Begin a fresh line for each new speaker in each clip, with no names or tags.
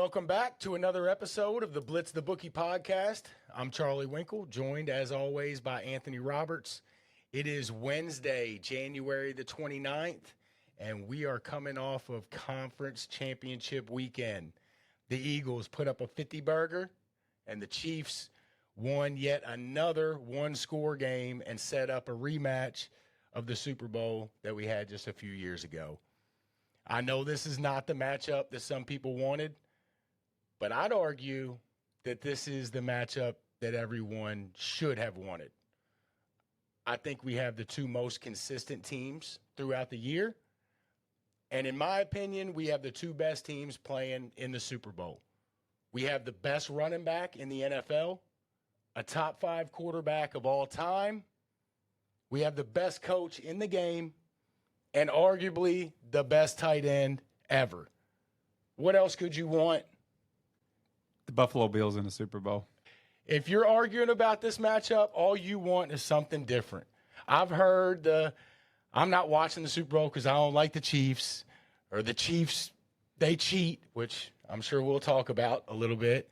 Welcome back to another episode of the Blitz the Bookie podcast. I'm Charlie Winkle, joined as always by Anthony Roberts. It is Wednesday, January the 29th, and we are coming off of conference championship weekend. The Eagles put up a 50-burger, and the Chiefs won yet another one-score game and set up a rematch of the Super Bowl that we had just a few years ago. I know this is not the matchup that some people wanted, but I'd argue that this is the matchup that everyone should have wanted. I think we have the two most consistent teams throughout the year. And in my opinion, we have the two best teams playing in the Super Bowl. We have the best running back in the NFL, a top 5 quarterback of all time. We have the best coach in the game, and arguably the best tight end ever. What else could you want?
The Buffalo Bills in the Super Bowl.
If you're arguing about this matchup, all you want is something different. I've heard I'm not watching the Super Bowl because I don't like the Chiefs, or the Chiefs, they cheat, which I'm sure we'll talk about a little bit.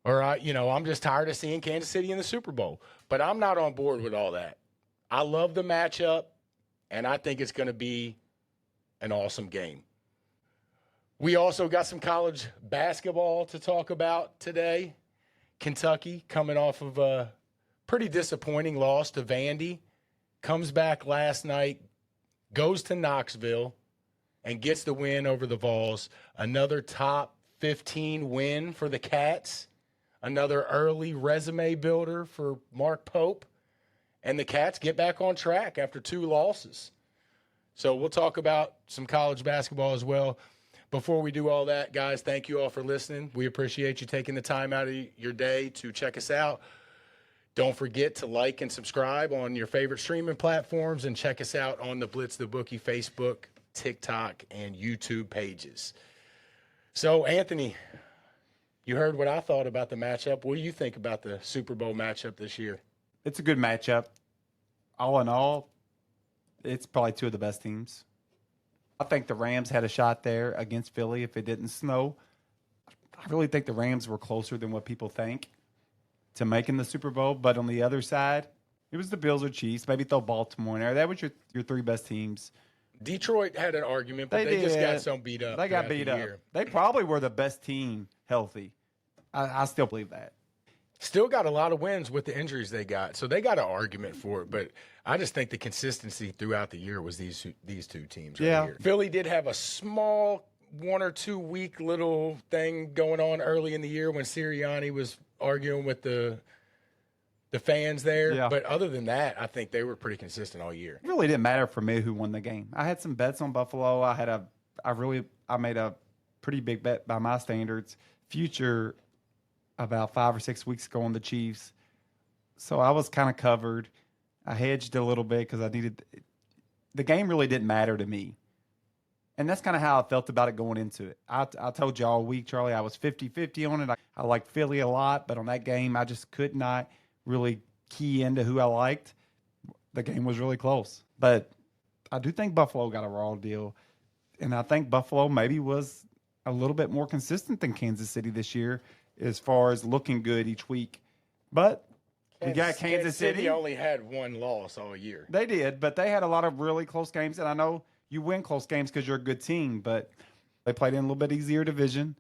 Or, I'm just tired of seeing Kansas City in the Super Bowl. But I'm not on board with all that. I love the matchup, and I think it's going to be an awesome game. We also got some college basketball to talk about today. Kentucky, coming off of a pretty disappointing loss to Vandy, comes back last night, goes to Knoxville, and gets the win over the Vols. Another top 15 win for the Cats. Another early resume builder for Mark Pope. And the Cats get back on track after 2 losses. So we'll talk about some college basketball as well. Before we do all that, guys, thank you all for listening. We appreciate you taking the time out of your day to check us out. Don't forget to like and subscribe on your favorite streaming platforms, and check us out on the Blitz the Bookie Facebook, TikTok, and YouTube pages. So, Anthony, you heard what I thought about the matchup. What do you think about the Super Bowl matchup this year?
It's a good matchup. All in all, it's probably two of the best teams. I think the Rams had a shot there against Philly if it didn't snow. I really think the Rams were closer than what people think to making the Super Bowl. But on the other side, it was the Bills or Chiefs. Maybe throw Baltimore in there. That was your 3 best teams.
Detroit had an argument, but they just got so beat up.
They got beat up. They probably were the best team healthy. I still believe that.
Still got a lot of wins with the injuries they got, so they got an argument for it. But I just think the consistency throughout the year was these two teams.
Yeah.
Right here. Philly did have a small 1 or 2 week little thing going on early in the year when Sirianni was arguing with the fans there.
Yeah.
But other than that, I think they were pretty consistent all year.
It really didn't matter for me who won the game. I had some bets on Buffalo. I made a pretty big bet by my standards. Future about 5 or 6 weeks ago on the Chiefs. So I was kind of covered. I hedged a little bit because the game really didn't matter to me. And that's kind of how I felt about it going into it. I told you all week, Charlie, I was 50-50 on it. I like Philly a lot, but on that game, I just could not really key into who I liked. The game was really close. But I do think Buffalo got a raw deal. And I think Buffalo maybe was a little bit more consistent than Kansas City this year as far as looking good each week. But we got Kansas City.
Only had 1 loss all year.
They did, but they had a lot of really close games. And I know you win close games because you're a good team, but they played in a little bit easier division.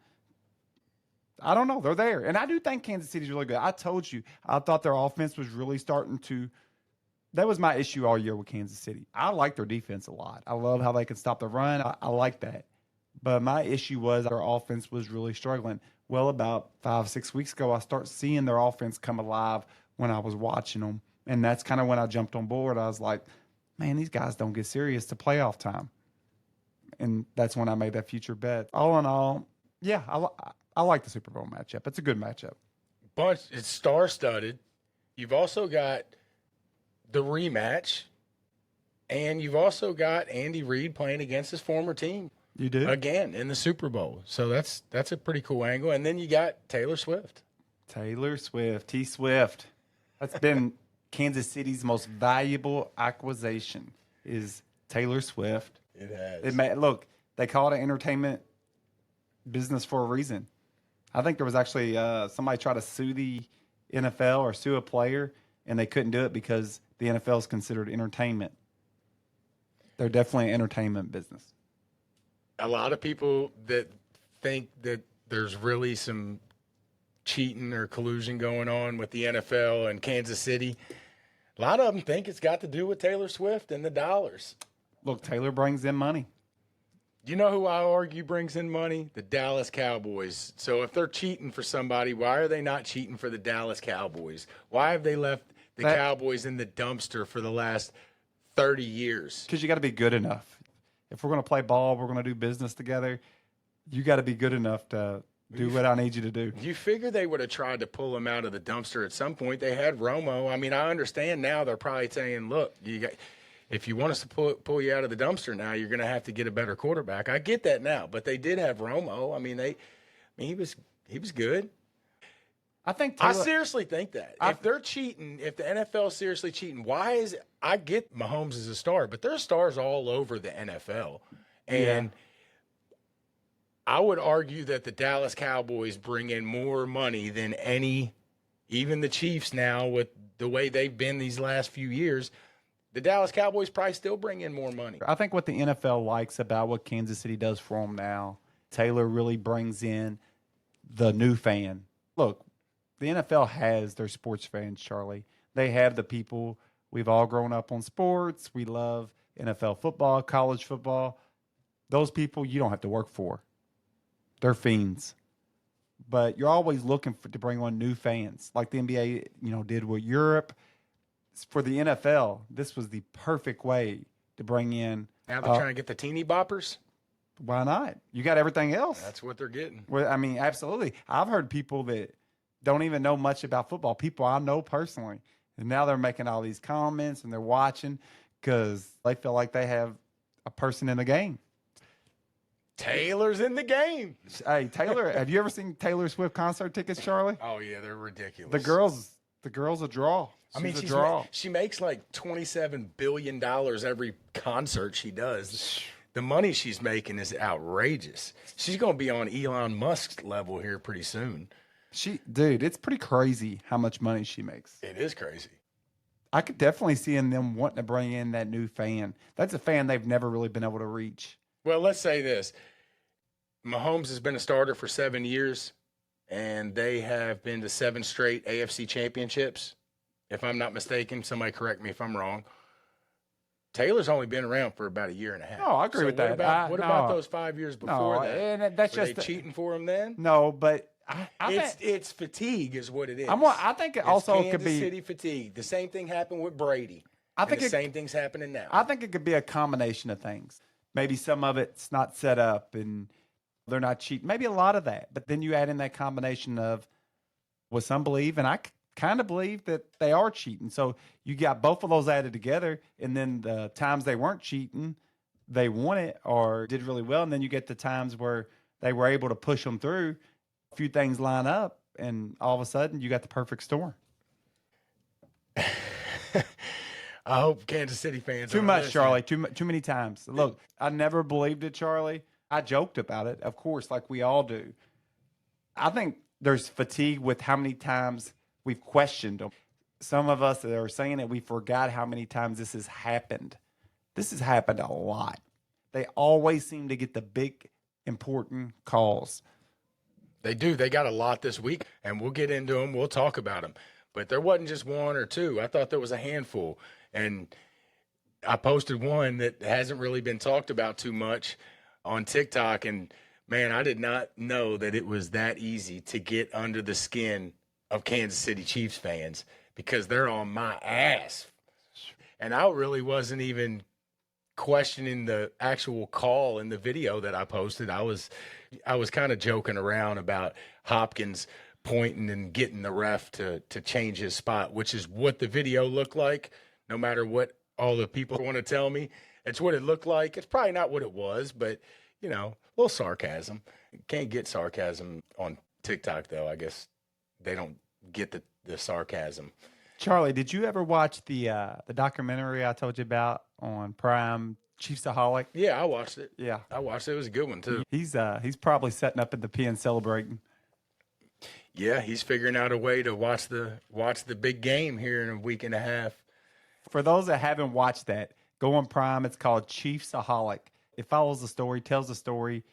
I don't know. They're there. And I do think Kansas City's really good. I told you, I thought their offense was really starting to – that was my issue all year with Kansas City. I like their defense a lot. I love how they can stop the run. I like that. But my issue was their offense was really struggling. Well, about 5-6 weeks ago, I start seeing their offense come alive when I was watching them. And that's kind of when I jumped on board. I was like, man, these guys don't get serious to playoff time. And that's when I made that future bet. All in all, yeah, I like the Super Bowl matchup. It's a good matchup.
It's star-studded. You've also got the rematch, and you've also got Andy Reid playing against his former team.
You do?
Again, in the Super Bowl. So that's a pretty cool angle. And then you got Taylor Swift.
T-Swift. That's been Kansas City's most valuable acquisition is Taylor Swift.
It has.
Look, they call it an entertainment business for a reason. I think there was actually somebody tried to sue the NFL or sue a player, and they couldn't do it because the NFL is considered entertainment. They're definitely an entertainment business.
A lot of people that think that there's really some cheating or collusion going on with the NFL and Kansas City, a lot of them think it's got to do with Taylor Swift and the dollars.
Look, Taylor brings in money.
You know who I argue brings in money? The Dallas Cowboys. So if they're cheating for somebody, why are they not cheating for the Dallas Cowboys? Why have they left the Cowboys in the dumpster for the last 30 years?
Because you got to be good enough. If we're going to play ball, we're going to do business together, you got to be good enough to do what I need you to do.
You figure they would have tried to pull him out of the dumpster at some point. They had Romo. I mean, I understand now they're probably saying, look, if you want us to pull you out of the dumpster now, you're going to have to get a better quarterback. I get that now, but they did have Romo. I mean, he was good. I seriously think that if they're cheating, if the NFL is seriously cheating, why is it? I get Mahomes as a star, but there's stars all over the NFL, and I would argue that the Dallas Cowboys bring in more money than even the Chiefs now with the way they've been these last few years. The Dallas Cowboys probably still bring in more money.
I think what the NFL likes about what Kansas City does for them now, Taylor really brings in the new fan. Look, the NFL has their sports fans, Charlie. They have the people. We've all grown up on sports. We love NFL football, college football. Those people you don't have to work for. They're fiends. But you're always looking to bring on new fans, like the NBA, did with Europe. For the NFL, this was the perfect way to bring in.
Now they're trying to get the teeny boppers.
Why not? You got everything else.
That's what they're getting.
Well, I mean, absolutely. I've heard people that don't even know much about football, people I know personally, and now they're making all these comments and they're watching because they feel like they have a person in the game.
Taylor's in the game.
Hey, Taylor, have you ever seen Taylor Swift concert tickets, Charlie?
Oh, yeah, they're ridiculous.
The girl's a draw.
She makes like $27 billion every concert she does. The money she's making is outrageous. She's going to be on Elon Musk's level here pretty soon.
Dude, it's pretty crazy how much money she makes.
It is crazy.
I could definitely see them wanting to bring in that new fan. That's a fan they've never really been able to reach.
Well, let's say this. Mahomes has been a starter for 7 years, and they have been to 7 straight AFC championships. If I'm not mistaken, somebody correct me if I'm wrong. Taylor's only been around for about a year and a half.
No, I agree with that.
What about those 5 years before that?
And that's
Were they cheating for him then?
No, but
it's fatigue is what it is.
I think it also
Kansas
could be
City fatigue. The same thing happened with Brady. The same thing's happening now.
I think it could be a combination of things. Maybe some of it's not set up and they're not cheating. Maybe a lot of that. But then you add in that combination of what some believe, and I kind of believe that they are cheating. So you got both of those added together, and then the times they weren't cheating, they won it or did really well. And then you get the times where they were able to push them through. A few things line up, and all of a sudden you got the perfect storm.
I hope Kansas City fans
too much, Charlie. Too many times. Look, I never believed it, Charlie. I joked about it, of course, like we all do. I think there's fatigue with how many times we've questioned them. Some of us that are saying it, we forgot how many times this has happened. This has happened a lot. They always seem to get the big, important calls.
They do. They got a lot this week, and we'll get into them. We'll talk about them. But there wasn't just one or two. I thought there was a handful. And I posted one that hasn't really been talked about too much on TikTok. And, man, I did not know that it was that easy to get under the skin of Kansas City Chiefs fans because they're on my ass. And I really wasn't even questioning the actual call in the video that I posted. I was kind of joking around about Hopkins pointing and getting the ref to change his spot, which is what the video looked like, no matter what all the people want to tell me. It's what it looked like. It's probably not what it was, but, a little sarcasm. Can't get sarcasm on TikTok, though. I guess they don't get the sarcasm.
Charlie, did you ever watch the documentary I told you about on Prime, Chiefsaholic?
Yeah, I watched it.
Yeah.
I watched it. It was a good one, too.
He's probably setting up at the pen celebrating.
Yeah, he's figuring out a way to watch the big game here in a week and a half.
For those that haven't watched that, go on Prime. It's called Chiefsaholic. It follows the story, tells the story.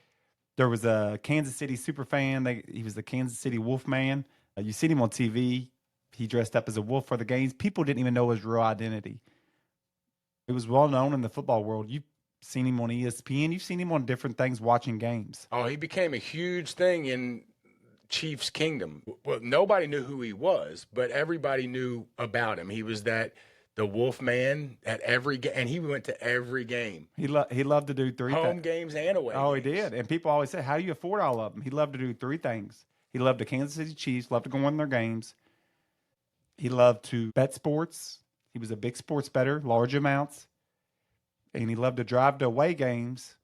There was a Kansas City super fan. He was the Kansas City Wolfman. You seen him on TV. He dressed up as a wolf for the games. People didn't even know his real identity. It was well known in the football world. You've seen him on ESPN. You've seen him on different things watching games.
Oh, he became a huge thing in Chiefs Kingdom. Well, nobody knew who he was, but everybody knew about him. He was the Wolf Man at every game, and he went to every game.
He loved to do three
home games and away.
Oh,
games.
He did. And people always say, "How do you afford all of them?" He loved to do three things. He loved the Kansas City Chiefs. Loved to go in their games. He loved to bet sports. He was a big sports bettor, large amounts. And he loved to drive to away games,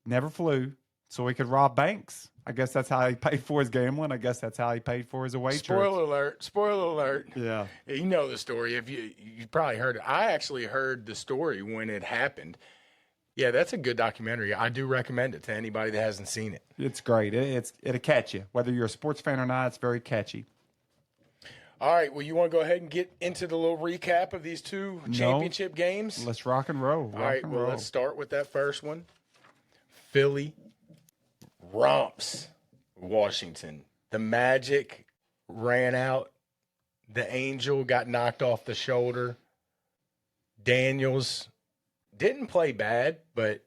never flew, so he could rob banks. I guess that's how he paid for his gambling. I guess that's how he paid for his away trips.
Spoiler alert.
Yeah.
You know the story. If you probably heard it. I actually heard the story when it happened. Yeah, that's a good documentary. I do recommend it to anybody that hasn't seen it.
It's great. It'll catch you. Whether you're a sports fan or not, it's very catchy.
All right, well, you want to go ahead and get into the little recap of these two championship games?
Let's rock and roll.
All right, well, let's start with that first one. Philly romps Washington. The Magic ran out. The Angel got knocked off the shoulder. Daniels didn't play bad, but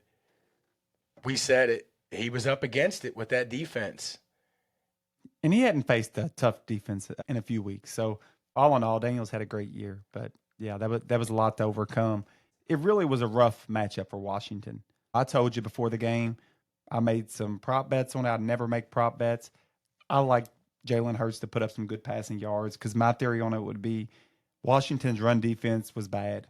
we said it. He was up against it with that defense.
And he hadn't faced a tough defense in a few weeks. So all in all, Daniels had a great year. But yeah, that was a lot to overcome. It really was a rough matchup for Washington. I told you before the game, I made some prop bets on it. I never make prop bets. I like Jalen Hurts to put up some good passing yards because my theory on it would be Washington's run defense was bad.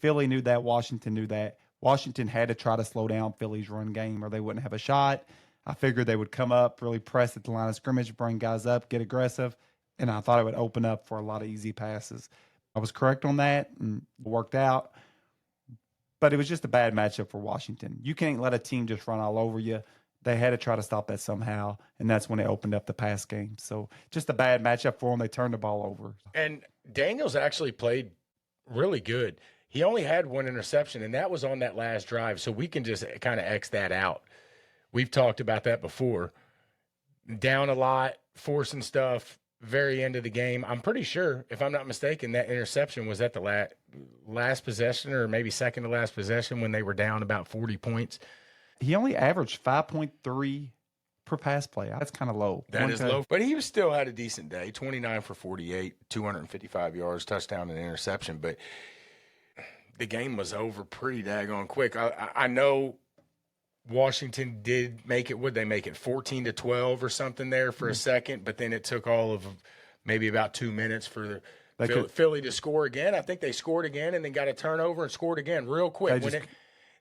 Philly knew that. Washington knew that. Washington had to try to slow down Philly's run game or they wouldn't have a shot. I figured they would come up, really press at the line of scrimmage, bring guys up, get aggressive, and I thought it would open up for a lot of easy passes. I was correct on that, and it worked out. But it was just a bad matchup for Washington. You can't let a team just run all over you. They had to try to stop that somehow, and that's when they opened up the pass game. So just a bad matchup for them. They turned the ball over.
And Daniels actually played really good. He only had one interception, and that was on that last drive, so we can just kind of X that out. We've talked about that before. Down a lot, forcing stuff, very end of the game. I'm pretty sure, if I'm not mistaken, that interception was at the last possession or maybe second to last possession when they were down about 40 points.
He only averaged 5.3 per pass play. That's kind of low.
That is low. But he still had a decent day, 29 for 48, 255 yards, touchdown and interception. But the game was over pretty daggone quick. I know Washington did make it. Would they make it 14-12 or something there for a second? But then it took all of maybe about 2 minutes for Philly to score again. I think they scored again and then got a turnover and scored again real quick.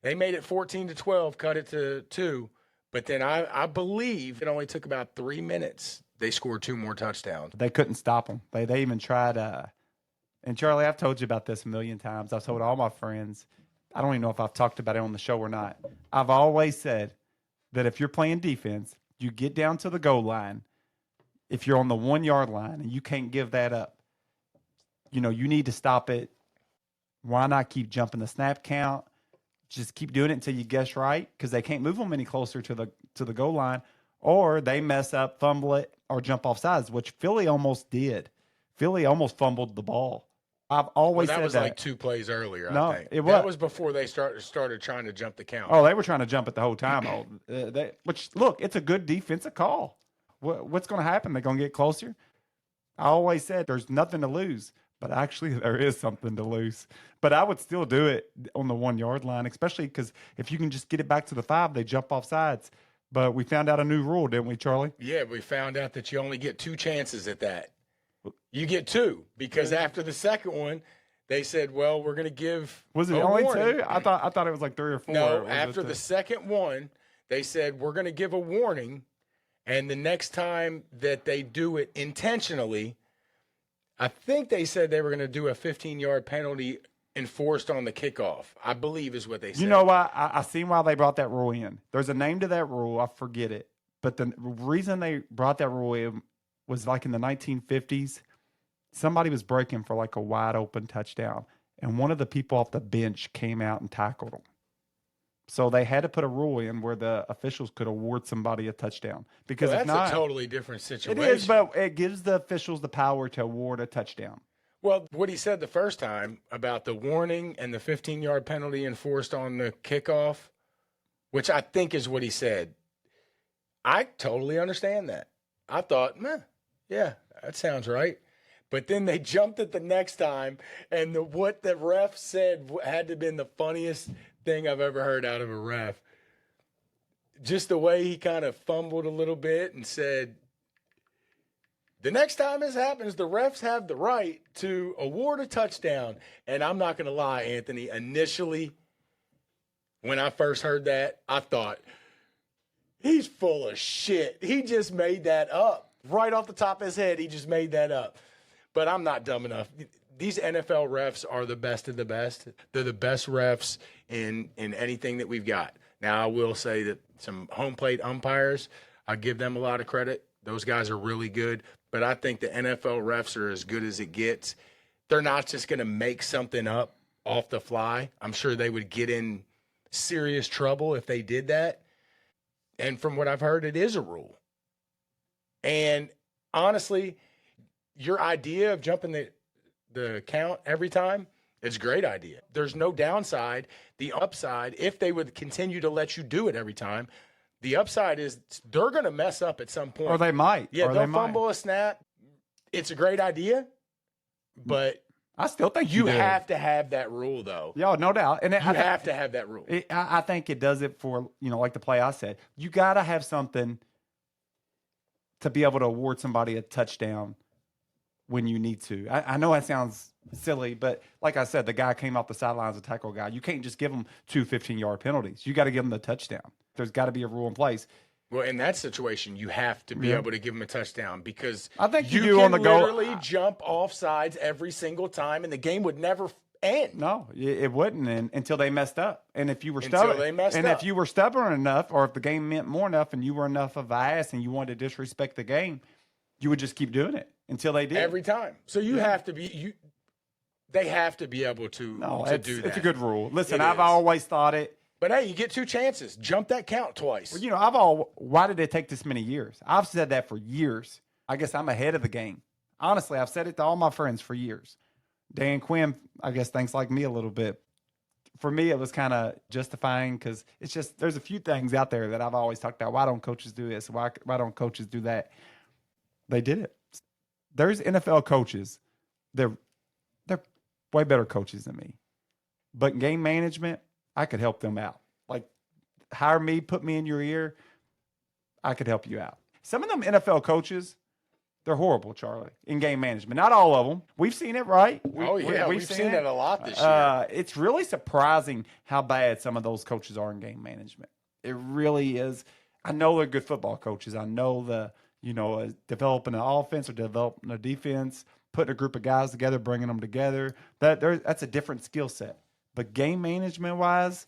They made it 14-12, cut it to 2. But then I believe it only took about 3 minutes. They scored 2 more touchdowns.
They couldn't stop them. They even tried. And Charlie, I've told you about this a million times. I've told all my friends. I don't even know if I've talked about it on the show or not. I've always said that if you're playing defense, you get down to the goal line. If you're on the 1 yard line and you can't give that up, you need to stop it. Why not keep jumping the snap count? Just keep doing it until you guess right because they can't move them any closer to the goal line, or they mess up, fumble it, or jump off sides, which Philly almost did. Philly almost fumbled the ball. I've always said that.
That was like 2 plays earlier,
no,
I think.
That
was before they started trying to jump the count.
Oh, they were trying to jump it the whole time. Which, look, it's a good defensive call. What's going to happen? They're going to get closer? I always said there's nothing to lose, but actually there is something to lose. But I would still do it on the 1 yard line, especially because if you can just get it back to the 5, they jump off sides. But we found out a new rule, didn't we, Charlie?
Yeah, we found out that you only get 2 chances at that. You get 2 because after the second one, they said, "Well, we're going to give."
Was it only warning. 2? I thought it was like 3 or 4.
No, after the second one, they said we're going to give a warning, and the next time that they do it intentionally, I think they said they were going to do a 15-yard penalty enforced on the kickoff. I believe is what they said.
You know why? I seen why they brought that rule in. There's a name to that rule. I forget it, but the reason they brought that rule in was like in the 1950s. Somebody was breaking for like a wide open touchdown, and one of the people off the bench came out and tackled him. So they had to put a rule in where the officials could award somebody a touchdown. Because
Well,
if
that's
not,
a totally different situation.
it is, but it gives the officials the power to award a touchdown.
Well, what he said the first time about the warning and the 15-yard penalty enforced on the kickoff, which I think is what he said, I totally understand that. I thought, yeah, that sounds right. But then they jumped it the next time, and what the ref said had to have been the funniest thing I've ever heard out of a ref. Just the way he kind of fumbled a little bit and said, the next time this happens, the refs have the right to award a touchdown. And I'm not going to lie, Anthony, initially, when I first heard that, I thought, he's full of shit. He just made that up. Right off the top of his head, he just made that up. But I'm not dumb enough. These NFL refs are the best of the best. They're the best refs in anything that we've got. Now, I will say that some home plate umpires, I give them a lot of credit. Those guys are really good. But I think the NFL refs are as good as it gets. They're not just going to make something up off the fly. I'm sure they would get in serious trouble if they did that. And from what I've heard, it is a rule. And honestly, your idea of jumping the count every time is a great idea. There's no downside. The upside, if they would continue to let you do it every time, the upside is they're going to mess up at some point.
Or they might.
Yeah,
or
they'll
they
fumble
might.
a snap. It's a great idea, but
I still think
you
do.
have to have that rule, though.
Yeah, no doubt. And
You have to have that rule.
I think it does it for, like the play I said. You got to have something to be able to award somebody a touchdown when you need to. I know that sounds silly, but like I said, the guy came off the sidelines to tackle a guy. You can't just give him 2 15-yard penalties. You got to give him the touchdown. There's got to be a rule in place.
Well, in that situation, you have to be able to give him a touchdown because
I think you
you
do
can
on the goal.
literally jump off sides every single time, and the game would never end.
No, it wouldn't until they messed up. And if you were
Until
stubborn,
they messed
and
up.
if you were stubborn enough, or if the game meant more enough, and you were enough of an ass, and you wanted to disrespect the game, you would just keep doing it until they did
Every time. So you have to be they have to be able to do that.
It's a good rule. Listen,
It
I've
is.
always thought it.
But hey, you get 2 chances. Jump that count twice.
Well, why did it take this many years? I've said that for years. I guess I'm ahead of the game. Honestly, I've said it to all my friends for years. Dan Quinn, I guess, thinks like me a little bit. For me, it was kind of justifying because it's just there's a few things out there that I've always talked about. Why don't coaches do this? Why don't coaches do that? They did it. There's NFL coaches. They're way better coaches than me. But in game management, I could help them out. Like, hire me, put me in your ear. I could help you out. Some of them NFL coaches, they're horrible, Charlie, in game management. Not all of them. We've seen it, right?
We've seen it a lot this year.
It's really surprising how bad some of those coaches are in game management. It really is. I know they're good football coaches. I know developing an offense or developing a defense, putting a group of guys together, bringing them together. That's a different skill set. But game management wise,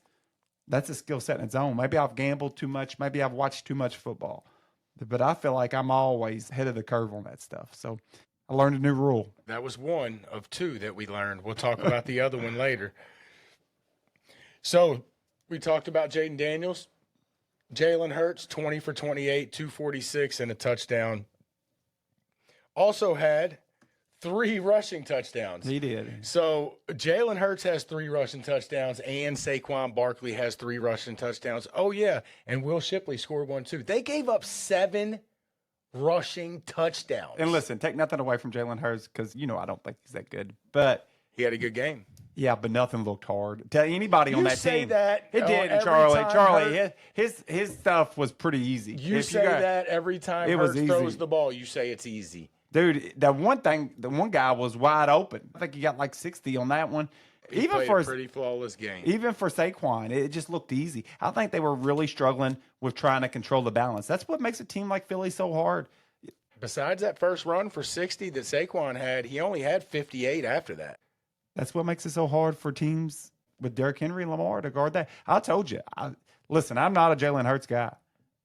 that's a skill set in its own. Maybe I've gambled too much. Maybe I've watched too much football. But I feel like I'm always ahead of the curve on that stuff. So I learned a new rule.
That was one of 2 that we learned. We'll talk about the other one later. So we talked about Jaden Daniels. Jalen Hurts, 20 for 28, 246, and a touchdown. Also had 3 rushing touchdowns.
He did.
So Jalen Hurts has 3 rushing touchdowns, and Saquon Barkley has 3 rushing touchdowns. Oh, yeah, and Will Shipley scored 1, too. They gave up 7 rushing touchdowns.
And listen, take nothing away from Jalen Hurts because, I don't think he's that good. But
he had a good game.
yeah, but nothing looked hard. To anybody on that
say
team.
that
it did,
every
Charlie.
time
Charlie, his stuff was pretty easy.
You say that every time Hurts throws the ball, you say it's easy.
Dude, the one guy was wide open. I think he got like 60 on that one.
He played a pretty flawless game.
Even for Saquon, it just looked easy. I think they were really struggling with trying to control the balance. That's what makes a team like Philly so hard.
Besides that first run for 60 that Saquon had, he only had 58 after that.
That's what makes it so hard for teams with Derrick Henry and Lamar to guard that. I told you. Listen, I'm not a Jalen Hurts guy.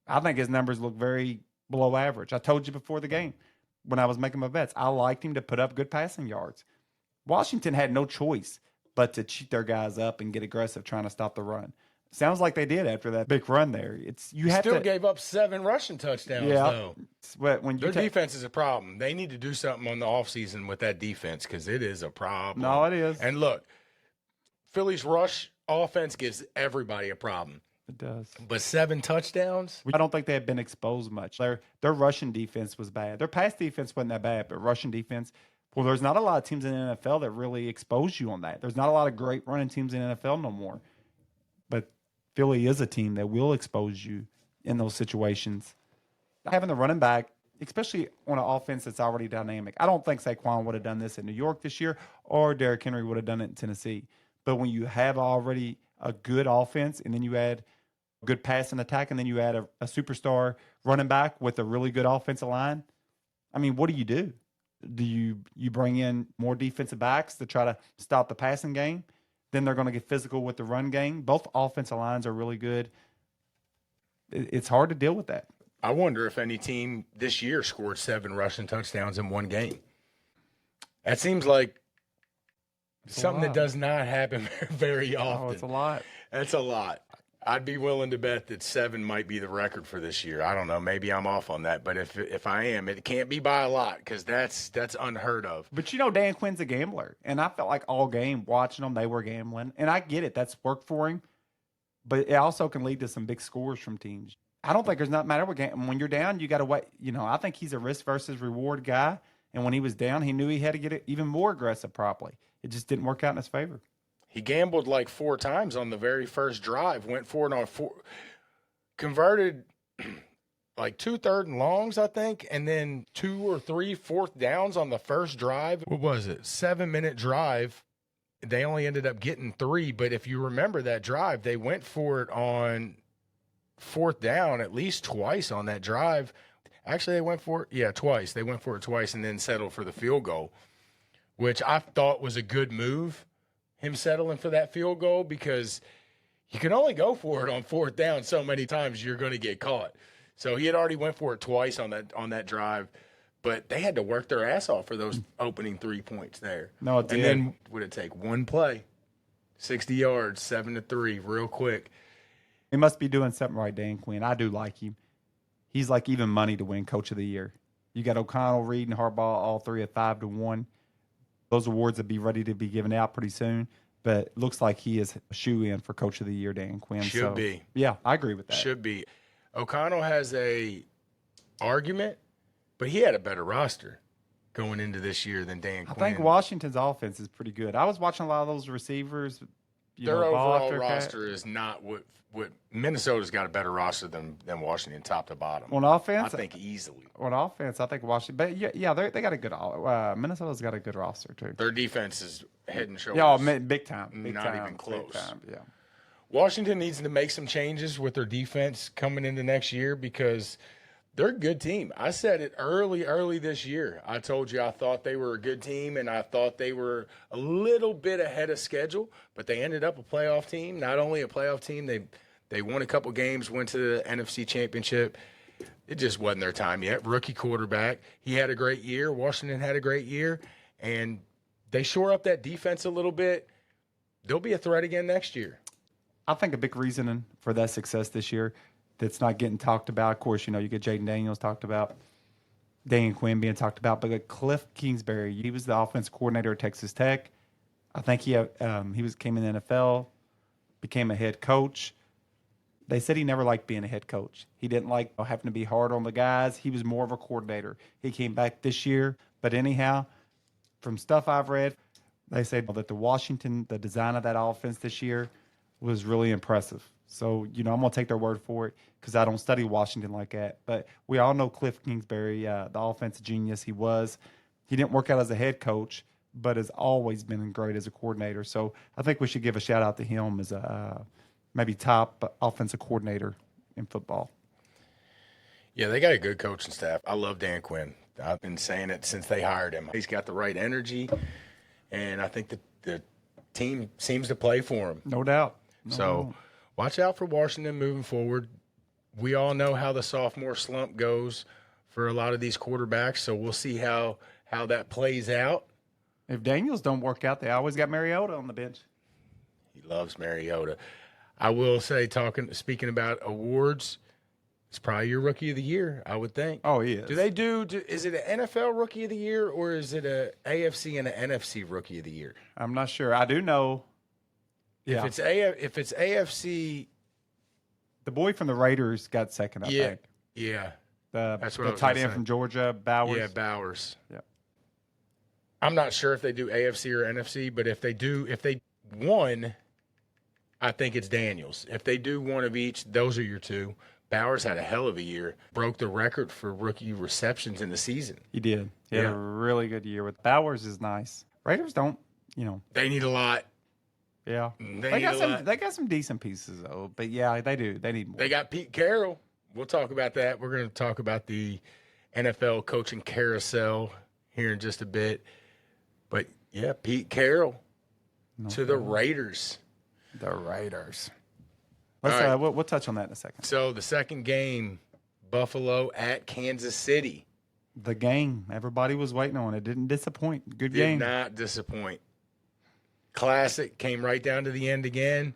I think his numbers look very below average. I told you before the game. when I was making my bets. I liked him to put up good passing yards. Washington had no choice but to cheat their guys up and get aggressive trying to stop the run. Sounds like they did after that big run there.
Still gave up 7 rushing touchdowns, though.
But when
Their defense is a problem. They need to do something on the offseason with that defense because it is a problem.
No, it is.
And look, Philly's rush offense gives everybody a problem.
It does.
But 7 touchdowns?
I don't think they have been exposed much. Their rushing defense was bad. Their pass defense wasn't that bad, but rushing defense, well, there's not a lot of teams in the NFL that really expose you on that. There's not a lot of great running teams in the NFL no more. But Philly is a team that will expose you in those situations. Having the running back, especially on an offense that's already dynamic. I don't think Saquon would have done this in New York this year or Derrick Henry would have done it in Tennessee. But when you have already a good offense and then you add a good passing attack and then you add a superstar running back with a really good offensive line, I mean, what do? Do you bring in more defensive backs to try to stop the passing game? Then they're going to get physical with the run game. Both offensive lines are really good. It's hard to deal with that.
I wonder if any team this year scored 7 rushing touchdowns in one game. That seems like something that does not happen very often.
Oh, it's a lot.
That's a lot. I'd be willing to bet that 7 might be the record for this year. I don't know. Maybe I'm off on that. But if I am, it can't be by a lot because that's unheard of.
But, Dan Quinn's a gambler. And I felt like all game watching them, they were gambling. And I get it. That's work for him. But it also can lead to some big scores from teams. I don't think there's not matter what game. When you're down, you got to wait. I think he's a risk versus reward guy. And when he was down, he knew he had to get it even more aggressive probably. It just didn't work out in his favor.
He gambled like 4 times on the very first drive, went for it on 4, converted like 2 third and longs, I think, and then 2 or 3 fourth downs on the first drive. What was it? 7-minute drive. They only ended up getting 3, but if you remember that drive, they went for it on 4th down at least twice on that drive. Actually, they went for it, twice. They went for it twice and then settled for the field goal, which I thought was a good move. Him settling for that field goal because you can only go for it on 4th down so many times you're going to get caught. So he had already went for it twice on that drive, but they had to work their ass off for those opening 3 points there.
No, it did.
And then would it take one play, 60 yards, 7-3, real quick.
He must be doing something right, Dan Quinn. I do like him. He's like even money to win Coach of the Year. You got O'Connell, Reed, and Harbaugh, all 3 at 5-1. Those awards will be ready to be given out pretty soon, but it looks like he is a shoe-in for Coach of the Year, Dan Quinn.
Should be.
Yeah, I agree with that.
Should be. O'Connell has a argument, but he had a better roster going into this year than Dan Quinn.
I think Washington's offense is pretty good. I was watching a lot of those receivers.
Their overall roster is not what Minnesota's got a better roster than Washington, top to bottom.
On offense,
I think easily.
On offense, I think Washington. But yeah, they got a good. Minnesota's got a good roster too.
Their defense is head and shoulders.
Yeah, big time.
Not even close.
Big time, yeah.
Washington needs to make some changes with their defense coming into next year because they're a good team. I said it early this year. I told you I thought they were a good team, and I thought they were a little bit ahead of schedule, but they ended up a playoff team. Not only a playoff team, they won a couple games, went to the NFC Championship. It just wasn't their time yet. Rookie quarterback. He had a great year. Washington had a great year, and they shore up that defense a little bit. They'll be a threat again next year.
I think a big reason for that success this year that's not getting talked about, of course, you get Jaden Daniels talked about, Dan Quinn being talked about, but Cliff Kingsbury, he was the offensive coordinator at Texas Tech. I think he came in the NFL, became a head coach. They said he never liked being a head coach. He didn't like having to be hard on the guys. He was more of a coordinator. He came back this year, but anyhow, from stuff I've read, they say that the design of that offense this year was really impressive. So, I'm going to take their word for it because I don't study Washington like that. But we all know Cliff Kingsbury, the offensive genius he was. He didn't work out as a head coach, but has always been great as a coordinator. So I think we should give a shout-out to him as a maybe top offensive coordinator in football.
Yeah, they got a good coaching staff. I love Dan Quinn. I've been saying it since they hired him. He's got the right energy, and I think that the team seems to play for him.
No doubt.
Watch out for Washington moving forward. We all know how the sophomore slump goes for a lot of these quarterbacks. So we'll see how that plays out.
If Daniels don't work out, they always got Mariota on the bench.
He loves Mariota. I will say, speaking about awards, it's probably your rookie of the year, I would think.
Oh, he is.
Is it an NFL rookie of the year, or is it a AFC and an NFC rookie of the year?
I'm not sure. I do know. Yeah.
If it's AFC,
the boy from the Raiders got second, I think.
Yeah.
That's
what I
the
was
tight
gonna
end
say.
from Georgia, Bowers.
Yeah, Bowers.
Yeah.
I'm not sure if they do AFC or NFC, but if they won, I think it's Daniels. If they do one of each, those are your two. Bowers had a hell of a year. Broke the record for rookie receptions in the season.
He did. He had a really good year with Bowers. Is nice. Raiders don't,
They need a lot.
Yeah. They got some decent pieces though. But yeah, they do. They need more.
They got Pete Carroll. We'll talk about that. We're going to talk about the NFL coaching carousel here in just a bit. But yeah, Pete Carroll to the Raiders.
The Raiders. We'll touch on that in a second.
So the second game, Buffalo at Kansas City.
The game everybody was waiting on. It didn't disappoint. Good game.
Did not disappoint. Classic. Came right down to the end again.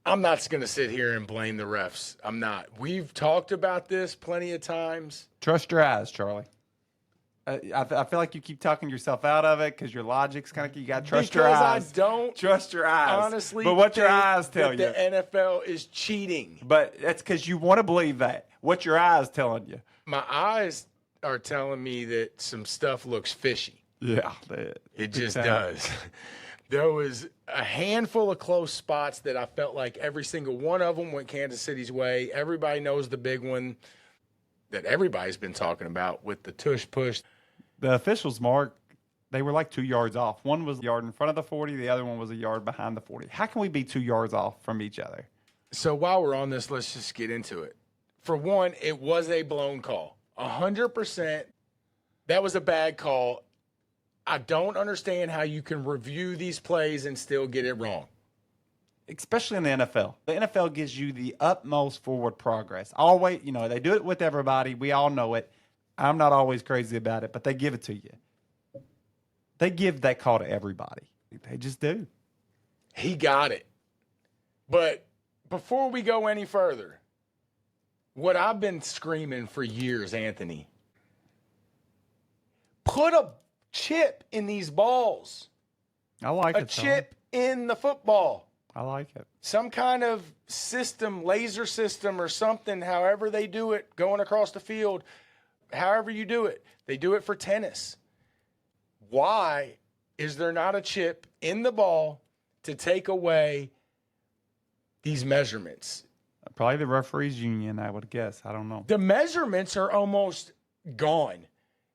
I'm not going to sit here and blame the refs. I'm not. We've talked about this plenty of times.
Trust your eyes, Charlie. I feel like you keep talking yourself out of it because your logic's kind of you got to trust your eyes.
Because I don't
trust your eyes.
Honestly,
but what your eyes tell you,
the NFL is cheating.
But that's because you want to believe that. What your eyes telling you?
My eyes are telling me that some stuff looks fishy.
Yeah,
it just does. There was a handful of close spots that I felt like every single one of them went Kansas City's way. Everybody knows the big one that everybody's been talking about with the tush push.
The officials, Mark, they were like 2 yards off. One was a yard in front of the 40. The other one was a yard behind the 40. How can we be 2 yards off from each other?
So while we're on this, let's just get into it. For one, it was a blown call. 100%. That was a bad call. I don't understand how you can review these plays and still get it wrong.
Especially in the NFL. The NFL gives you the utmost forward progress. Always, they do it with everybody. We all know it. I'm not always crazy about it, but they give it to you. They give that call to everybody. They just do.
He got it. But before we go any further, what I've been screaming for years, Anthony, put a chip in these balls.
I like it.
A chip in the football.
I like it.
Some kind of system, laser system or something, however they do it, going across the field, however you do it. They do it for tennis. Why is there not a chip in the ball to take away these measurements?
Probably the referees union, I would guess. I don't know.
The measurements are almost gone.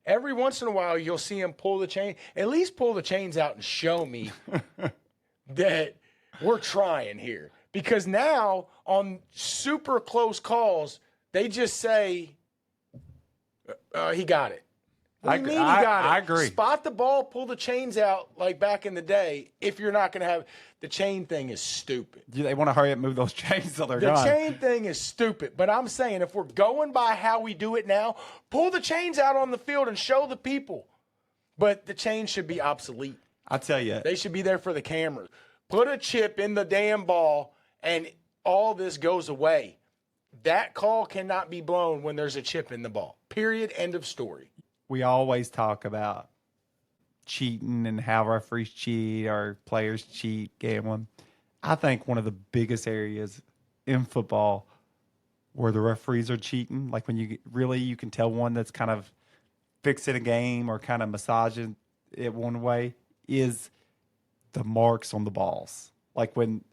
Every once in a while, you'll see them pull the chain. At least pull the chains out and show me that we're trying here. Because now, on super close calls, they just say, he got it. What do you mean he got it?
I agree.
Spot the ball, pull the chains out like back in the day if you're not going to have – the chain thing is stupid.
They want to hurry up and move those chains till they're
The
gone.
chain thing is stupid. But I'm saying if we're going by how we do it now, pull the chains out on the field and show the people. But the chains should be obsolete.
I tell you.
They should be there for the cameras. Put a chip in the damn ball and all this goes away. That call cannot be blown when there's a chip in the ball. Period. End of story.
We always talk about cheating and how referees cheat or players cheat, gambling. I think one of the biggest areas in football where the referees are cheating, like when you can tell one that's kind of fixing a game or kind of massaging it one way, is the marks on the balls. Like when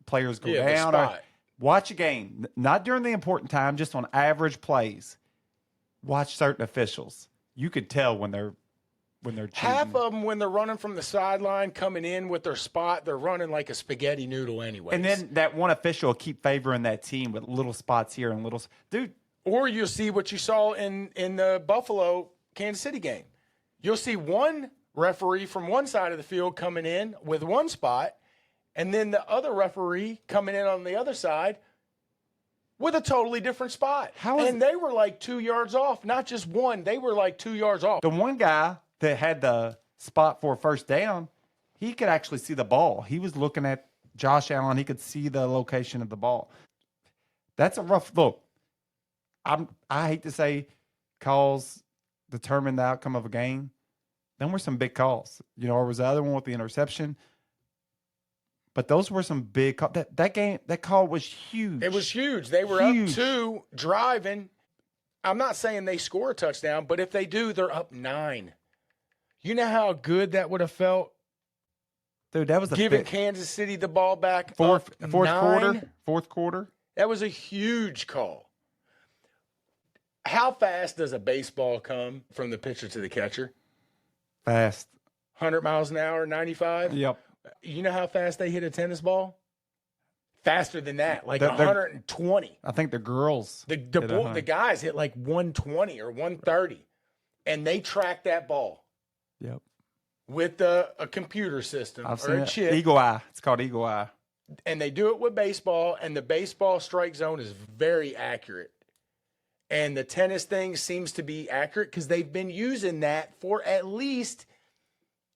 players go down or watch a game, not during the important time, just on average plays. Watch certain officials. You could tell when they're cheating.
Half of them, when they're running from the sideline, coming in with their spot, they're running like a spaghetti noodle anyway.
And then that one official will keep favoring that team with little spots here and little – dude.
Or you'll see what you saw in the Buffalo-Kansas City game. You'll see one referee from one side of the field coming in with one spot, and then the other referee coming in on the other side with a totally different spot.
And
they were like 2 yards off, not just one. They were like 2 yards off.
The one guy that had the spot for a first down, he could actually see the ball. He was looking at Josh Allen. He could see the location of the ball. That's a rough look. I hate to say calls determine the outcome of a game. Then were some big calls. Or was the other one with the interception. But those were some big calls. That call was huge.
It was huge. They were up 2, driving. I'm not saying they score a touchdown, but if they do, they're up 9. You know how good that would have felt?
Dude, that was
giving Kansas City the ball back.
Fourth quarter.
That was a huge call. How fast does a baseball come from the pitcher to the catcher?
Fast.
100 miles an hour, 95?
Yep.
You know how fast they hit a tennis ball? Faster than that, like 120.
I think the girls.
The guys hit like 120 or 130, and they track that ball.
Yep.
With a computer system or a chip.
Eagle Eye. It's called Eagle Eye.
And they do it with baseball, and the baseball strike zone is very accurate. And the tennis thing seems to be accurate because they've been using that for at least,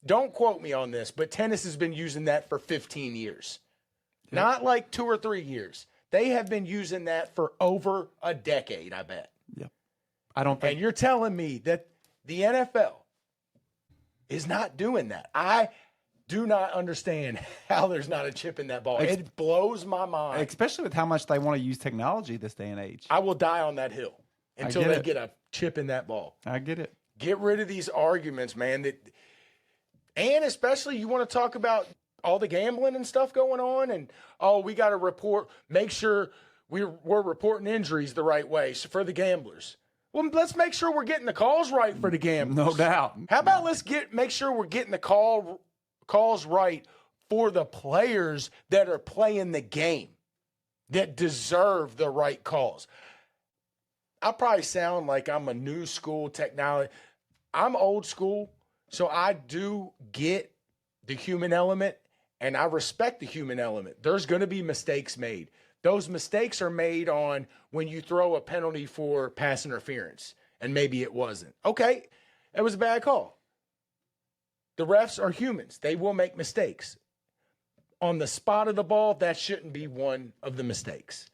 don't quote me on this, but tennis has been using that for 15 years. Yep. Not like 2 or 3 years. They have been using that for over a decade, I bet.
Yep. I don't think.
And you're telling me that the NFL is not doing that. I do not understand how there's not a chip in that ball. It blows my mind.
Especially with how much they want to use technology this day and age.
I will die on that hill until they get a chip in that ball.
I get it.
Get rid of these arguments, man. And especially you want to talk about all the gambling and stuff going on, and we got to make sure we're reporting injuries the right way for the gamblers. Well, let's make sure we're getting the calls right for the gamblers.
No doubt.
How about make sure we're getting the calls right for the players that are playing the game that deserve the right calls. I probably sound like I'm a new school technology. I'm old school, so I do get the human element, and I respect the human element. There's going to be mistakes made. Those mistakes are made on when you throw a penalty for pass interference, and maybe it wasn't. Okay, it was a bad call. The refs are humans. They will make mistakes. On the spot of the ball, that shouldn't be one of the mistakes.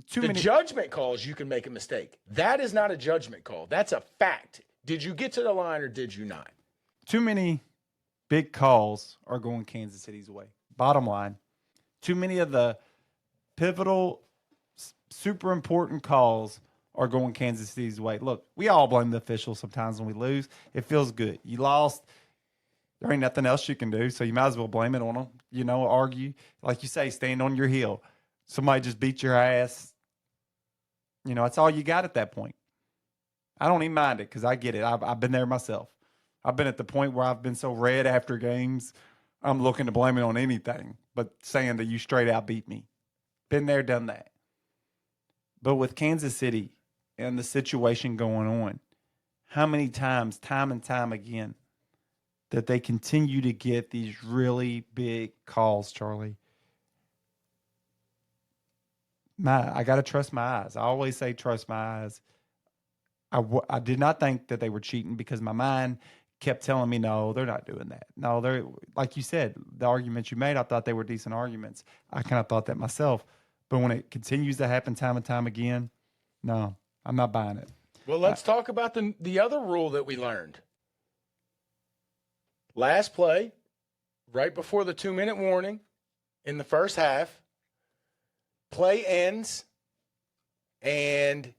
Judgment calls, you can make a mistake. That is not a judgment call. That's a fact. Did you get to the line or did you not?
Too many big calls are going Kansas City's way. Bottom line, too many of the pivotal, super important calls are going Kansas City's way. Look, we all blame the officials sometimes when we lose. It feels good. You lost. There ain't nothing else you can do, so you might as well blame it on them. Argue. Like you say, stand on your heel. Somebody just beat your ass. That's all you got at that point. I don't even mind it because I get it. I've been there myself. I've been at the point where I've been so red after games, I'm looking to blame it on anything but saying that you straight out beat me. Been there, done that. But with Kansas City and the situation going on, how many times, time and time again, that they continue to get these really big calls, Charlie? I got to trust my eyes. I always say trust my eyes. I did not think that they were cheating because my mind kept telling me, no, they're not doing that. No, they're, like you said, the arguments you made, I thought they were decent arguments. I kind of thought that myself. But when it continues to happen time and time again, no, I'm not buying it.
Well, let's talk about the other rule that we learned. Last play, right before the 2-minute warning in the first half, play ends, and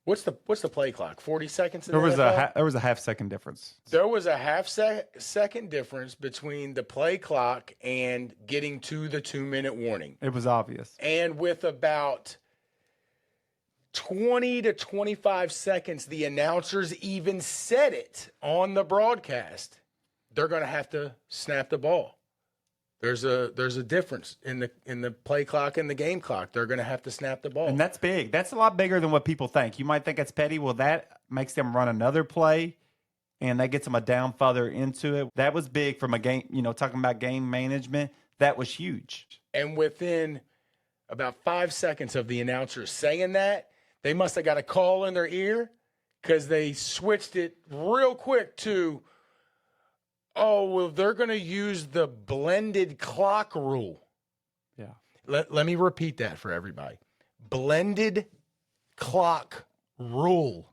what's the play clock? 40 seconds.
There was a half second difference.
There was a half second difference between the play clock and getting to the 2-minute warning.
It was obvious.
And with about 20 to 25 seconds, the announcers even said it on the broadcast. They're going to have to snap the ball. There's a difference in the play clock and the game clock. They're going to have to snap the ball.
And that's big. That's a lot bigger than what people think. You might think it's petty. Well, that makes them run another play, and that gets them a down further into it. That was big from a game, talking about game management. That was huge.
And within about 5 seconds of the announcer saying that, they must have got a call in their ear because they switched it real quick to, oh, well, they're going to use the blended clock rule.
Yeah.
Let me repeat that for everybody. Blended clock rule.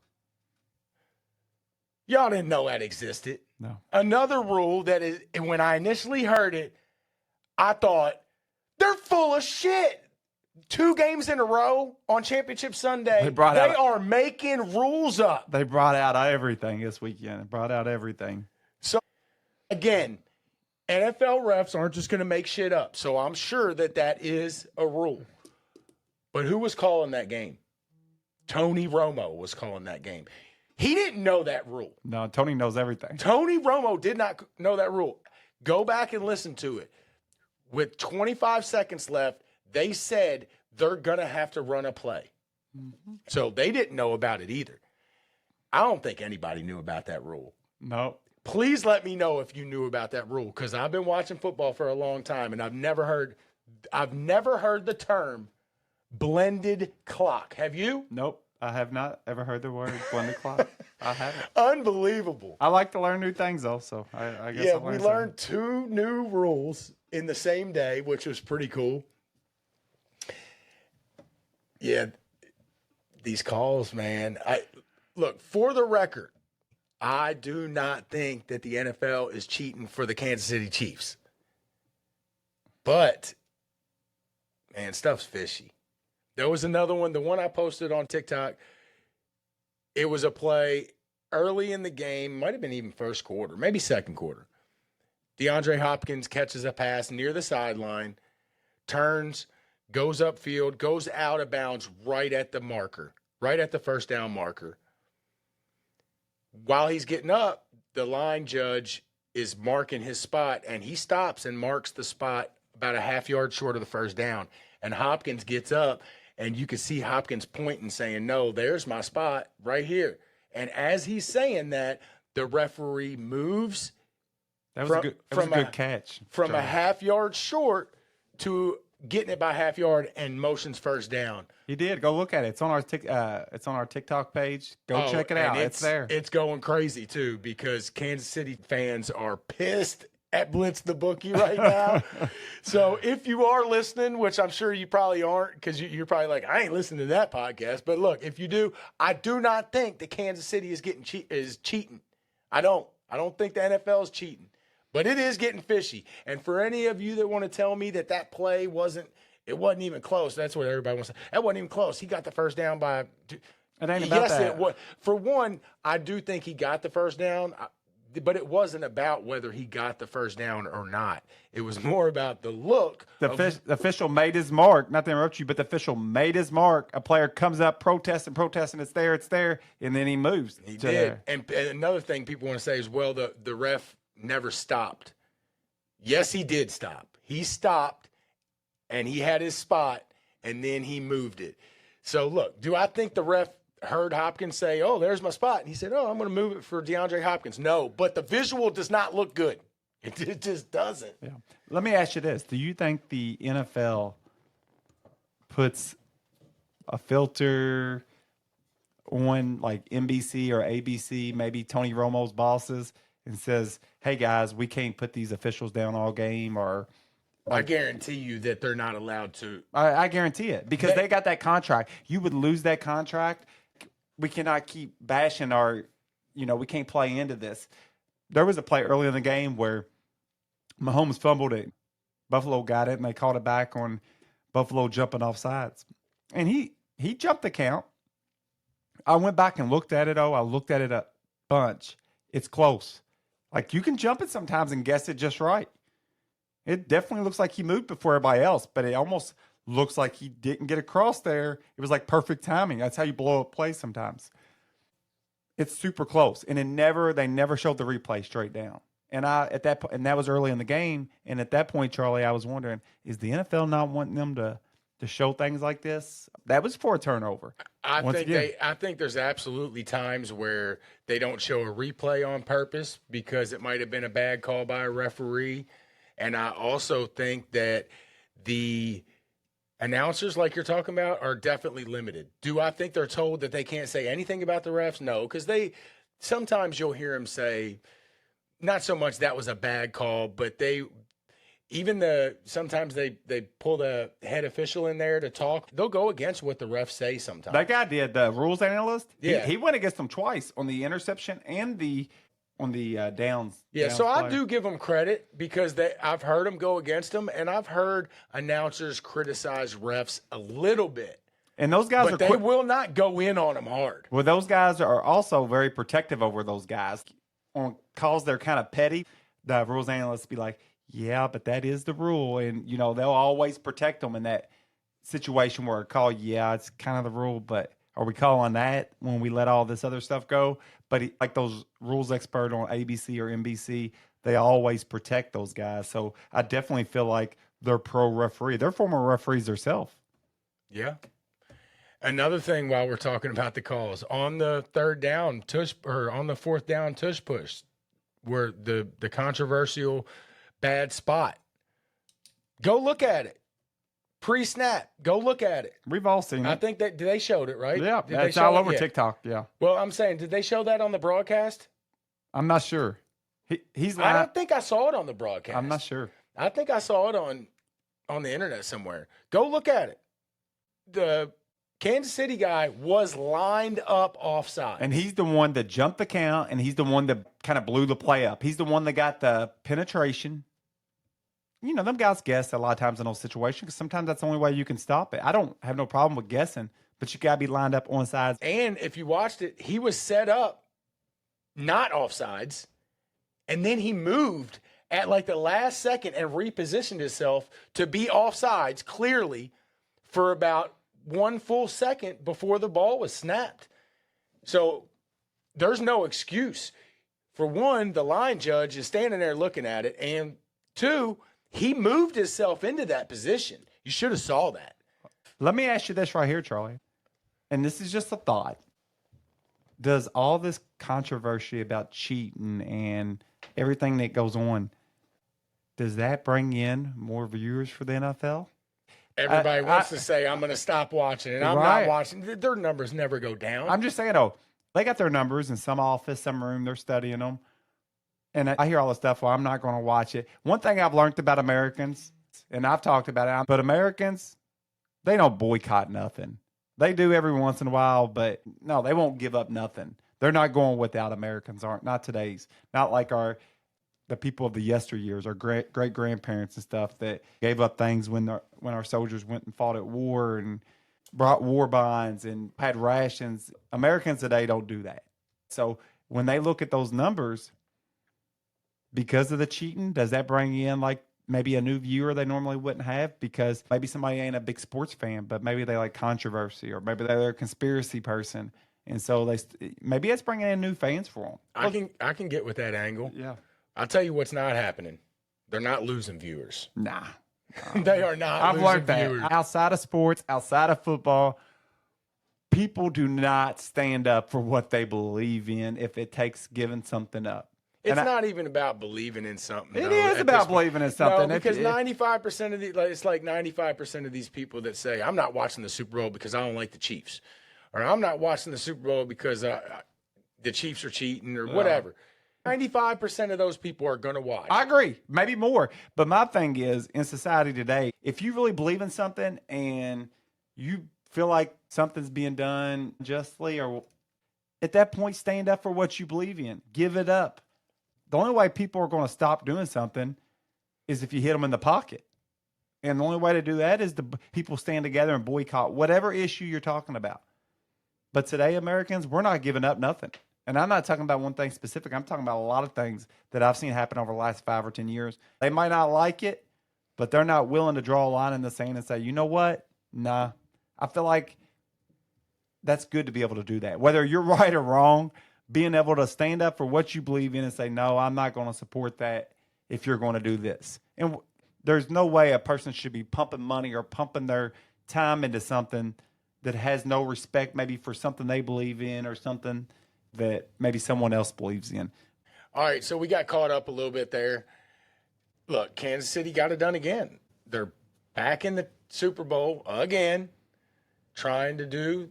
Y'all didn't know that existed.
No.
Another rule that is, when I initially heard it, I thought, they're full of shit. 2 games in a row on Championship Sunday, they are making rules up.
They brought out everything this weekend. They brought out everything.
So, again, NFL refs aren't just going to make shit up. So I'm sure that is a rule. But who was calling that game? Tony Romo was calling that game. He didn't know that rule.
No, Tony knows everything.
Tony Romo did not know that rule. Go back and listen to it. With 25 seconds left, they said they're going to have to run a play. Mm-hmm. So they didn't know about it either. I don't think anybody knew about that rule.
No.
Please let me know if you knew about that rule, because I've been watching football for a long time, and I've never heard the term blended clock. Have you?
Nope. I have not ever heard the word blended clock. I haven't.
Unbelievable.
I like to learn new things, though, so I guess
yeah, we learned 2 new rules in the same day, which was pretty cool. Yeah, these calls, man. Look, for the record, I do not think that the NFL is cheating for the Kansas City Chiefs. But, man, stuff's fishy. There was another one, the one I posted on TikTok. It was a play early in the game, might have been even first quarter, maybe second quarter. DeAndre Hopkins catches a pass near the sideline, turns, goes upfield, goes out of bounds right at the marker, right at the first down marker. While he's getting up, the line judge is marking his spot, and he stops and marks the spot about a half yard short of the first down. And Hopkins gets up, and you can see Hopkins pointing, saying, no, there's my spot right here. And as he's saying that, the referee moves.
That was a good catch.
From a half yard short to getting it by half yard and motions first down.
He did. Go look at it. It's on our TikTok page. Go check it out. It's there.
It's going crazy too, because Kansas City fans are pissed at Blitz the Bookie right now. So if you are listening, which I'm sure you probably aren't, because you're probably like, I ain't listening to that podcast. But look, if you do, I do not think that Kansas City is cheating. I don't think the NFL is cheating. But it is getting fishy. And for any of you that want to tell me that play wasn't even close, that's what everybody wants to say. That wasn't even close. He got the first down by –
it ain't about that.
It was. For one, I do think he got the first down, but it wasn't about whether he got the first down or not. It was more about the look.
The official made his mark. Not to interrupt you, but the official made his mark. A player comes up protesting. It's there, and then he moves.
He did. And another thing people want to say is, well, the ref – never stopped. Yes, he did stop. He stopped, and he had his spot, and then he moved it. So, look, do I think the ref heard Hopkins say, oh, there's my spot? And he said, oh, I'm going to move it for DeAndre Hopkins. No, but the visual does not look good. It just doesn't.
Yeah. Let me ask you this. Do you think the NFL puts a filter on, like, NBC or ABC, maybe Tony Romo's bosses, and says, hey, guys, we can't put these officials down all game? Or
I guarantee you that they're not allowed to.
I guarantee it, because they got that contract. You would lose that contract. We cannot keep bashing we can't play into this. There was a play early in the game where Mahomes fumbled it. Buffalo got it, and they called it back on Buffalo jumping off sides. And he jumped the count. I went back and looked at it. I looked at it a bunch. It's close. Like, you can jump it sometimes and guess it just right. It definitely looks like he moved before everybody else, but it almost looks like he didn't get across there. It was like perfect timing. That's how you blow up plays sometimes. It's super close. And they never showed the replay straight down. And that was early in the game. And at that point, Charlie, I was wondering, is the NFL not wanting them to show things like this? That was for a turnover.
I think there's absolutely times where they don't show a replay on purpose because it might have been a bad call by a referee. And I also think that announcers like you're talking about are definitely limited. Do I think they're told that they can't say anything about the refs? No, because sometimes you'll hear them say, not so much that was a bad call, but sometimes they pull the head official in there to talk. They'll go against what the refs say sometimes.
That guy did, the rules analyst.
Yeah.
He went against them twice on the interception and on the downs.
Yeah,
downs
so I
play.
do give them credit because I've heard them go against them, and I've heard announcers criticize refs a little bit.
And those guys
But they will not go in on them hard.
Well, those guys are also very protective over those guys. On calls they're kind of petty, the rules analysts be like, yeah, but that is the rule. And, they'll always protect them in that situation where a call, yeah, it's kind of the rule, but are we calling that when we let all this other stuff go? But like those rules expert on ABC or NBC, they always protect those guys. So I definitely feel like they're pro referee. They're former referees themselves.
Yeah. Another thing while we're talking about the calls, on the fourth down tush push, where the controversial bad spot, go look at it. Pre-snap, go look at it.
We've all seen it.
I think they showed it, right?
Yeah,
Did they
it's
show
all
it?
over
Yeah.
TikTok, yeah.
Well, I'm saying, did they show that on the broadcast?
I'm not sure. He's
I don't think I saw it on the broadcast.
I'm not sure.
I think I saw it on the internet somewhere. Go look at it. The Kansas City guy was lined up offside.
And he's the one that jumped the count, and he's the one that kind of blew the play up. He's the one that got the penetration. Them guys guess a lot of times in those situations because sometimes that's the only way you can stop it. I don't have no problem with guessing, but you got to be lined up on sides.
And if you watched it, he was set up not offsides, and then he moved at like the last second and repositioned himself to be offsides clearly for about one full second before the ball was snapped. So there's no excuse. For one, the line judge is standing there looking at it, and two, he moved himself into that position. You should have saw that.
Let me ask you this right here, Charlie. And this is just a thought. Does all this controversy about cheating and everything that goes on, does that bring in more viewers for the NFL?
Everybody wants to say, I'm going to stop watching, and I'm not watching. Their numbers never go down.
I'm just saying, they got their numbers in some office, some room, they're studying them. And I hear all this stuff, well, I'm not going to watch it. One thing I've learned about Americans, and I've talked about it, but Americans, they don't boycott nothing. They do every once in a while, but no, they won't give up nothing. They're not going without. Americans aren't. Not today's. Not like the people of the yesteryears, our great grandparents and stuff that gave up things when our soldiers went and fought at war and brought war bonds and had rations. Americans today don't do that. So when they look at those numbers, because of the cheating, does that bring in like maybe a new viewer they normally wouldn't have? Because maybe somebody ain't a big sports fan, but maybe they like controversy, or maybe they're a conspiracy person, and so maybe it's bringing in new fans for them.
I can get with that angle.
Yeah,
I'll tell you what's not happening. They're not losing viewers.
nah.
They are not.
I've
losing
learned that
viewers.
outside of sports, outside of football, people do not stand up for what they believe in if it takes giving something up.
It's not even about believing in something.
It is about believing in something.
No, because 95% of it's like 95% of these people that say, I'm not watching the Super Bowl because I don't like the Chiefs. Or I'm not watching the Super Bowl because the Chiefs are cheating or whatever. 95% of those people are going to watch.
I agree. Maybe more. But my thing is, in society today, if you really believe in something and you feel like something's being done justly, or at that point, stand up for what you believe in. Give it up. The only way people are going to stop doing something is if you hit them in the pocket. And the only way to do that is people stand together and boycott whatever issue you're talking about. But today, Americans, we're not giving up nothing. And I'm not talking about one thing specific. I'm talking about a lot of things that I've seen happen over the last 5 or 10 years. They might not like it, but they're not willing to draw a line in the sand and say, you know what? Nah. I feel like that's good to be able to do that. Whether you're right or wrong, being able to stand up for what you believe in and say, no, I'm not going to support that if you're going to do this. And there's no way a person should be pumping money or pumping their time into something that has no respect maybe for something they believe in or something that maybe someone else believes in.
All right, so we got caught up a little bit there. Look, Kansas City got it done again. They're back in the Super Bowl again, trying to do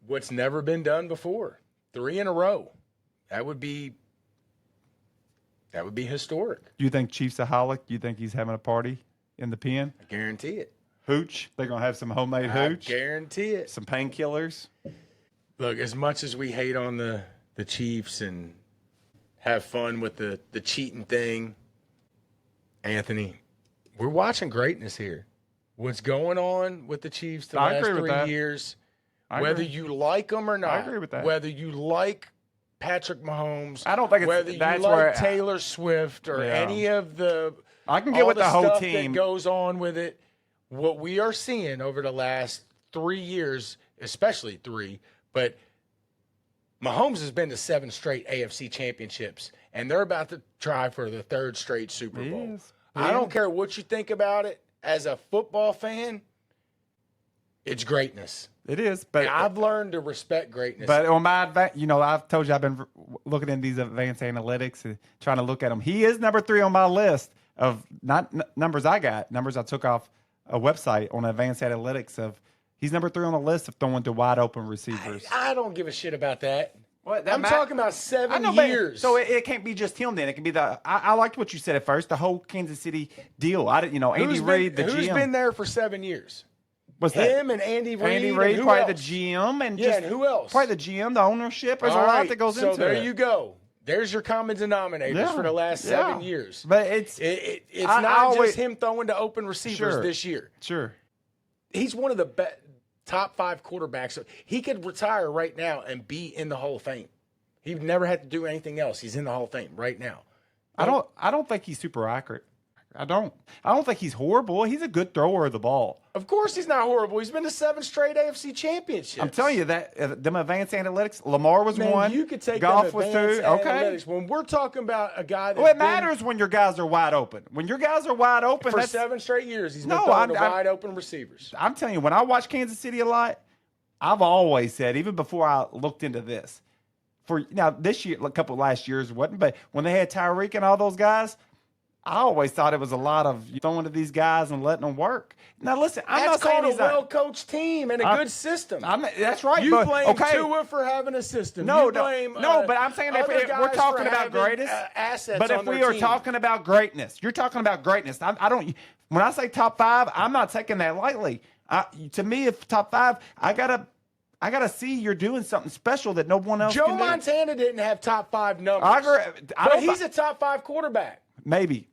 what's never been done before. 3 in a row. That would be historic.
Do you think Chiefs aholic? Do you think he's having a party in the pen?
I guarantee it.
Hooch. They're going to have some homemade hooch.
I guarantee it.
Some painkillers.
Look, as much as we hate on the Chiefs and have fun with the cheating thing, Anthony, we're watching greatness here. What's going on with the Chiefs the last 3 years, whether you like them or not,
I agree with that.
Whether you like Patrick Mahomes,
I don't think it's,
whether you
that's
like
where
Taylor Swift or any of the
I can get with the whole
stuff
team
that goes on with it. What we are seeing over the last 3 years, especially 3, but Mahomes has been to 7 straight AFC championships, and they're about to try for the 3rd straight Super Bowl. I don't care what you think about it. As a football fan, it's greatness.
It is, but
and I've learned to respect greatness.
But on my, I've told you I've been looking at these advanced analytics and trying to look at them. He is number 3 on my list of not numbers I got, numbers I took off a website on advanced analytics of. He's number 3 on the list of throwing to wide open receivers.
I don't give a shit about that.
What,
I'm talking about 7 years.
So it can't be just him then. It can be I liked what you said at first, the whole Kansas City deal. I didn't, Andy Reid, the GM.
Who's been there for 7 years?
Was
him and Andy Reid?
Andy Reid, probably the GM. And
and who else?
Probably the GM, the ownership. There's a lot that goes into it.
So there you go. There's your common denominators for the last 7 years.
But it's
not just him throwing to open receivers this year.
Sure.
He's one of the top 5 quarterbacks. He could retire right now and be in the Hall of Fame. He'd never had to do anything else. He's in the Hall of Fame right now.
I don't think he's super accurate. I don't think he's horrible. He's a good thrower of the ball.
Of course he's not horrible. He's been to 7 straight AFC championships.
I'm telling you that them advanced analytics. Lamar was one.
You could take
Goff
them
was 2.
analytics.
Okay.
When we're talking about a guy that
it matters when your guys are wide open. When your guys are wide open
for 7 straight years, he's been throwing to wide open receivers.
I'm telling you, when I watch Kansas City a lot, I've always said, even before I looked into this, this year, a couple of last years wasn't, but when they had Tyreek and all those guys, I always thought it was a lot of throwing to these guys and letting them work. Now, listen, I'm not saying
that's called a well-coached team and a good system.
That's right.
You blame Tua for having a system.
But I'm saying if we're talking about greatness,
assets.
But if we are talking about greatness, you're talking about greatness. I don't. When I say top 5, I'm not taking that lightly. To me, if top 5, I gotta see you're doing something special that no one else can do.
Joe Montana didn't have top 5 numbers.
I agree.
But he's a top 5 quarterback.
Maybe.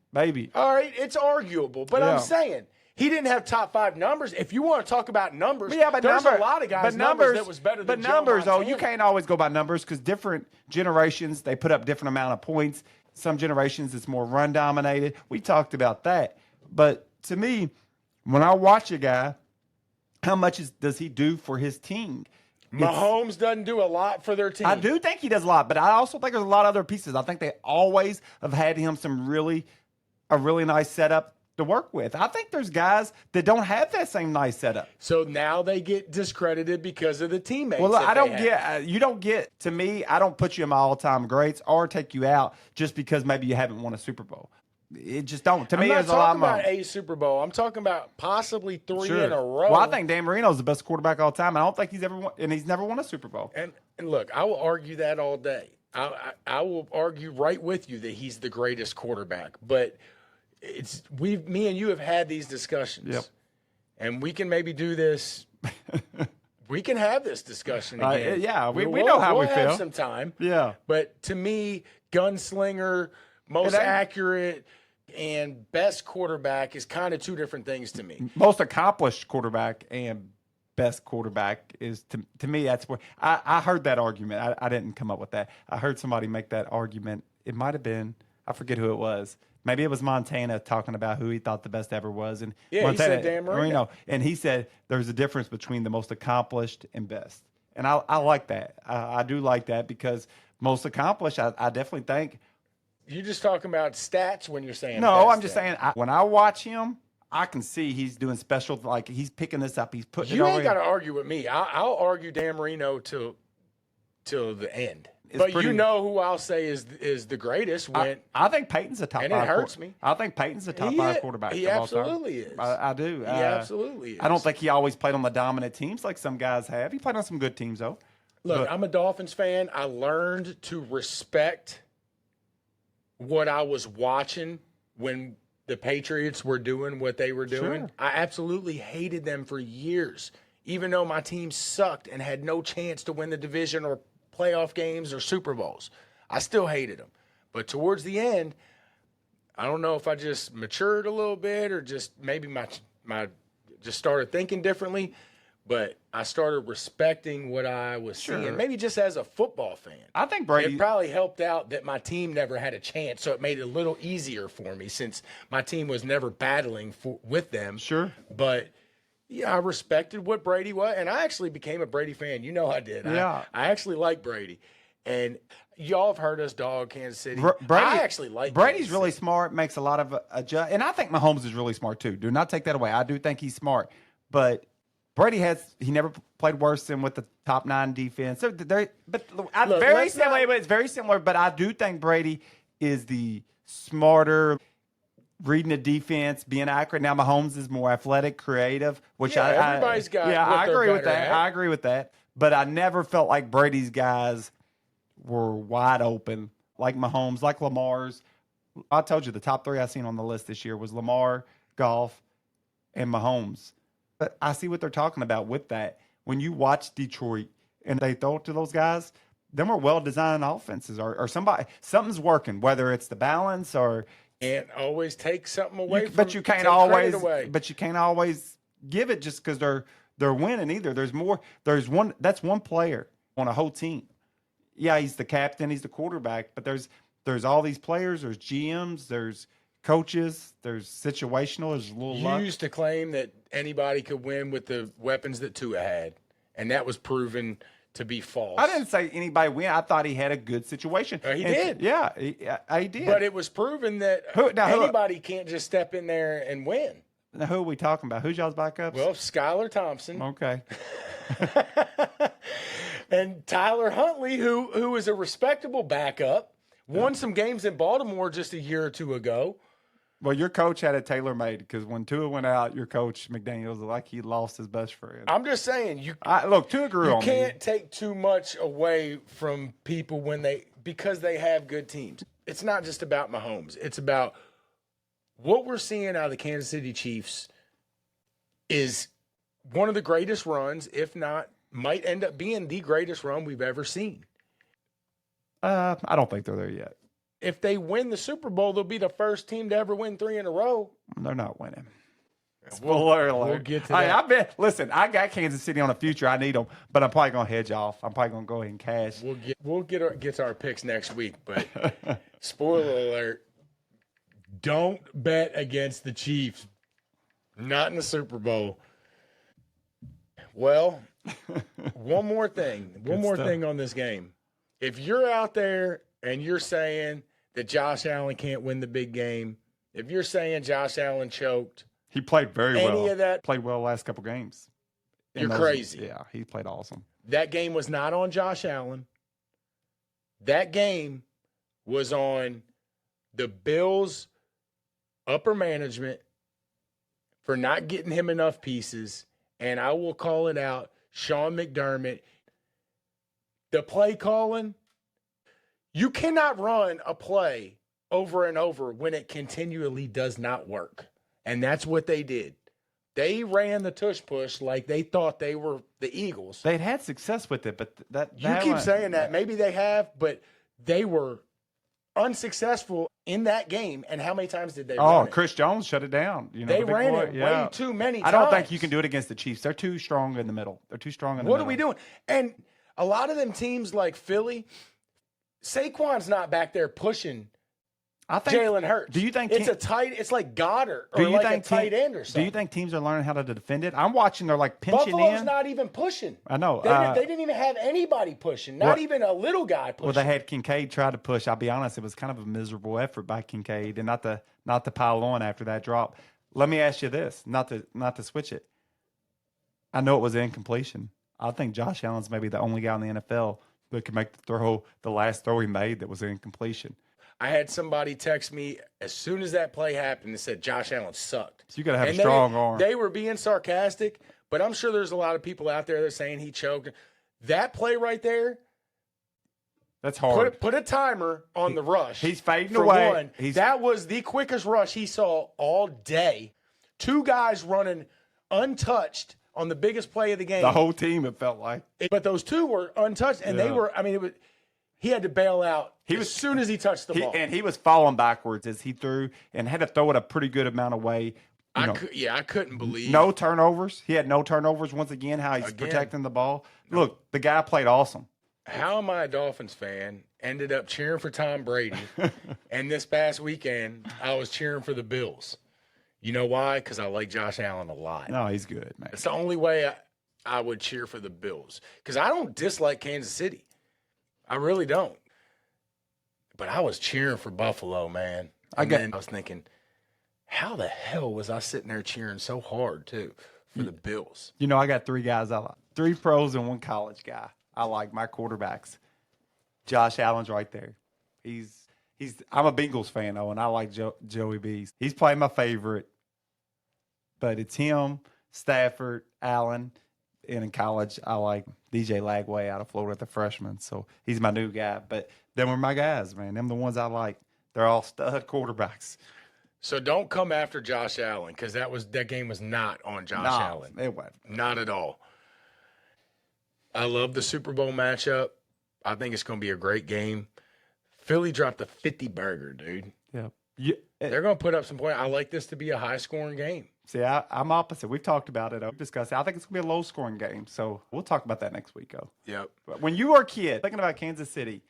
All right, it's arguable, but I'm saying he didn't have top 5 numbers. If you want to talk about numbers,
but
there's a lot of guys' numbers that was better than Joe Montana.
But numbers, you can't always go by numbers because different generations, they put up different amount of points. Some generations, it's more run-dominated. We talked about that. But to me, when I watch a guy, how much does he do for his team?
Mahomes doesn't do a lot for their team.
I do think he does a lot, but I also think there's a lot of other pieces. I think they always have had him a really nice setup to work with. I think there's guys that don't have that same nice setup.
So now they get discredited because of the teammates.
Well, I don't get, you don't get, to me, I don't put you in my all-time greats or take you out just because maybe you haven't won a Super Bowl. It just don't. To me, it's a lot more.
I'm not talking about a Super Bowl. I'm talking about possibly 3 in a row.
Well, I think Dan Marino's the best quarterback of all time. I don't think he's ever won, and he's never won a Super Bowl.
And look, I will argue that all day. I will argue right with you that he's the greatest quarterback. But me and you have had these discussions.
Yep.
And we can maybe do this. We can have this discussion again.
We know how we feel.
We'll have some time.
Yeah.
But to me, gunslinger, most accurate, and best quarterback is kind of 2 different things to me.
Most accomplished quarterback and best quarterback is, to me, that's where I heard that argument. I didn't come up with that. I heard somebody make that argument. It might have been, I forget who it was. Maybe it was Montana talking about who he thought the best ever was. And Montana,
he said Dan Marino.
And he said there's a difference between the most accomplished and best. And I like that. I do like that because most accomplished, I definitely think.
You're just talking about stats when you're saying
no, I'm just saying when I watch him, I can see he's doing special, like he's picking this up, he's putting it over.
You ain't got to argue with me. I'll argue Dan Marino till till the end.
It's
But
pretty-
you know who I'll say is the greatest when
I think Peyton's a top
and
five.
it hurts me.
I think Peyton's a top
He
five
is.
quarterback.
He
of all time.
absolutely is.
I do.
He absolutely is.
I don't think he always played on the dominant teams like some guys have. He played on some good teams though.
Look, I'm a Dolphins fan. I learned to respect what I was watching when the Patriots were doing what they were doing.
Sure.
I absolutely hated them for years, even though my team sucked and had no chance to win the division or playoff games or Super Bowls. I still hated them. But towards the end, I don't know if I just matured a little bit or just maybe my just started thinking differently. But I started respecting what I was seeing, maybe just as a football fan.
I think Brady.
It probably helped out that my team never had a chance, so it made it a little easier for me since my team was never battling with them.
Sure.
But, yeah, I respected what Brady was, and I actually became a Brady fan. You know I did.
Yeah.
I actually like Brady. And y'all have heard us dog Kansas City.
Brady,
I actually like
Brady's
Kansas
really
City.
smart, makes a lot of adjust, and I think Mahomes is really smart too. Do not take that away. I do think he's smart, but Brady he never played worse than with the top 9 defense. So very similar. But it's very similar. But I do think Brady is the smarter, reading the defense, being accurate. Now Mahomes is more athletic, creative, which
everybody's got.
Yeah,
what
I
they're
agree with
better
that.
at.
I agree with that. But I never felt like Brady's guys were wide open like Mahomes, like Lamar's. I told you the top 3 I seen on the list this year was Lamar, Goff, and Mahomes. But I see what they're talking about with that. When you watch Detroit and they throw it to those guys, them are well-designed offenses or something's working, whether it's the balance or
And always take something away
but you can't
take
always
credit away.
but you can't always give it just because they're winning either. There's one player on a whole team. Yeah, he's the captain, he's the quarterback, but there's all these players, there's GMs, there's coaches, there's situational, there's a little
You
luck.
used to claim that anybody could win with the weapons that Tua had, and that was proven to be false.
I didn't say anybody win. I thought he had a good situation.
He did.
Yeah, he did.
But it was proven that anybody can't just step in there and win.
Now, who are we talking about? Who's y'all's backups?
Well, Skylar Thompson
Okay.
and Tyler Huntley, who is a respectable backup, won some games in Baltimore just a year or two ago.
Well, your coach had it tailor-made because when Tua went out, your coach, McDaniels, like he lost his best friend.
I'm just saying,
Look, Tua grew on me.
You can't take too much away from people because they have good teams. It's not just about Mahomes. It's about what we're seeing out of the Kansas City Chiefs is one of the greatest runs, if not, might end up being the greatest run we've ever seen.
I don't think they're there yet.
If they win the Super Bowl, they'll be the first team to ever win 3 in a row.
They're not winning.
Spoiler alert. We'll get to that.
Listen, I got Kansas City on the future. I need them, but I'm probably going to hedge off. I'm probably going to go ahead and cash.
We'll get to our picks next week, but spoiler alert, don't bet against the Chiefs. Not in the Super Bowl. Well, one more thing on this game. If you're out there and you're saying that Josh Allen can't win the big game, if you're saying Josh Allen choked,
he played very well.
any of that,
played well last couple games.
You're crazy.
Yeah, he played awesome.
That game was not on Josh Allen. That game was on the Bills' upper management for not getting him enough pieces, and I will call it out, Sean McDermott. The play calling, you cannot run a play over and over when it continually does not work. And that's what they did. They ran the tush push like they thought they were the Eagles.
They'd had success with it, but
you keep saying that. Maybe they have, but they were unsuccessful in that game. And how many times did they run it?
Chris Jones shut it down.
They ran it way too many times.
I don't think you can do it against the Chiefs. They're too strong in the middle. They're too strong in the middle.
What are we doing? And a lot of them teams like Philly, Saquon's not back there pushing Jalen Hurts.
Do you think
it's like Goddard or like a tight end or something?
Do you think teams are learning how to defend it? I'm watching. They're like pinching
Buffalo's
in.
not even pushing.
I know.
They didn't even have anybody pushing. Not even a little guy pushing.
Well, they had Kincaid try to push. I'll be honest, it was kind of a miserable effort by Kincaid, and not to pile on after that drop. Let me ask you this, not to switch it. I know it was an incompletion. I think Josh Allen's maybe the only guy in the NFL that could make the throw, the last throw he made that was an incompletion.
I had somebody text me as soon as that play happened and said Josh Allen sucked.
So you got to have a strong arm.
They were being sarcastic, but I'm sure there's a lot of people out there that are saying he choked. That play right there,
that's hard.
Put a timer on the rush.
He's fading away.
One, that was the quickest rush he saw all day. 2 guys running untouched on the biggest play of the game.
The whole team, it felt like.
But those 2 were untouched, and they were, he had to bail out as soon as he touched the ball.
And he was falling backwards as he threw and had to throw it a pretty good amount of way.
I couldn't believe.
No turnovers. He had no turnovers once again, how he's protecting the ball. No. Look, the guy played awesome.
How am I a Dolphins fan? Ended up cheering for Tom Brady. And this past weekend, I was cheering for the Bills. You know why? Because I like Josh Allen a lot.
No, he's good, man.
It's the only way I would cheer for the Bills. Because I don't dislike Kansas City. I really don't. But I was cheering for Buffalo, man. I was thinking, how the hell was I sitting there cheering so hard, too, for the Bills?
You know, I got 3 guys I like. 3 pros and 1 college guy. I like my quarterbacks. Josh Allen's right there. I'm a Bengals fan, though, and I like Joey B. He's playing my favorite. But it's him, Stafford, Allen, and in college, I like DJ Lagway out of Florida, the freshman. So he's my new guy. But them were my guys, man. Them the ones I like. They're all stud quarterbacks.
So don't come after Josh Allen because that game was not on Josh Allen.
It wasn't.
Not at all. I love the Super Bowl matchup. I think it's going to be a great game. Philly dropped a 50 burger, dude.
Yeah.
They're going to put up some points. I like this to be a high-scoring game.
See, I'm opposite. We've talked about it. We've discussed it. I think it's going to be a low-scoring game. So we'll talk about that next week, though.
Yep.
When you were a kid, thinking about Kansas City,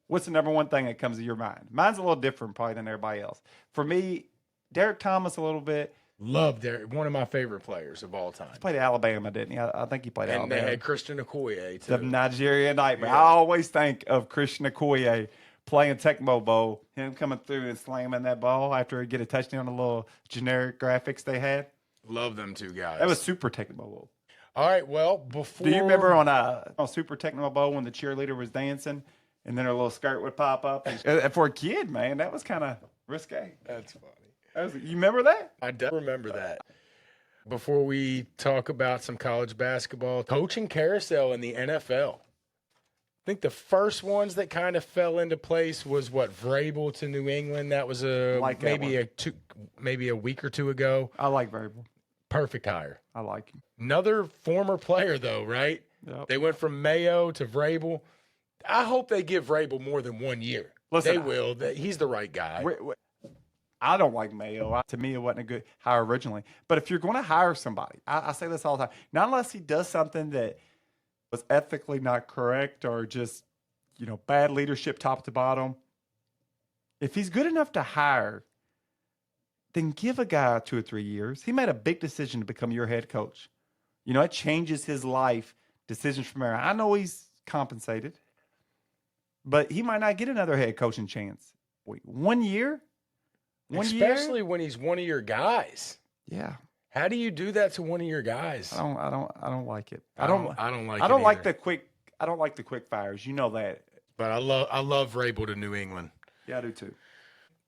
what's the number one thing that comes to your mind? Mine's a little different probably than everybody else. For me, Derek Thomas a little bit.
Love Derek. One of my favorite players of all time.
He played at Alabama, didn't he? I think he played at Alabama.
And they had Christian Okoye, too.
The Nigerian Nightmare.
Yeah.
I always think of Christian Okoye playing Tecmo Bowl, him coming through and slamming that ball after he get a touchdown, the little generic graphics they had.
Love them 2 guys.
That was Super Tecmo Bowl.
All right, well, before...
Do you remember on Super Tecmo Bowl when the cheerleader was dancing and then her little skirt would pop up? And for a kid, man, that was kind of risque.
That's funny.
You remember that?
I do remember that. Before we talk about some college basketball, coaching carousel in the NFL. I think the first ones that kind of fell into place was Vrabel to New England. That was maybe a week or 2 ago.
I like Vrabel.
Perfect hire.
I like him.
Another former player, though, right?
Yep.
They went from Mayo to Vrabel. I hope they give Vrabel more than 1 year.
Listen,
they will. He's the right guy.
I don't like Mayo. To me, it wasn't a good hire originally. But if you're going to hire somebody, I say this all the time, not unless he does something that was ethically not correct or just, bad leadership top to bottom. If he's good enough to hire, then give a guy 2 or 3 years. He made a big decision to become your head coach. It changes his life, decisions from there. I know he's compensated, but he might not get another head coaching chance. Wait, 1 year?
Especially when he's one of your guys.
Yeah.
How do you do that to one of your guys?
I don't like it. I don't like the quick fires. You know that.
But I love Vrabel to New England.
Yeah, I do too.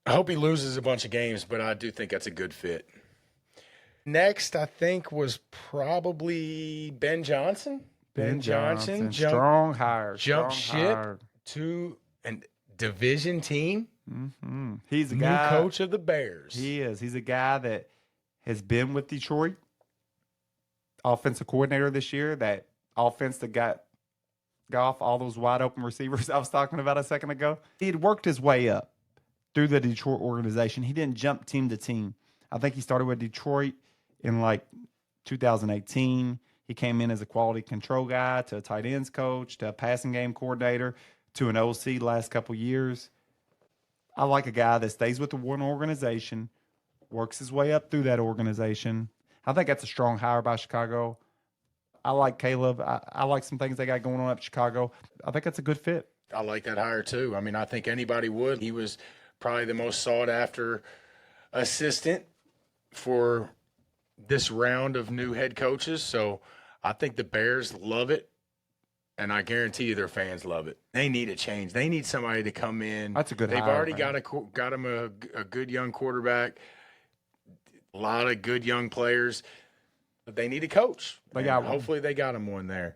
I hope he loses a bunch of games, but I do think that's a good fit. Next, I think was probably Ben Johnson. Ben Johnson.
Strong hire.
Jump ship to a division team.
Mm-hmm. He's a
new
guy,
coach of the Bears.
He is. He's a guy that has been with Detroit, offensive coordinator this year. That offense that got off all those wide open receivers I was talking about a second ago. He had worked his way up through the Detroit organization. He didn't jump team to team. I think he started with Detroit in 2018. He came in as a quality control guy to a tight ends coach to a passing game coordinator to an OC last couple years. I like a guy that stays with the one organization, works his way up through that organization. I think that's a strong hire by Chicago. I like Caleb. I like some things they got going on up Chicago. I think that's a good fit.
I like that hire too. I think anybody would. He was probably the most sought-after assistant for this round of new head coaches. So I think the Bears love it. And I guarantee you their fans love it. They need a change. They need somebody to come in.
That's a good
They've
hire,
already
man.
got them a good young quarterback, a lot of good young players. But they need a coach.
They got
And
one.
hopefully they got him one there.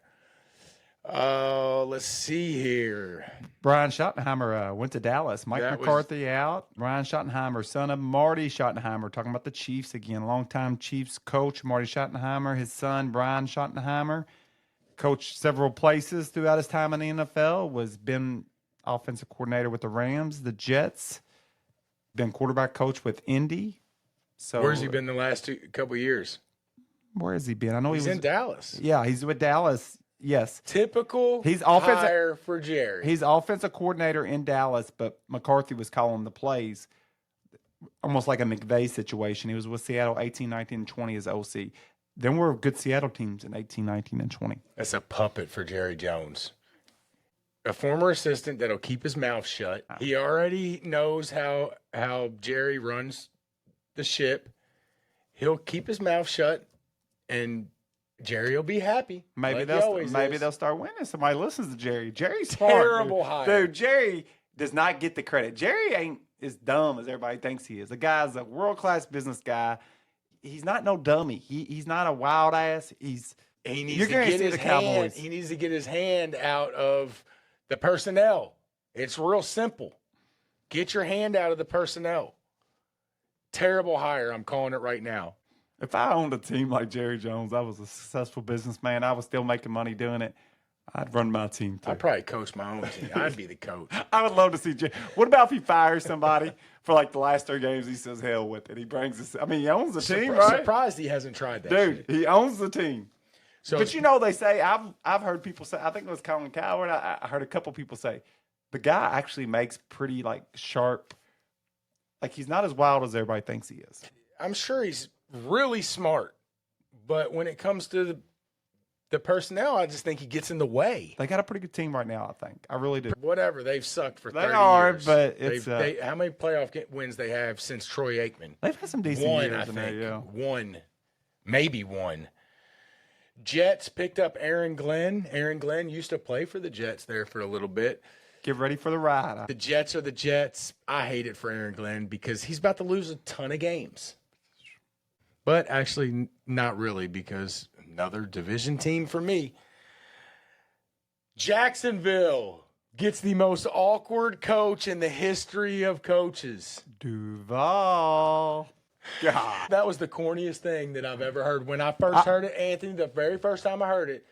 Let's see here.
Brian Schottenheimer went to Dallas. Mike
That was-
McCarthy out. Brian Schottenheimer, son of Marty Schottenheimer, talking about the Chiefs again. Longtime Chiefs coach Marty Schottenheimer. His son Brian Schottenheimer coached several places throughout his time in the NFL. Was been offensive coordinator with the Rams, the Jets. Been quarterback coach with Indy. So
Where's he been the last couple of years?
Where has he been? I know
He's
he was
in Dallas.
Yeah, he's with Dallas. Yes.
Typical
He's offensive-
hire for Jerry.
He's offensive coordinator in Dallas, but McCarthy was calling the plays, almost like a McVay situation. He was with Seattle 18, 19, and 20 as OC. Then were good Seattle teams in 18, 19, and 20.
That's a puppet for Jerry Jones. A former assistant that'll keep his mouth shut. He already knows how Jerry runs the ship. He'll keep his mouth shut, and Jerry will be happy.
Maybe
like
they'll start winning. Somebody listens to Jerry. Jerry's smart,
Terrible
dude.
hire.
Dude, Jerry does not get the credit. Jerry ain't as dumb as everybody thinks he is. The guy's a world-class business guy. He's not no dummy. He's not a wild ass.
He needs
You're
to
gonna
get
see
his
the
hand.
Cowboys.
He needs to get his hand out of the personnel. It's real simple. Get your hand out of the personnel. Terrible hire. I'm calling it right now.
If I owned a team like Jerry Jones, I was a successful businessman. I was still making money doing it. I'd run my team too.
I'd probably coach my own team. I'd be the coach.
I would love to see Jerry. What about if he fires somebody for like the last 3 games? He says, "Hell with it." He brings us. I mean, he owns the team, right?
Surprised he hasn't tried that.
Dude,
shit.
he owns the team.
So,
But you know, they say I've heard people say. I think it was Colin Coward. I heard a couple people say the guy actually makes pretty like sharp. Like he's not as wild as everybody thinks he is.
I'm sure he's really smart, but when it comes to the personnel, I just think he gets in the way.
They got a pretty good team right now. I think I really do.
Whatever, they've sucked for 30
They are,
years.
but it's
how many playoff wins they have since Troy Aikman?
they've had some decent
One,
years
I
in
think.
there. Yeah.
One, maybe one. Jets picked up Aaron Glenn. Aaron Glenn used to play for the Jets there for a little bit.
Get ready for the ride.
The Jets are the Jets. I hate it for Aaron Glenn because he's about to lose a ton of games. But actually, not really, because another division team for me. Jacksonville gets the most awkward coach in the history of coaches.
Duval. God.
That was the corniest thing that I've ever heard. When I first heard it, Anthony, the very first time I heard it,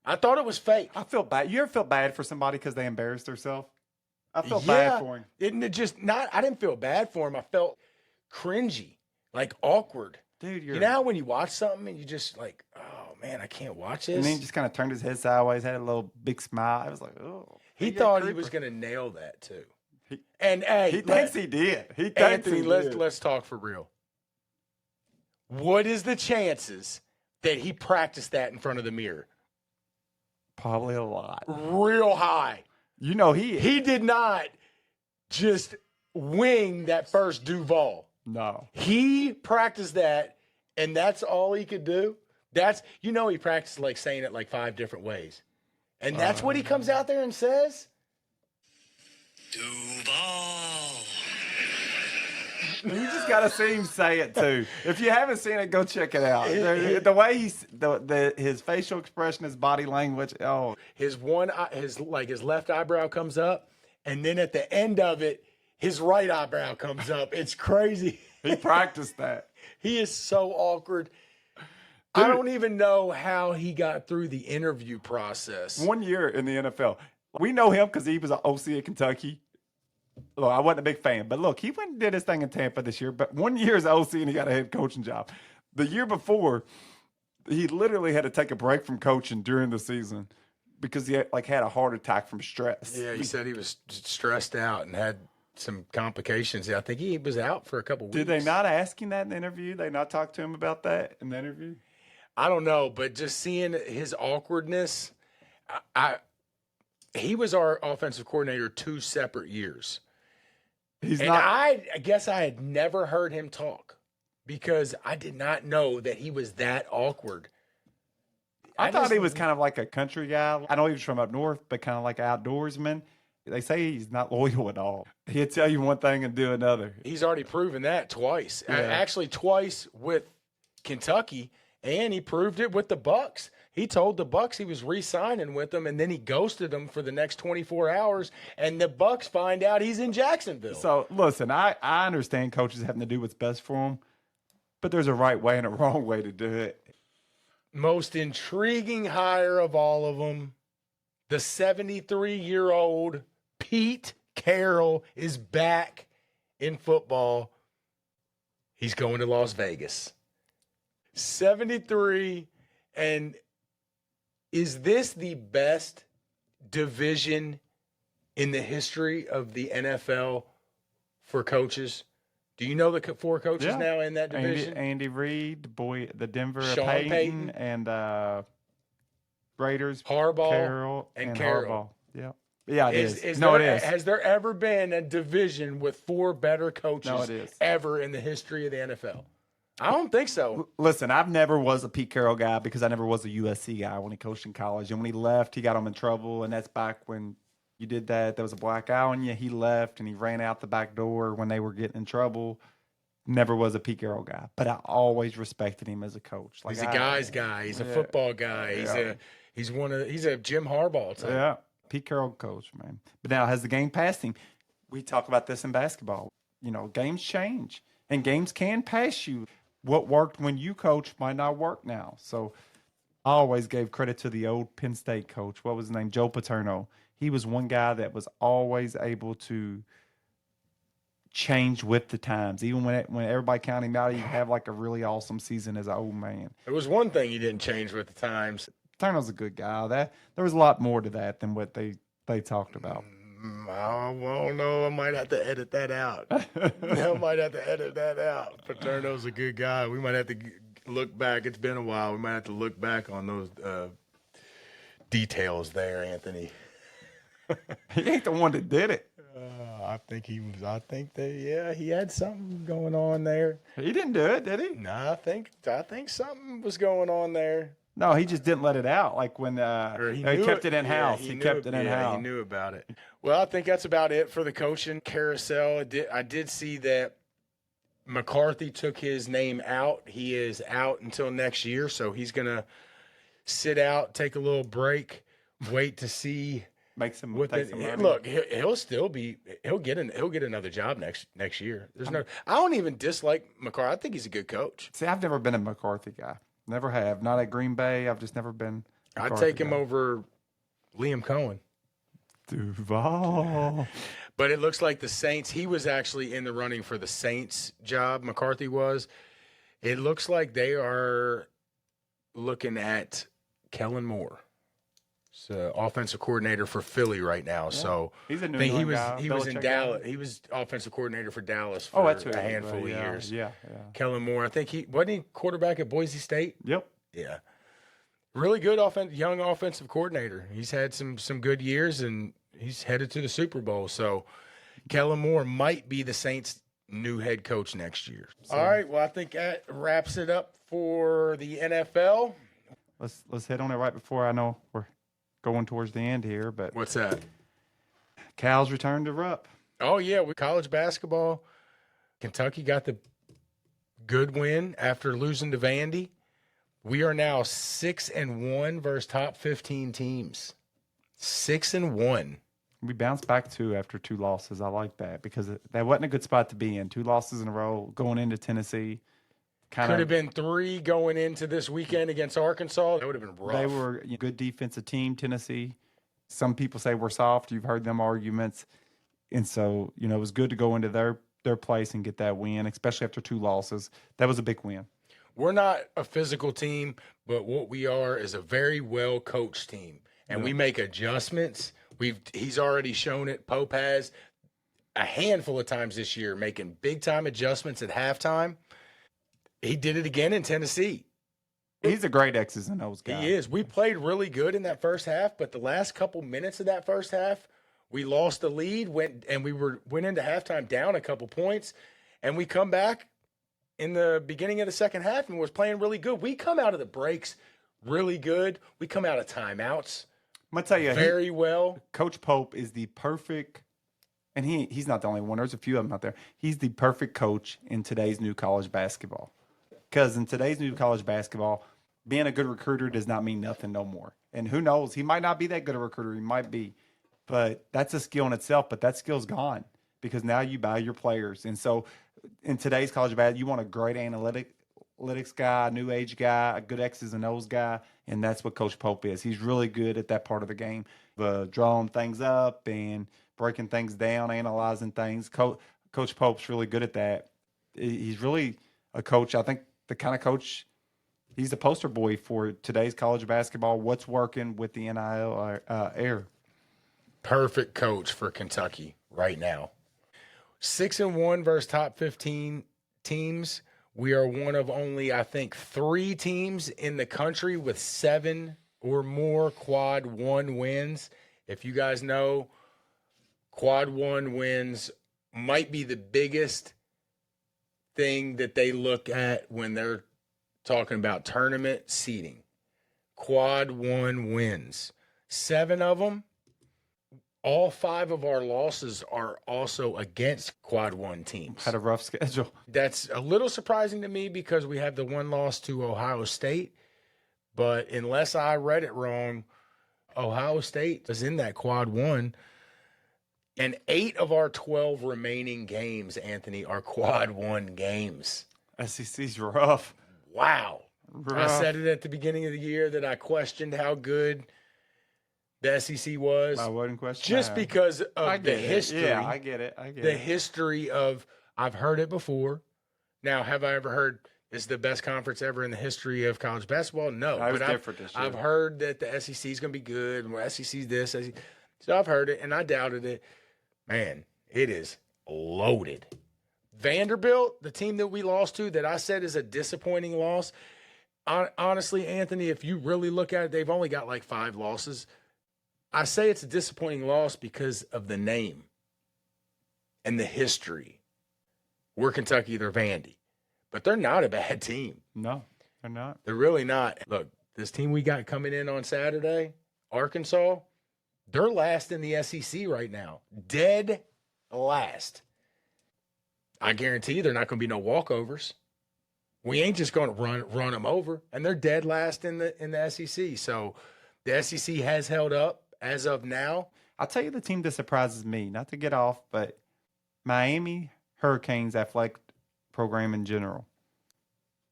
I thought it was fake.
I feel bad. You ever feel bad for somebody because they embarrassed themselves? I feel bad for him.
Isn't it just not? I didn't feel bad for him. I felt cringy, like awkward.
Dude,
You know how when you watch something and you just like, oh man, I can't watch this.
And then he just kind of turned his head sideways, had a little big smile. I was like, oh.
He thought he was going to nail that too.
He-
And hey,
He thinks he did. He thinks
Anthony,
he
let's
did.
let's talk for real. What is the chances that he practiced that in front of the mirror?
Probably a lot.
Real high.
You know he
He did not just wing that first Duval.
no.
He practiced that, and that's all he could do. That's he practiced like saying it like 5 different ways. And that's what he comes out there and says.
Duval.
You just gotta see him say it too. If you haven't seen it, go check it out. The way his facial expression, his body language. Oh,
His his left eyebrow comes up, and then at the end of it, his right eyebrow comes up. It's crazy.
he practiced that.
He is so awkward. I don't even know how he got through the interview process.
1 year in the NFL. We know him because he was an OC at Kentucky. Look, I wasn't a big fan, but look, he went and did his thing in Tampa this year. But 1 year as OC and he got a head coaching job. The year before, he literally had to take a break from coaching during the season because he had a heart attack from stress.
Yeah, he said he was stressed out and had some complications. I think he was out for a couple weeks.
Did they not ask him that in the interview? They not talk to him about that in the interview?
I don't know, but just seeing his awkwardness, he was our offensive coordinator 2 separate years. I guess I had never heard him talk because I did not know that he was that awkward.
I thought he was kind of like a country guy. I know he was from up north, but kind of like an outdoorsman. They say he's not loyal at all. He'll tell you one thing and do another.
He's already proven that twice.
Yeah.
Actually, twice with Kentucky, and he proved it with the Bucks. He told the Bucks he was re-signing with them, and then he ghosted them for the next 24 hours, and the Bucks find out he's in Jacksonville.
So, listen, I understand coaches having to do what's best for them, but there's a right way and a wrong way to do it.
Most intriguing hire of all of them, the 73-year-old Pete Carroll is back in football. He's going to Las Vegas. 73, and is this the best division in the history of the NFL for coaches? Do you know the 4 coaches now in that division?
Andy Reid, the Denver
Sean Payton,
and Raiders,
Harbaugh,
Carroll,
and Carroll.
Yeah. Yeah, it is.
It is.
It is.
Has there ever been a division with 4 better coaches
it is.
ever in the history of the NFL? I don't think so.
Listen, I've never was a Pete Carroll guy because I never was a USC guy when he coached in college. And when he left, he got him in trouble. And that's back when you did that. There was a black eye on you. He left and he ran out the back door when they were getting in trouble. Never was a Pete Carroll guy, but I always respected him as a coach.
He's a guy's guy. He's a football guy. He's a Jim Harbaugh type.
Yeah. Pete Carroll coach, man. But now, has the game passed him? We talk about this in basketball. Games change, and games can pass you. What worked when you coach might not work now. So I always gave credit to the old Penn State coach. What was his name? Joe Paterno. He was one guy that was always able to change with the times. Even when everybody counted him out, he'd have like a really awesome season as an old man.
There was one thing he didn't change with the times.
Paterno's a good guy. There was a lot more to that than what they talked about.
I don't know. I might have to edit that out. Paterno's a good guy. We might have to look back. It's been a while. We might have to look back on those details there, Anthony.
He ain't the one that did it.
I think he had something going on there.
He didn't do it, did he?
No, I think something was going on there.
No, he just didn't let it out. Like when he kept it in house.
He
kept it in house.
He knew about it. Well, I think that's about it for the coaching carousel. I did see that McCarthy took his name out. He is out until next year, so he's gonna sit out, take a little break, wait to see.
Make some
money. Look, he'll get another job next year. I don't even dislike McCarthy. I think he's a good coach.
See, I've never been a McCarthy guy. Never have. Not at Green Bay. I've just never been.
I'd take him over Liam Cohen.
Duval.
But it looks like the Saints, he was actually in the running for the Saints job, McCarthy was. It looks like they are looking at Kellen Moore. He's offensive coordinator for Philly right now. Yeah. So
he's a New England guy.
He was in Dallas. He was offensive coordinator for Dallas for a handful of years.
Yeah.
Kellen Moore, I think wasn't he quarterback at Boise State?
Yep.
Yeah. Really good young offensive coordinator. He's had some good years, and he's headed to the Super Bowl. So Kellen Moore might be the Saints' new head coach next year. So, all right. Well, I think that wraps it up for the NFL.
Let's head on it right before I know we're going towards the end here. But
what's that?
Cal's returned to Rupp.
Oh, yeah. College basketball. Kentucky got the good win after losing to Vandy. We are now 6-1 versus top 15 teams. 6-1.
We bounced back too after 2 losses. I like that because that wasn't a good spot to be in. 2 losses in a row going into Tennessee.
Could have been 3 going into this weekend against Arkansas. That would have been rough.
They were a good defensive team, Tennessee. Some people say we're soft. You've heard them arguments. And so, it was good to go into their place and get that win, especially after 2 losses. That was a big win.
We're not a physical team, but what we are is a very well-coached team. And we make adjustments. He's already shown it. Pope has a handful of times this year making big-time adjustments at halftime. He did it again in Tennessee.
He's a great X's and O's guy.
He is. We played really good in that first half, but the last couple minutes of that first half, we lost the lead, went into halftime down a couple points, and we come back in the beginning of the second half and was playing really good. We come out of the breaks really good. We come out of timeouts
I'm gonna tell you,
very well.
Coach Pope is the perfect, and he's not the only one. There's a few of them out there. He's the perfect coach in today's new college basketball. Because in today's new college basketball, being a good recruiter does not mean nothing no more. And who knows? He might not be that good a recruiter. He might be. But that's a skill in itself. But that skill's gone because now you buy your players. And so in today's college basketball, you want a great analytics guy, a new age guy, a good X's and O's guy. And that's what Coach Pope is. He's really good at that part of the game, drawing things up and breaking things down, analyzing things. Coach Pope's really good at that. He's really a coach, I think, the kind of coach, he's the poster boy for today's college basketball, what's working with the NIL era.
Perfect coach for Kentucky right now. 6-1 versus top 15 teams. We are one of only, I think, 3 teams in the country with 7 or more quad 1 wins. If you guys know, quad 1 wins might be the biggest thing that they look at when they're talking about tournament seeding. Quad 1 wins. 7 of them. All 5 of our losses are also against quad 1 teams.
Had a rough schedule.
That's a little surprising to me because we have the 1 loss to Ohio State. But unless I read it wrong, Ohio State is in that quad 1. And 8 of our 12 remaining games, Anthony, are quad 1 games.
SEC's rough.
Wow.
Rough.
I said it at the beginning of the year that I questioned how good the SEC was.
I wouldn't question
just
that.
because of the history.
Yeah, I get it.
The history of, I've heard it before. Now, have I ever heard this is the best conference ever in the history of college basketball? No.
It was
but
different this year.
I've heard that the SEC is going to be good. And SEC's this. SEC. So I've heard it, and I doubted it. Man, it is loaded. Vanderbilt, the team that we lost to, that I said is a disappointing loss. Honestly, Anthony, if you really look at it, they've only got like 5 losses. I say it's a disappointing loss because of the name and the history. We're Kentucky, they're Vandy. But they're not a bad team.
No, they're not.
They're really not. Look, this team we got coming in on Saturday, Arkansas, they're last in the SEC right now. Dead last. I guarantee they're not going to be no walkovers. We ain't just going to run them over. And they're dead last in the SEC. So the SEC has held up as of now.
I'll tell you the team that surprises me, not to get off, but Miami Hurricanes athletic program in general.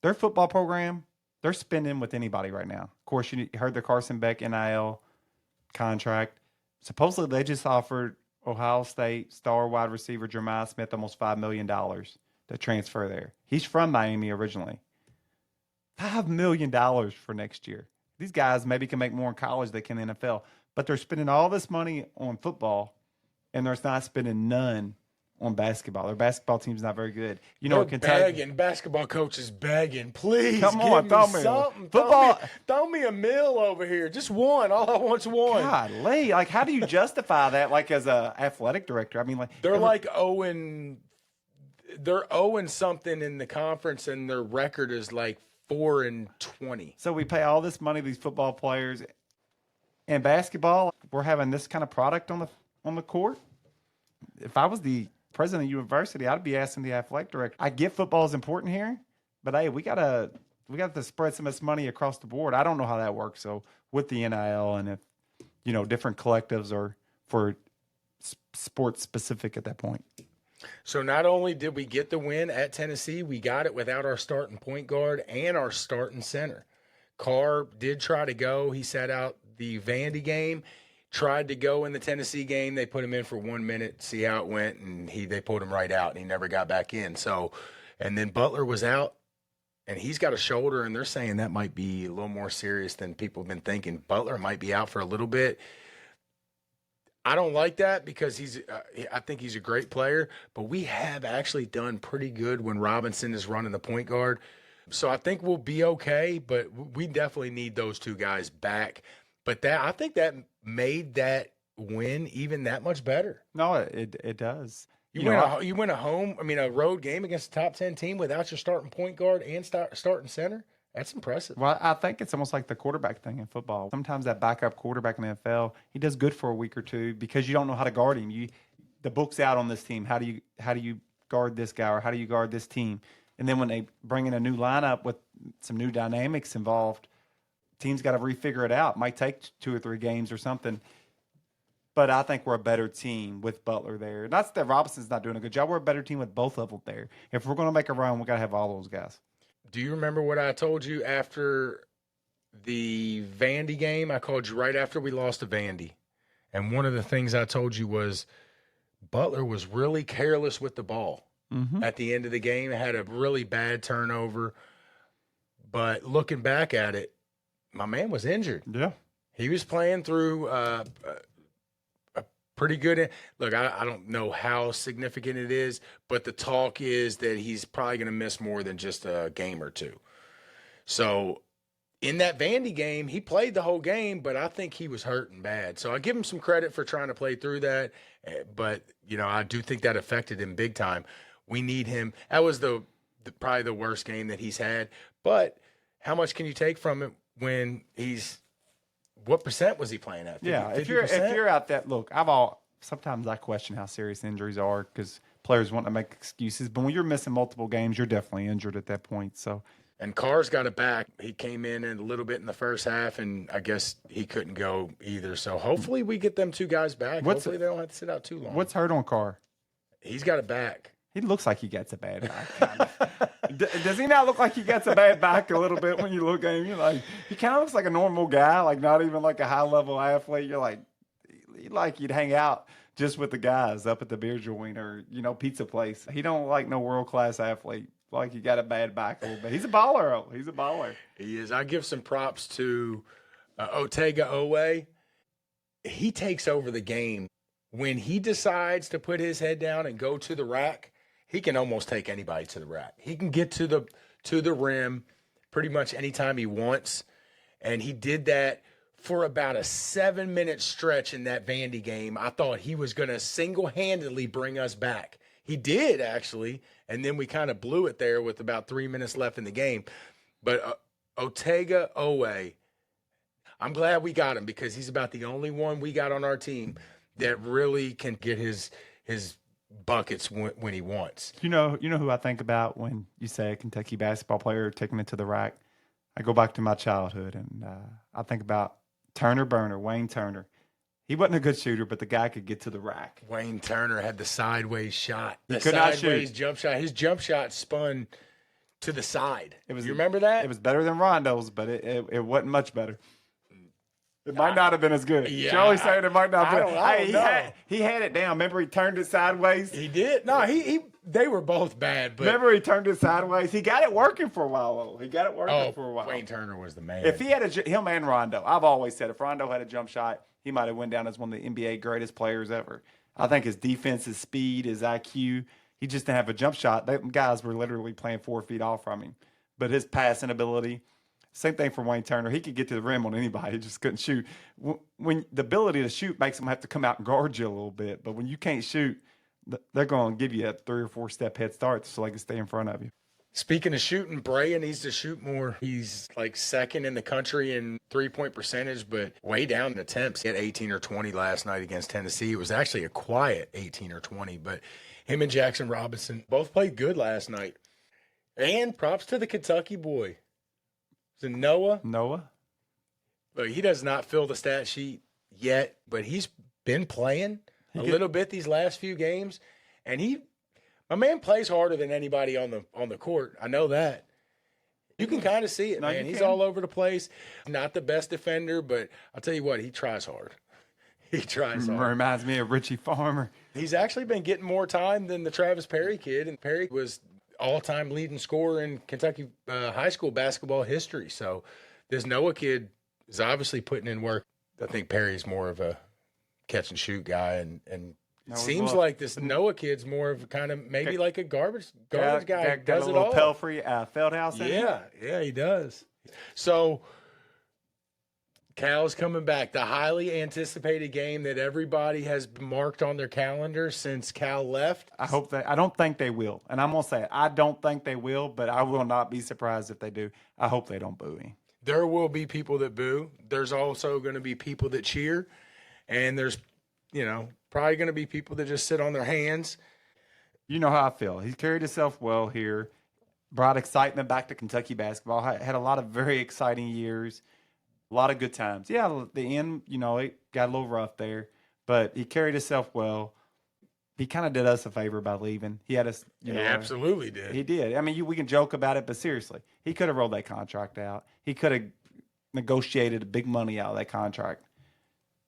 Their football program, they're spending with anybody right now. Of course, you heard the Carson Beck NIL contract. Supposedly, they just offered Ohio State star wide receiver Jeremiah Smith almost $5 million to transfer there. He's from Miami originally. $5 million for next year. These guys maybe can make more in college than they can in the NFL, but they're spending all this money on football, and they're not spending none on basketball. Their basketball team's not very good. You know, Kentucky
begging, basketball coaches begging, please
come on,
give me something.
Football,
throw me a meal over here. Just one. All I want's one.
Golly, like how do you justify that? Like as a athletic director, I mean, like
they're like they're 0 something in the conference, and their record is like 4-20.
So we pay all this money to these football players. And basketball, we're having this kind of product on the court. If I was the president of the university, I'd be asking the athletic director. I get football is important here, but hey, we got to spread some of this money across the board. I don't know how that works. So with the NIL and if different collectives are for sports specific at that point.
So not only did we get the win at Tennessee, we got it without our starting point guard and our starting center. Carr did try to go. He sat out the Vandy game, tried to go in the Tennessee game. They put him in for 1 minute, see how it went, and they pulled him right out, and he never got back in. So, and then Butler was out, and he's got a shoulder, and they're saying that might be a little more serious than people have been thinking. Butler might be out for a little bit. I don't like that because I think he's a great player, but we have actually done pretty good when Robinson is running the point guard. So I think we'll be okay, but we definitely need those 2 guys back. But I think that made that win even that much better.
No, it does.
You win a road game against a top 10 team without your starting point guard and starting center. That's impressive.
Well, I think it's almost like the quarterback thing in football. Sometimes that backup quarterback in the NFL, he does good for a week or two because you don't know how to guard him. The book's out on this team. How do you guard this guy, or how do you guard this team? And then when they bring in a new lineup with some new dynamics involved, teams got to refigure it out. It might take 2 or 3 games or something. But I think we're a better team with Butler there. Not that Robinson's not doing a good job. We're a better team with both of them there. If we're going to make a run, we got to have all those guys.
Do you remember what I told you after the Vandy game? I called you right after we lost to Vandy. And one of the things I told you was Butler was really careless with the ball. At the end of the game, had a really bad turnover. But looking back at it, my man was injured.
Yeah.
He was playing through a pretty good – look, I don't know how significant it is, but the talk is that he's probably going to miss more than just a game or two. So in that Vandy game, he played the whole game, but I think he was hurting bad. So I give him some credit for trying to play through that. But, I do think that affected him big time. We need him. That was probably the worst game that he's had. But how much can you take from it when he's – what percent was he playing at? 50%?
Yeah, if you're out that – look, sometimes I question how serious injuries are because players want to make excuses. But when you're missing multiple games, you're definitely injured at that point. So –
and Carr's got it back. He came in a little bit in the first half, and I guess he couldn't go either. So hopefully we get them 2 guys back. Hopefully they don't have to sit out too long.
What's hurt on Carr?
He's got it back.
He looks like he gets a bad back. Kind of. Does he not look like he gets a bad back a little bit when you look at him? You're like, he kind of looks like a normal guy, like not even like a high-level athlete. You're like you'd hang out just with the guys up at the beer joint or, pizza place. He don't like no world-class athlete. Like he got a bad back a little bit. He's a baller. He's a baller.
He is. I give some props to Otega Owe. He takes over the game. When he decides to put his head down and go to the rack, he can almost take anybody to the rack. He can get to the rim pretty much anytime he wants. And he did that for about a 7-minute stretch in that Vandy game. I thought he was going to single-handedly bring us back. He did, actually, and then we kind of blew it there with about 3 minutes left in the game. But Otega Owe, I'm glad we got him because he's about the only one we got on our team that really can get his buckets when he wants.
You know who I think about when you say a Kentucky basketball player taking it to the rack? I go back to my childhood, and I think about Turner Burner, Wayne Turner. He wasn't a good shooter, but the guy could get to the rack.
Wayne Turner had the sideways shot.
He could not
sideways
shoot.
Jump shot. His jump shot spun to the side. You
You
remember that?
It was better than Rondo's, but it wasn't much better. It might not have been as good.
Yeah,
Charlie's saying it might not have been.
I don't know.
He had it down. Remember he turned it sideways?
He did. No, they were both bad. But
Remember he turned it sideways? He got it working for a while, though. He got it working for a while.
Wayne Turner was the man.
If he had him and Rondo, I've always said if Rondo had a jump shot, he might have went down as one of the NBA greatest players ever. I think his defense, his speed, his IQ, he just didn't have a jump shot. Them guys were literally playing 4 feet off from him. But his passing ability, same thing for Wayne Turner. He could get to the rim on anybody. He just couldn't shoot. When the ability to shoot makes him have to come out and guard you a little bit. But when you can't shoot, they're going to give you a 3 or 4 step head start so they can stay in front of you.
Speaking of shooting, Brea needs to shoot more. He's like second in the country in 3-point percentage, but way down in attempts. He had 18 or 20 last night against Tennessee. It was actually a quiet 18 or 20, but him and Jackson Robinson both played good last night. And props to the Kentucky boy. Is it Noah? Look, he does not fill the stat sheet yet, but he's been playing a little bit these last few games, and my man plays harder than anybody on the court. I know that. You can kind of see it, man. He's all over the place. Not the best defender, but I'll tell you what, he tries hard. He tries hard.
Reminds me of Richie Farmer.
He's actually been getting more time than the Travis Perry kid, and Perry was all-time leading scorer in Kentucky high school basketball history. So this Noah kid is obviously putting in work. I think Perry's more of a catch-and-shoot guy, and it seems like this Noah kid's more of kind of maybe like a garbage guy.
Got
Does
a
it
little
all.
Pelfrey Feldhouse in him.
Yeah, he does. So Cal's coming back. The highly anticipated game that everybody has marked on their calendar since Cal left.
I hope I don't think they will. And I'm going to say it. I don't think they will, but I will not be surprised if they do. I hope they don't boo him.
There will be people that boo. There's also going to be people that cheer. And there's, probably going to be people that just sit on their hands.
You know how I feel. He's carried himself well here. Brought excitement back to Kentucky basketball. Had a lot of very exciting years. A lot of good times. Yeah, the end, it got a little rough there, but he carried himself well. He kind of did us a favor by leaving. He had us,
He absolutely did.
He did. I mean, we can joke about it, but seriously, he could have rolled that contract out. He could have negotiated big money out of that contract.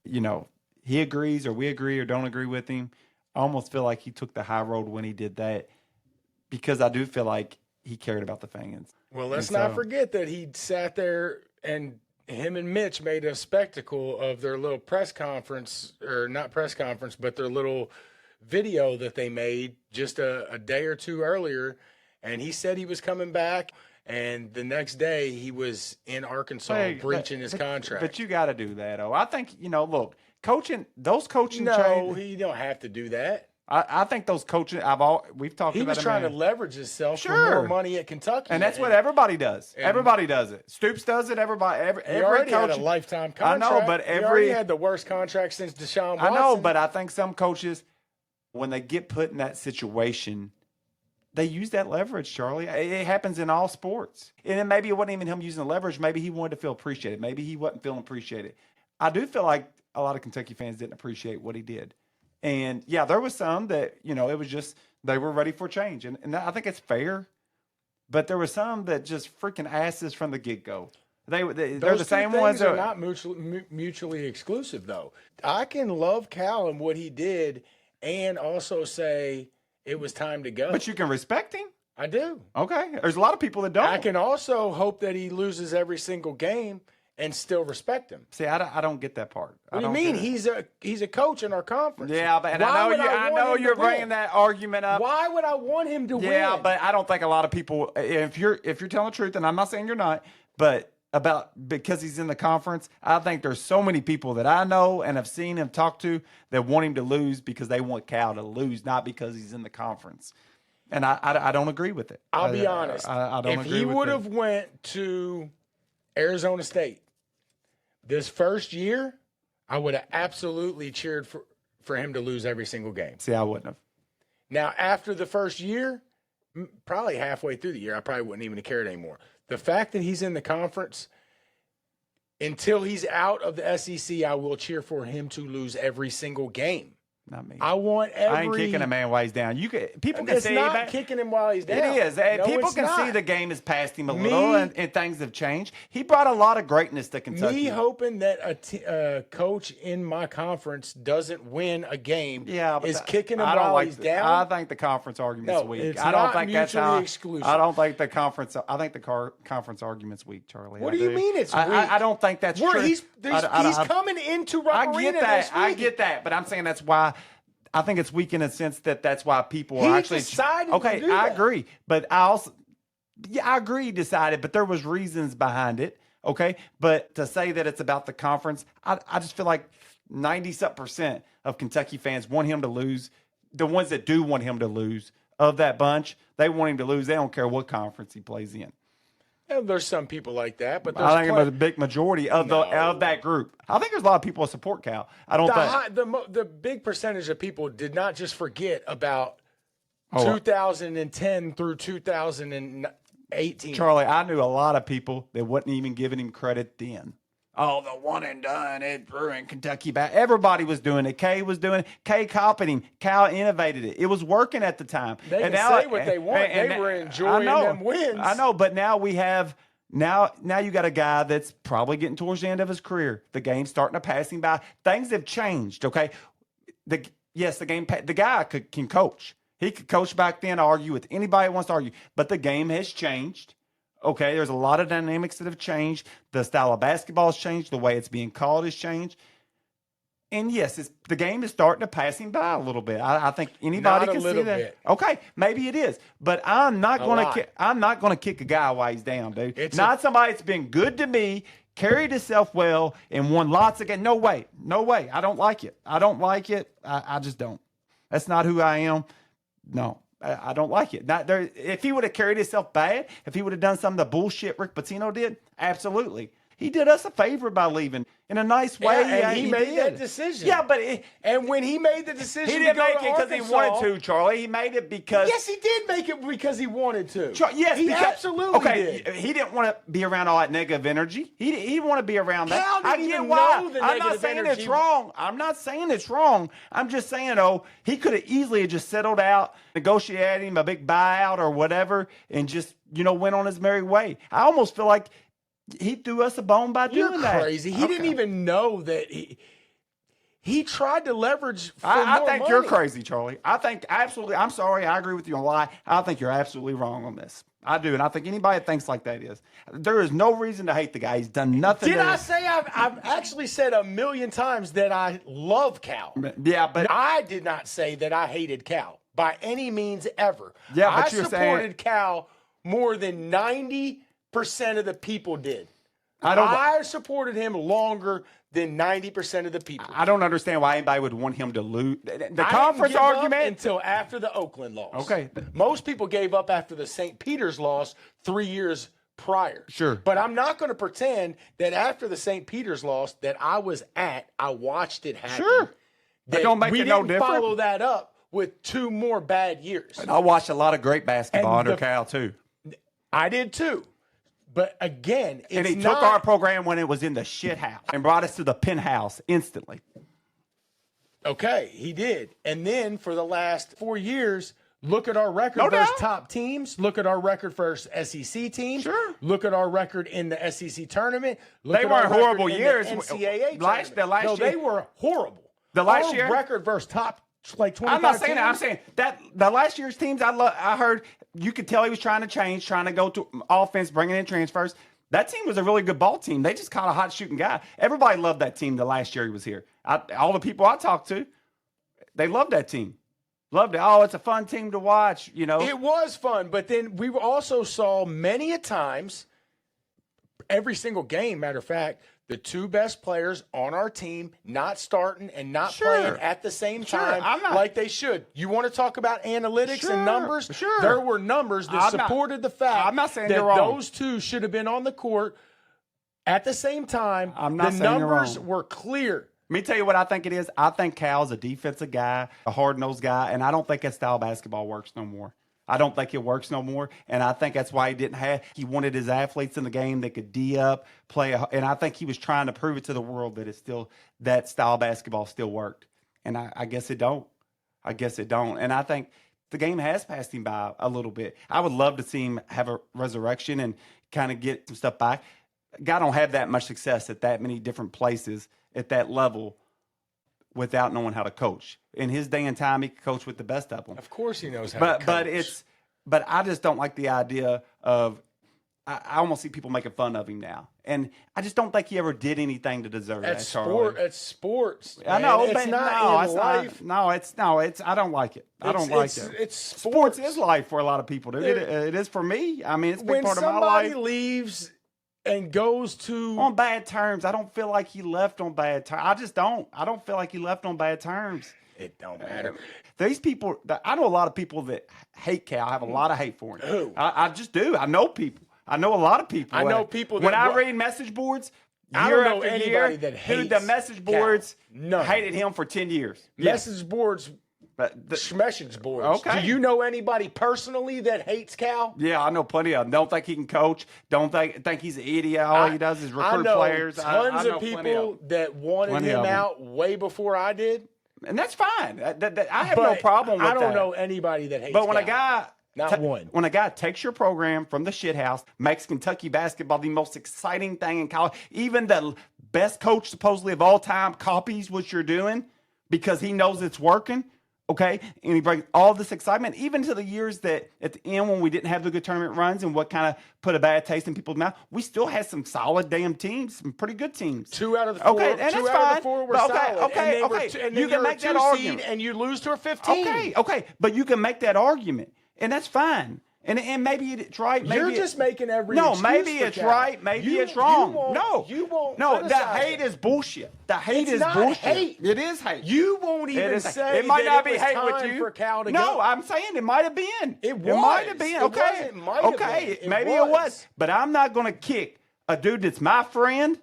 He agrees or we agree or don't agree with him. I almost feel like he took the high road when he did that because I do feel like he cared about the fans.
Well, let's not forget that he sat there and him and Mitch made a spectacle of their little press conference, or not press conference, but their little video that they made just a day or two earlier. And he said he was coming back, and the next day he was in Arkansas breaching his contract.
But you got to do that, I think, look, those coaching
No,
changes,
you don't have to do that.
I think those coaching, we've talked about it.
He was trying to leverage himself for more money at Kentucky.
And that's what everybody does. Everybody does it. Stoops does it. Every
already
coach
had a lifetime contract.
I know, but
he already had the worst contract since Deshaun Watson.
I know, but I think some coaches, when they get put in that situation, they use that leverage, Charlie. It happens in all sports. And then maybe it wasn't even him using the leverage. Maybe he wanted to feel appreciated. Maybe he wasn't feeling appreciated. I do feel like a lot of Kentucky fans didn't appreciate what he did. And, yeah, there was some that, it was just they were ready for change. And I think it's fair. But there were some that just freaking asses from the get-go. They're the same ones
that are not mutually exclusive, though. I can love Cal and what he did and also say it was time to go.
But you can respect him?
I do.
Okay. There's a lot of people that don't.
I can also hope that he loses every single game and still respect him.
See, I don't get that part.
What do you mean? He's a coach in our conference.
Yeah, but I know you're bringing that argument up.
Why would I want him to win?
Yeah, but I don't think a lot of people. If you're telling the truth, and I'm not saying you're not, but because he's in the conference, I think there's so many people that I know and have seen him talk to that want him to lose because they want Cal to lose, not because he's in the conference. And I don't agree with it.
I'll be honest.
I don't agree with it.
If he would have went to Arizona State this first year, I would have absolutely cheered for him to lose every single game.
See, I wouldn't have.
Now, after the first year, probably halfway through the year, I probably wouldn't even have cared anymore. The fact that he's in the conference, until he's out of the SEC, I will cheer for him to lose every single game.
Not me.
I ain't
kicking a man while he's down. People can
see. It's not kicking him while he's down.
It is.
No,
people can see the game has passed him a little, and things have changed. He brought a lot of greatness to Kentucky.
Me hoping that a coach in my conference doesn't win a game is kicking him while he's down.
I think the conference argument's weak.
It's
I don't
not
think that's
mutually exclusive.
I don't think the conference. I think the conference argument's weak, Charlie.
What do you mean it's weak?
I don't think that's true.
He's coming into Rupp Arena this week.
I get that, but I'm saying that's why. I think it's weak in a sense that's why people are actually
decided.
Okay,
to do
I
that.
agree, but I agree he decided, but there was reasons behind it. Okay, but to say that it's about the conference, I just feel like 90% of Kentucky fans want him to lose. The ones that do want him to lose of that bunch, they want him to lose. They don't care what conference he plays in.
And there's some people like that, but
I think it was a big majority of that group. I think there's a lot of people that support Cal. I don't think
the big percentage of people did not just forget about 2010 through 2018.
Charlie, I knew a lot of people that wasn't even giving him credit then. Oh, the one and done, it ruined Kentucky back. Everybody was doing it. Kay was doing it. Kay copied him. Cal innovated it. It was working at the time.
They can say what they want. They were enjoying them wins.
I know, but now we have now you got a guy that's probably getting towards the end of his career. The game's starting to pass him by. Things have changed, okay? The guy can coach. He could coach back then, argue with anybody who wants to argue. But the game has changed. Okay, there's a lot of dynamics that have changed. The style of basketball has changed. The way it's being called has changed. And yes, the game is starting to pass him by a little bit. I think anybody
Not a
can see
little
that.
bit.
Okay, maybe it is, but I'm not going
lot.
to. I'm not going to kick a guy while he's down, dude.
It's
not somebody that's been good to me, carried himself well, and won lots of games. No way, no way. I don't like it. I don't like it. I just don't. That's not who I am. No, I don't like it. Not there. If he would have carried himself bad, if he would have done some of the bullshit Rick Pitino did, absolutely. He did us a favor by leaving in a nice way.
And he made
did.
that decision.
Yeah, but
and when he made the decision,
he didn't
to go
make
to
it because he
Arkansas,
wanted to, Charlie. He made it because
Yes, he did make it because he wanted to.
Yes,
he
because,
absolutely
okay,
did.
He didn't want to be around all that negative energy. He didn't want to be around that.
Cal didn't
I get
even
why.
know the
I'm not
negative
saying
energy.
it's wrong. I'm not saying it's wrong. I'm just saying, he could have easily just settled out, negotiated him a big buyout or whatever, and just went on his merry way. I almost feel like he threw us a bone by doing that.
You're crazy. He didn't even know that he tried to leverage for
I
more
think
money.
you're crazy, Charlie. I think absolutely. I'm sorry. I agree with you on a lie. I think you're absolutely wrong on this. I do, and I think anybody that thinks like that is. There is no reason to hate the guy. He's done nothing.
Did I say I've actually said a million times that I love Cal?
Yeah, but
I did not say that I hated Cal by any means ever.
Yeah, but
I
you're
supported
saying
Cal more than 90% of the people did.
I
supported him longer than 90% of the people.
I don't understand why anybody would want him to lose. The
I didn't
conference
give up
argument
until after the Oakland loss.
Okay.
Most people gave up after the St. Peter's loss 3 years prior.
Sure.
But I'm not going to pretend that after the St. Peter's loss that I watched it happen.
Sure.
That
don't make
we
it no
didn't
different.
follow that up with 2 more bad years.
I watched a lot of great basketball
And
under Cal too.
I did too. But again, it's
And he
not,
took our program when it was in the shit house and brought us to the penthouse instantly.
Okay, he did. And then for the last 4 years, look at our record
No
versus
doubt.
top teams. Look at our record versus SEC teams.
Sure.
Look at our record in the SEC tournament. Look
They
at our
weren't
record
horrible
in
years.
The NCAA
Last-
tournament.
the last
no,
year-
they were horrible.
The last
our
year-
record versus top like 25
I'm not saying
teams.
that. I'm saying that the last year's teams, I heard you could tell he was trying to change, trying to go to offense, bringing in transfers. That team was a really good ball team. They just caught a hot shooting guy. Everybody loved that team the last year he was here. All the people I talked to, they loved that team. Loved it. Oh, it's a fun team to watch,
It was fun, but then we also saw many a times, every single game, matter of fact, the 2 best players on our team not starting and not
Sure.
playing at the same
Sure,
time
I'm not-
like they should. You want to talk about analytics
Sure,
and numbers?
sure.
There were numbers that
I'm not-
supported the fact
I'm not saying
that
you're wrong.
those 2 should have been on the court at the same time.
I'm not
the
saying you're
numbers
wrong.
were clear.
Let me tell you what I think it is. I think Cal's a defensive guy, a hard-nosed guy, and I don't think that style of basketball works no more. I don't think it works no more, and I think that's why he wanted his athletes in the game that could D up, and I think he was trying to prove it to the world that that style of basketball still worked. And I guess it don't. And I think the game has passed him by a little bit. I would love to see him have a resurrection and kind of get some stuff back. Guy don't have that much success at that many different places at that level without knowing how to coach. In his day and time, he could coach with the best of them.
Of course he knows how to coach.
But I just don't like the idea of. I almost see people making fun of him now, and I just don't think he ever did anything to deserve that.
It's sports.
I
man.
know,
it's
but
not in life.
I don't like it. I don't like it.
It's
Sports is life for a lot of people, dude. It is for me. I mean, it's a big
When
part of my
somebody
life.
leaves and goes to
On bad terms. I don't feel like he left on bad terms. I just don't. I don't feel like he left on bad terms.
it don't matter.
These people, I know a lot of people that hate Cal, have a lot of hate for him.
Who?
I just do. I know people. I know a lot of people.
I know people
When
that-
I read message boards,
I
year
don't know
after
anybody
year,
that
dude, the
hates
message
Cal.
boards
None.
hated him for 10 years.
Message boards,
But
message boards.
Okay.
Do you know anybody personally that hates Cal?
yeah, I know plenty of them. Don't think he can coach. Don't think he's an idiot. All he does is recruit
I know
players.
Tons
I know
of
plenty
people that wanted
Plenty
him
of 'em.
out way before I did.
And that's fine. I have no
But
problem with that.
I don't know anybody that hates
But when a
Cal.
guy
Not one.
When a guy takes your program from the shithouse, makes Kentucky basketball the most exciting thing in college, even the best coach supposedly of all time copies what you're doing because he knows it's working, Okay, and he brings all this excitement, even to the years that at the end when we didn't have the good tournament runs and what kind of put a bad taste in people's mouth, we still had some solid damn teams, some pretty good teams.
2 out of the 4.
Okay, and
two
that's
out
fine.
of the 4 were
But
solid. And
you can make that argument,
and you lose to a 15.
Okay, but you can make that argument, and that's fine. And maybe it's right. Maybe
You're just making every
no.
excuse
Maybe
for
it's
Cal.
right. Maybe it's wrong.
You won't.
No. The
criticize
hate
it.
is bullshit. The hate
It's
is
not
bullshit.
hate.
It is hate.
You won't even say
it might
that
not
it
be
was
hate
time
with you.
for Cal to
no,
go.
I'm saying it might have been.
It was.
might have been.
It
Okay.
wasn't, might have
okay.
been. It
Maybe
was.
it was. But I'm not going to kick a dude that's my friend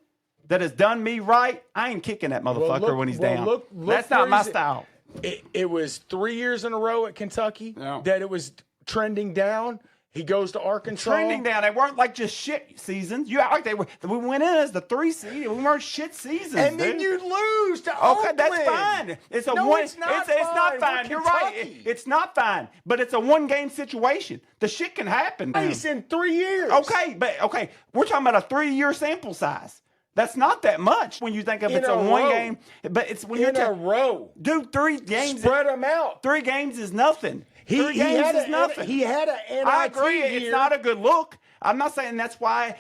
that has done me right. I ain't kicking that motherfucker when he's down.
Look
That's not my style.
It was 3 years in a row at Kentucky that it was trending down. He goes to Arkansas.
Trending down. They weren't like just shit seasons. You act like they were. We went in as the 3 seed. We weren't shit seasons.
And then
dude.
you lose to
Okay,
Oakland.
that's fine. It's a
No,
one.
it's not
It's not
fine.
fine.
We're
You're right.
Kentucky.
It's not fine. But it's a 1-game situation. The shit can happen.
Twice in 3 years.
Okay. We're talking about a 3-year sample size. That's not that much when you think of
In
it's a
a
1
row.
game. But it's when you're
In a row.
dude. 3 games.
Spread them out.
3 games is nothing.
He
3 games
had
is nothing.
He had an NIT
I agree.
year.
It's not a good look. I'm not saying that's why,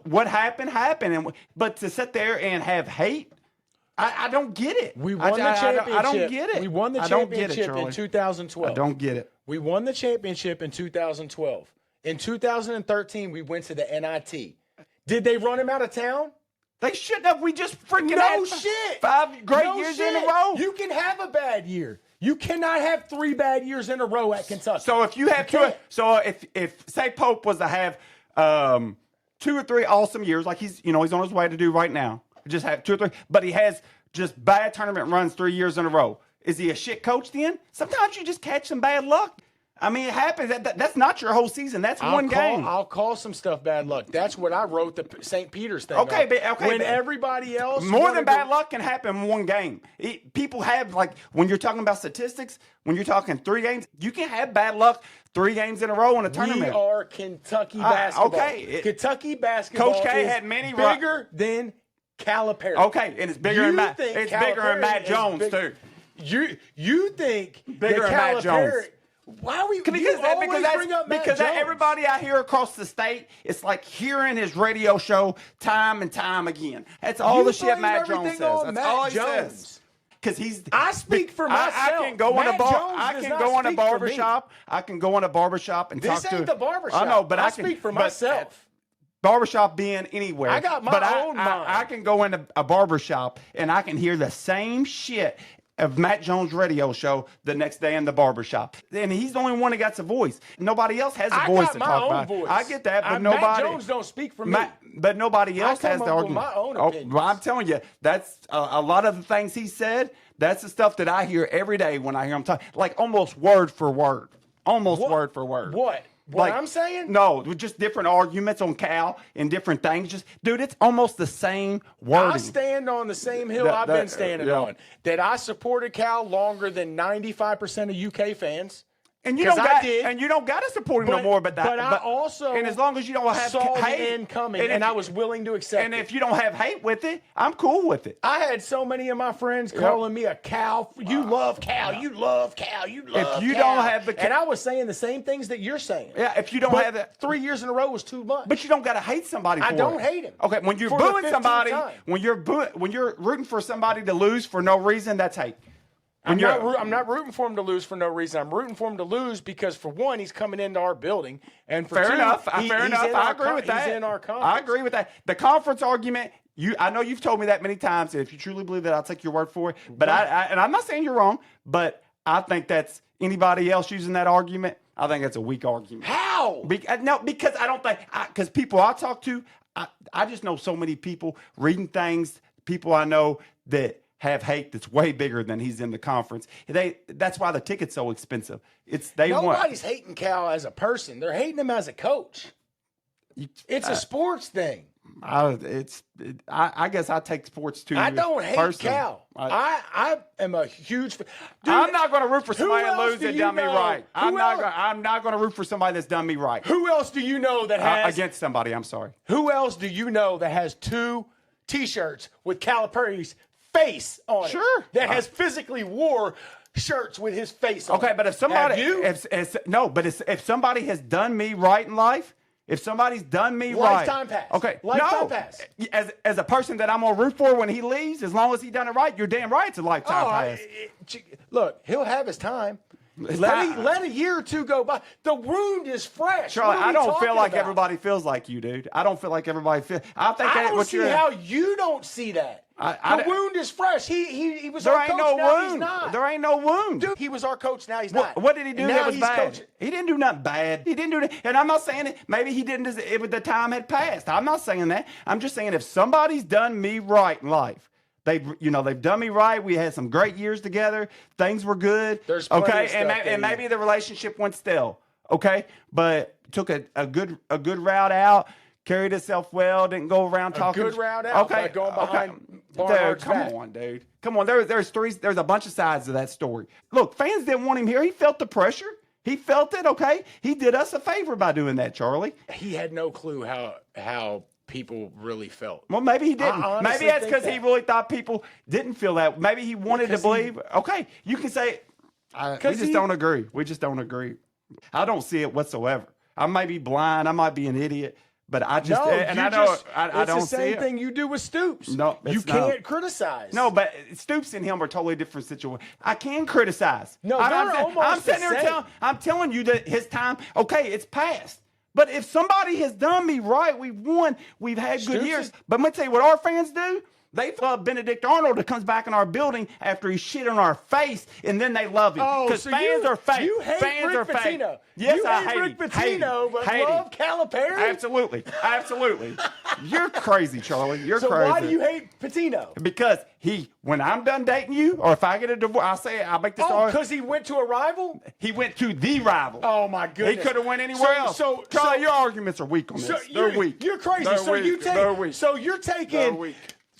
what happened. But to sit there and have hate, I don't get it.
We won the championship.
I don't get it.
We won the
I don't get it,
championship in
Charlie.
2012.
I don't get it.
We won the championship in 2012. In 2013, we went to the NIT. Did they run him out of town?
They shouldn't have. We just freaking
No
had
shit.
5 great
No
years
shit.
in a row.
You can have a bad year. You cannot have 3 bad years in a row at Kentucky.
So if you have if say Pope was to have 2 or 3 awesome years, like he's on his way to do right now, just have 2 or 3, but he has just bad tournament runs 3 years in a row. Is he a shit coach then? Sometimes you just catch some bad luck. I mean, it happens. That's not your whole season. That's one game.
I'll call some stuff bad luck. That's what I wrote the St. Peter's thing.
Okay,
when everybody else
more than bad luck can happen in one game. People have, like, when you're talking about statistics, when you're talking 3 games, you can have bad luck 3 games in a row in a tournament.
We are Kentucky basketball.
Okay.
Kentucky basketball.
Coach K
is
had many
bigger than Calipari.
Okay, and it's bigger than Matt. It's bigger than Matt Jones too.
You think
Bigger than Matt Jones.
Why are we?
Because everybody I hear across the state, it's like hearing his radio show time and time again. That's all the shit Matt Jones says. That's all he says. Because
I speak for myself.
I can go in a bar. I can go in a barbershop. I can go in a barbershop and talk to.
This ain't the barbershop.
I know, but
I speak for myself.
Barbershop being anywhere.
I got my own mind.
I can go into a barbershop and I can hear the same shit of Matt Jones' radio show the next day in the barbershop. And he's the only one that got a voice. Nobody else has a voice to talk about.
Voice.
I get that, but
Matt Jones don't speak for me.
But nobody else has the argument.
My own opinions.
Well, I'm telling you, that's a lot of the things he said. That's the stuff that I hear every day when I hear him talk, like almost word for word. Word for word.
What? What I'm saying?
No, just different arguments on Cal and different things. Just, dude, it's almost the same wording.
I stand on the same hill I've been standing on. That I supported Cal longer than 95% of UK fans.
And you don't got to support him no more. But
I also
and as long as you don't have
saw
hate,
the end coming, and I was willing to accept it.
And if you don't have hate with it, I'm cool with it.
I had so many of my friends calling me a Cal. You love Cal. You love Cal. You love Cal.
If you don't have the,
and I was saying the same things that you're saying.
Yeah. If you don't have that,
3 years in a row was too much.
But you don't got to hate somebody.
I don't hate him.
Okay. When you're booing somebody, when you're rooting for somebody to lose for no reason, that's hate.
I'm not rooting for him to lose for no reason. I'm rooting for him to lose because, for one, he's coming into our building, and for
fair
two,
enough. I agree with that.
He's in our conference.
I agree with that. The conference argument. I know you've told me that many times. If you truly believe that, I'll take your word for it. But and I'm not saying you're wrong. But I think that's anybody else using that argument. I think that's a weak argument.
How?
Because I don't think because people I talk to, I just know so many people reading things. People I know that have hate that's way bigger than he's in the conference. That's why the ticket's so expensive.
Nobody's hating Cal as a person. They're hating him as a coach. It's a sports thing.
I guess I take sports too.
I don't hate
personally.
Cal. I am a huge fan. Dude,
I'm not going to root for somebody that loses and done me
know?
right. I'm not going to root for somebody that's done me right.
Who else do you know that has
against somebody? I'm sorry.
Who else do you know that has 2 T-shirts with Calipari's face on it?
Sure.
That has physically wore shirts with his face on.
Okay, but if somebody,
Have you?
if somebody has done me right in life, if somebody's done me
Lifetime
right,
pass.
okay,
Lifetime pass.
As a person that I'm gonna root for when he leaves, as long as he done it right, you're damn right it's a lifetime pass.
Look, he'll have his time. Let a year or two go by. The wound is fresh.
Charlie,
What are
I
we
don't
talking
feel like
about?
everybody feels like you, dude. I don't feel like everybody feels. I think
I
that
don't
what
see
you're.
how you don't see that. The wound is fresh. He was
There
our
ain't
coach.
no
Now
wound.
he's not.
There ain't no wound.
Dude, he was our coach. Now he's not.
What did he do
And
that
now
was
he's
bad?
coaching.
He didn't do nothing bad. He didn't do that. And I'm not saying it. Maybe he didn't. The time had passed. I'm not saying that. I'm just saying if somebody's done me right in life, they've done me right. We had some great years together. Things were good.
There's plenty
okay,
of stuff
and maybe the relationship went stale. Okay, but took a good route out. Carried itself well. Didn't go around talking.
Good route out.
Okay,
By going behind
Dude, come on, dude. Come on. There's a bunch of sides to that story. Look, fans didn't want him here. He felt the pressure. He felt it. Okay, he did us a favor by doing that, Charlie.
He had no clue how people really felt.
Well, maybe he didn't. Maybe that's because he really thought people didn't feel that. Maybe he wanted to believe. Okay, you can say. We just don't agree. We just don't agree. I don't see it whatsoever. I might be blind. I might be an idiot. But I just,
no,
and I don't see it.
It's the same thing you do with Stoops.
No,
you can't criticize.
No, but Stoops and him are totally different situations. I can criticize.
No,
I'm sitting there telling you that his time, okay, it's past. But if somebody has done me right, we've won, we've had good years. But let me tell you what our fans do. They love Benedict Arnold that comes back in our building after he shit on our face, and then they love him. Because fans are fake.
You hate
fans
Rick
are fake.
Pitino.
Yes,
I hate Rick Pitino, but love Calipari?
Absolutely. You're crazy, Charlie. You're crazy.
So why do you hate Pitino?
Because when I'm done dating you, or if I get a divorce, I'll make this argument.
Because he went to a rival?
He went to the rival.
Oh, my goodness.
He could have went anywhere else. Charlie, your arguments are weak on this. They're weak.
You're crazy.
They're weak.
So you're taking...
They're weak.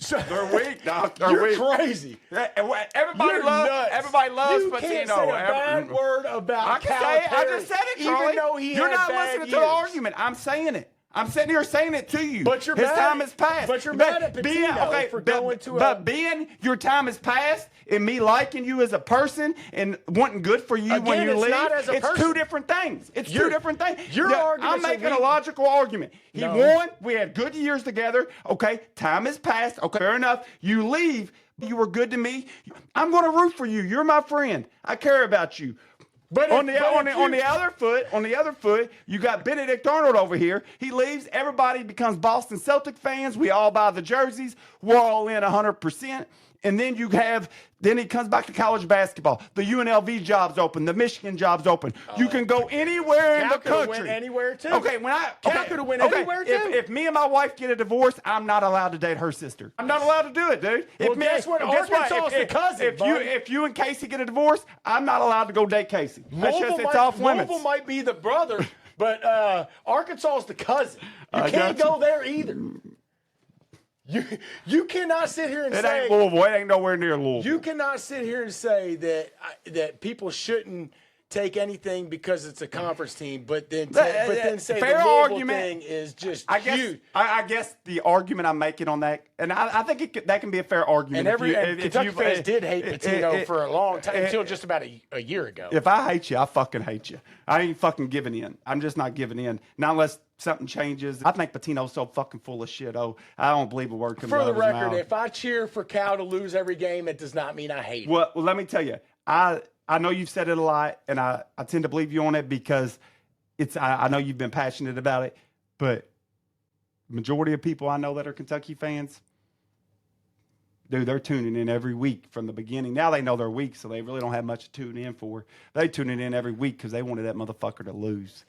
They're weak. No,
you're
weak.
crazy.
Everybody loves Patino.
You can't say a bad word about Calipari.
I just said it, Charlie.
Even though he
You're
had
not
bad
listening
years.
to the argument. I'm saying it. I'm sitting here saying it to you.
But
His time has passed.
But you're mad at Pitino for going to
But being your time has passed and me liking you as a person and wanting good for you when you leave, it's two different things. It's two different things. I'm making a logical argument. He won. We had good years together. Okay, time has passed. Okay, fair enough. You leave. You were good to me. I'm going to root for you. You're my friend. I care about you. But on the other foot, you got Benedict Arnold over here. He leaves. Everybody becomes Boston Celtic fans. We all buy the jerseys. We're all in 100%. And then then he comes back to college basketball. The UNLV job's open. The Michigan job's open. You can go anywhere in the country.
Win anywhere too.
Okay,
Cal could have win anywhere too.
If me and my wife get a divorce, I'm not allowed to date her sister. I'm not allowed to do it, dude.
Guess what? Arkansas is the cousin.
If you and Casey get a divorce, I'm not allowed to go date Casey. It's off limits.
Louisville might be the brother, but Arkansas is the cousin. You can't go there either. You cannot sit here and say
it ain't Louisville. It ain't nowhere near Louisville.
You cannot sit here and say that people shouldn't take anything because it's a conference team, but then say
fair
the Louisville
argument
thing is just
huge. I guess the argument I'm making on that, and I think that can be a fair argument.
And Kentucky fans did hate Pitino for a long time until just about a year ago.
If I hate you, I fucking hate you. I ain't fucking giving in. I'm just not giving in. Not unless something changes. I think Patino's so fucking full of shit. Oh, I don't believe a word comes out of his mouth.
For the record, if I cheer for Cal to lose every game, it does not mean I hate him.
Well, let me tell you. I know you've said it a lot, and I tend to believe you on it because I know you've been passionate about it, but majority of people I know that are Kentucky fans, dude, they're tuning in every week from the beginning. Now they know they're weak, so they really don't have much to tune in for. They tune in every week because they wanted that motherfucker to lose.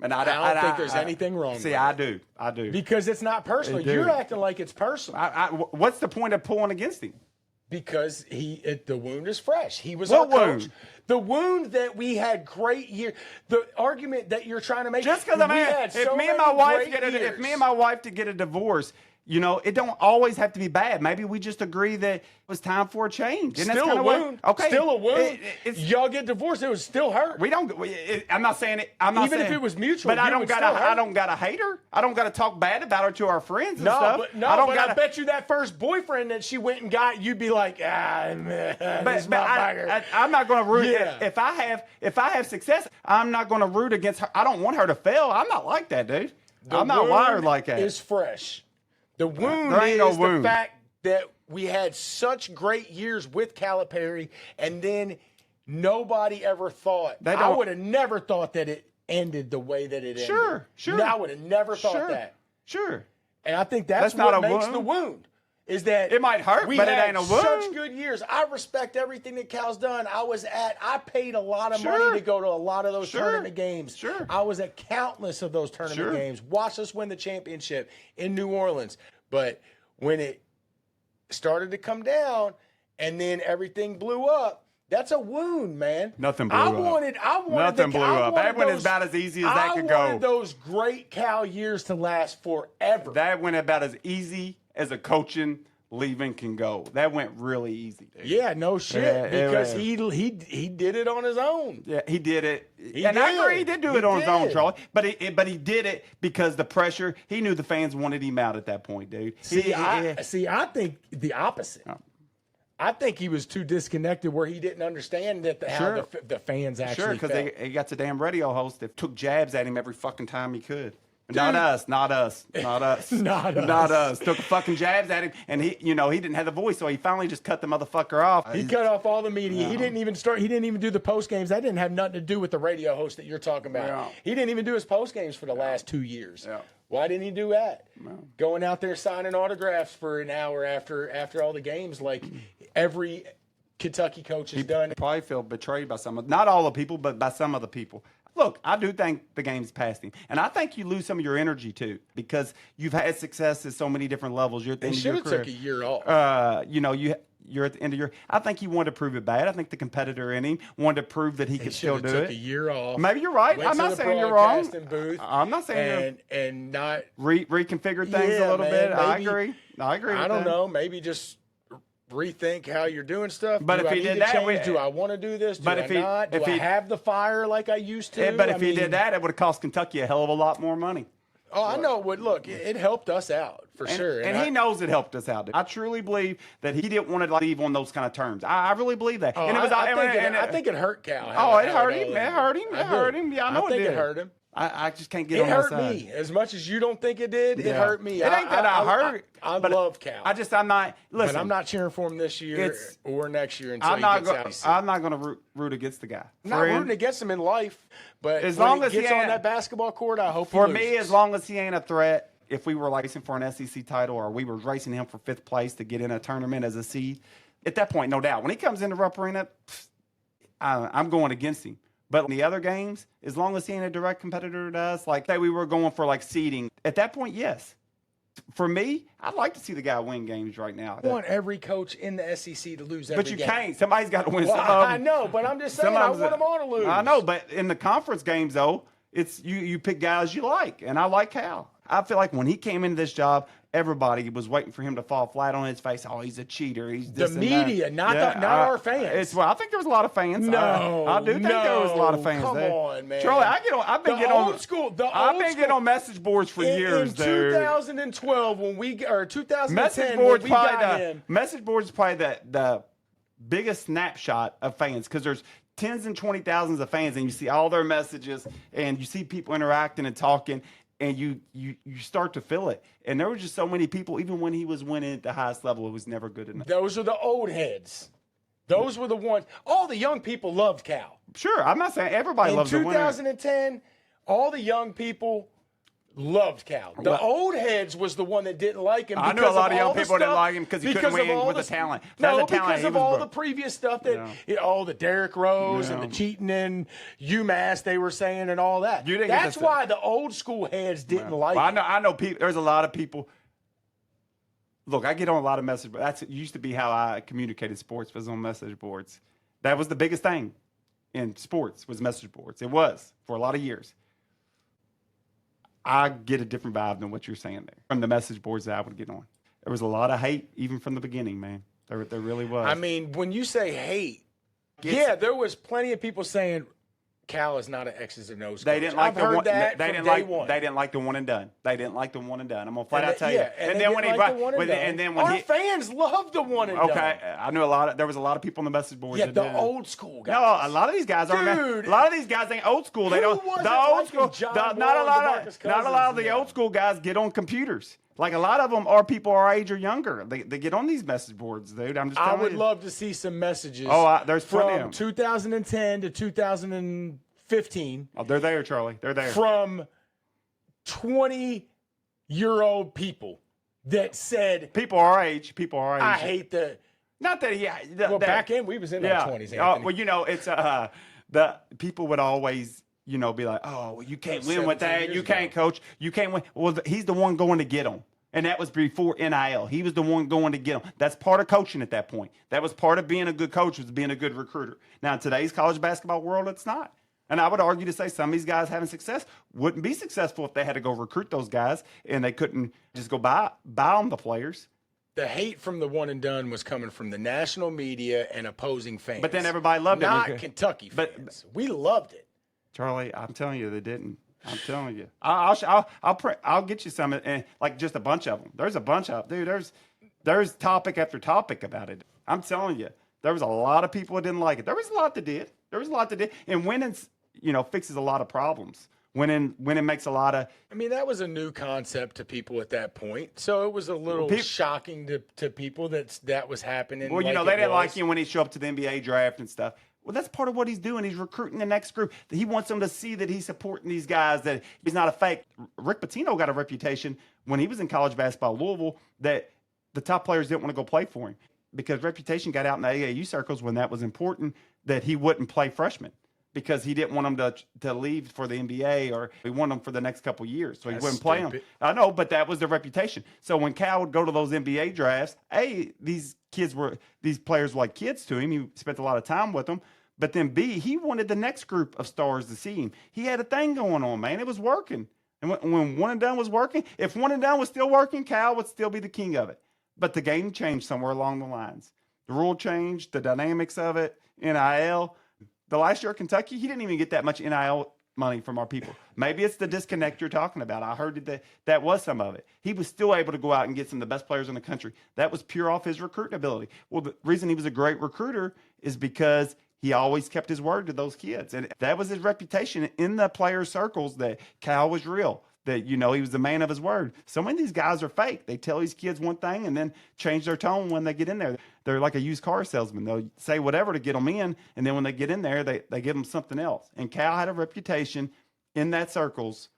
And I don't think there's anything wrong with it. I do.
Because it's not personal. You're acting like it's personal.
What's the point of pulling against him?
Because the wound is fresh. He was our coach. Wound? The wound that we had great years. The argument that you're trying to make.
Just because if me and my wife to get a divorce, You know, it don't always have to be bad. Maybe we just agree that it was time for a change. And
Still
that's
a wound.
Okay.
Still a wound. Y'all get divorced, it was still hurt.
I'm not saying it. I'm not
Even
saying,
if it was mutual,
but I don't got to hate her. I don't got to talk bad about her to our friends and stuff.
I bet you that first boyfriend that she went and got, you'd be like, man,
I'm not going to root.
Yeah.
If I have success, I'm not going to root against her. I don't want her to fail. I'm not like that, dude. I'm not wired like that.
It's fresh. The wound is the fact that we had such great years with Calipari, and then nobody ever thought. I would have never thought that it ended the way that it ended.
Sure.
I would have never thought that.
Sure.
And I think that's what makes the wound. Is that
it might hurt, but it ain't a wound.
Such good years. I respect everything that Cal's done. I paid a lot of money to go to a lot of those tournament games.
Sure.
I was at countless of those tournament games. Watched us win the championship in New Orleans. But when it started to come down and then everything blew up, that's a wound, man.
Nothing blew up. Nothing blew up. That went about as easy as that could go.
I wanted those great Cal years to last forever.
That went about as easy as a coaching leaving can go. That went really easy, dude.
Yeah, no shit. Because he did it on his own.
Yeah, he did it. I agree, he did do it on his own, Charlie. But he did it because the pressure. He knew the fans wanted him out at that point, dude.
I think the opposite. Oh. I think he was too disconnected where he didn't understand that how the fans actually
because he got the damn radio host that took jabs at him every fucking time he could. Dude. Not us. Not us. Took fucking jabs at him, and he didn't have the voice, so he finally just cut the motherfucker off.
He cut off all the media. No. He didn't even do the post games. That didn't have nothing to do with the radio host that you're talking about. No. He didn't even do his post games for the last 2 years. Yeah. Why didn't he do that? No. Going out there signing autographs for an hour after all the games, like every Kentucky coach has done.
He probably felt betrayed by not all the people, but by some of the people. Look, I do think the game's past him. And I think you lose some of your energy, too, because you've had success at so many different levels. You're at the end of your career.
Took a year off.
You're at the end of your – I think he wanted to prove it bad. I think the competitor in him wanted to prove that he could still do it.
Took a year off.
Maybe you're right. I'm not saying you're wrong.
Booth
I'm not saying
and not –
reconfigure things a little bit. Maybe, I agree.
I don't know. Maybe just – rethink how you're doing stuff.
But if he did that,
do I want to do this? Do I not? Do I have the fire like I used to?
But if he did that, it would have cost Kentucky a hell of a lot more money.
Oh, I know it would. Look, it helped us out for sure.
And he knows it helped us out. I truly believe that he didn't want to leave on those kind of terms. I really believe that.
Oh, I think it hurt Cal.
It hurt him. It hurt him. Yeah, I know it did.
I think it hurt him.
I just can't get on that side.
It hurt me. As much as you don't think it did, it hurt me.
It ain't that I hurt.
I love Cal.
I'm not. Listen.
But I'm not cheering for him this year or next year until
I'm not going to root against the guy.
I'm not rooting against him in life, but as long as he gets on that basketball court, I hope
for me, as long as he ain't a threat, if we were racing for an SEC title or we were racing him for 5th place to get in a tournament as a seed, at that point, no doubt. When he comes into Rupp Arena, I'm going against him. But in the other games, as long as he ain't a direct competitor to us, like say we were going for like seeding, at that point, yes. For me, I'd like to see the guy win games right now.
I want every coach in the SEC to lose every game.
But you can't. Somebody's got to win some of them.
I know, but I'm just saying I want them all to lose.
I know, but in the conference games, though, it's you pick guys you like, and I like Cal. I feel like when he came into this job, everybody was waiting for him to fall flat on his face. Oh, he's a cheater. He's this
the media, not our fans.
I think there was a lot of fans.
No,
I do think there was a lot of fans.
Come on, man.
Charlie, I've been getting on message boards for years,
dude. In 2012, 2010,
message boards is probably the biggest snapshot of fans because there's tens and 20,000s of fans, and you see all their messages, and you see people interacting and talking. And you start to feel it. And there were just so many people, even when he was winning at the highest level, it was never good enough.
Those are the old heads. Those were the ones. All the young people loved Cal.
Sure, I'm not saying everybody loves the winner.
In 2010, all the young people loved Cal. The old heads was the one that didn't like him.
I knew a lot of young people didn't like him because he couldn't win with the talent.
Because of all the previous stuff that, the Derrick Rose and the cheating in UMass they were saying and all that. That's why the old school heads didn't like him.
I know people. There's a lot of people. Look, I get on a lot of message boards. That used to be how I communicated sports, was on message boards. That was the biggest thing in sports was message boards. It was for a lot of years. I get a different vibe than what you're saying there from the message boards that I would get on. There was a lot of hate even from the beginning, man. There really was.
I mean, when you say hate, yeah, there was plenty of people saying Cal is not an X's and O's coach.
They didn't like
I've heard that
they
from
didn't
day
like
one.
They didn't like the one and done. They didn't like the one and done. I'm gonna flat out tell you.
And then when our fans love the one and done.
Okay, I knew there was a lot of people on the message boards.
Yeah, the old school guys.
No, a lot of these guys aren't. A lot of these guys ain't old school. They don't. The old school. Not a lot of the old school guys get on computers. Like a lot of them are people our age or younger. They get on these message boards, dude. I'm just telling you.
I would love to see some messages.
There's plenty
from 2010 to 2015.
Oh, they're there, Charlie. They're there.
From 20-year-old people that said
people our age.
I hate the.
Not that
back in we was in our 20s. Anthony.
It's the people would always. Be like, oh, well, you can't win with that. You can't coach. You can't win. Well, he's the one going to get them. And that was before NIL. He was the one going to get them. That's part of coaching at that point. That was part of being a good coach, was being a good recruiter. Now, in today's college basketball world, it's not. And I would argue to say some of these guys having success wouldn't be successful if they had to go recruit those guys and they couldn't just go buy them the players.
The hate from the one and done was coming from the national media and opposing fans.
But then everybody loved it.
Not Kentucky fans. But we loved it.
Charlie, I'm telling you, they didn't. I'm telling you. I'll get you some, and like just a bunch of them. There's a bunch of them. Dude, there's topic after topic about it. I'm telling you, there was a lot of people that didn't like it. There was a lot that did. And winning, fixes a lot of problems. Winning makes a lot of.
I mean, that was a new concept to people at that point, so it was a little shocking to people that was happening.
Well, they didn't like him when he showed up to the NBA draft and stuff. Well, that's part of what he's doing. He's recruiting the next group. He wants them to see that he's supporting these guys, that he's not a fake. Rick Pitino got a reputation when he was in college basketball at Louisville that the top players didn't want to go play for him because reputation got out in the AAU circles when that was important that he wouldn't play freshmen because he didn't want them to leave for the NBA or he wanted them for the next couple of years. So he wouldn't play them. I know, but that was the reputation. So when Cal would go to those NBA drafts, these players were like kids to him. He spent a lot of time with them. But then B, he wanted the next group of stars to see him. He had a thing going on, man. It was working. And when one and done was working, if one and done was still working, Cal would still be the king of it. But the game changed somewhere along the lines. The rule changed, the dynamics of it, NIL. The last year at Kentucky, he didn't even get that much NIL money from our people. Maybe it's the disconnect you're talking about. I heard that was some of it. He was still able to go out and get some of the best players in the country. That was pure off his recruiting ability. Well, the reason he was a great recruiter is because he always kept his word to those kids. And that was his reputation in the player circles that Cal was real, that, he was the man of his word. So many of these guys are fake. They tell these kids one thing and then change their tone when they get in there. They're like a used car salesman. They'll say whatever to get them in, and then when they get in there, they give them something else. And Cal had a reputation in that circles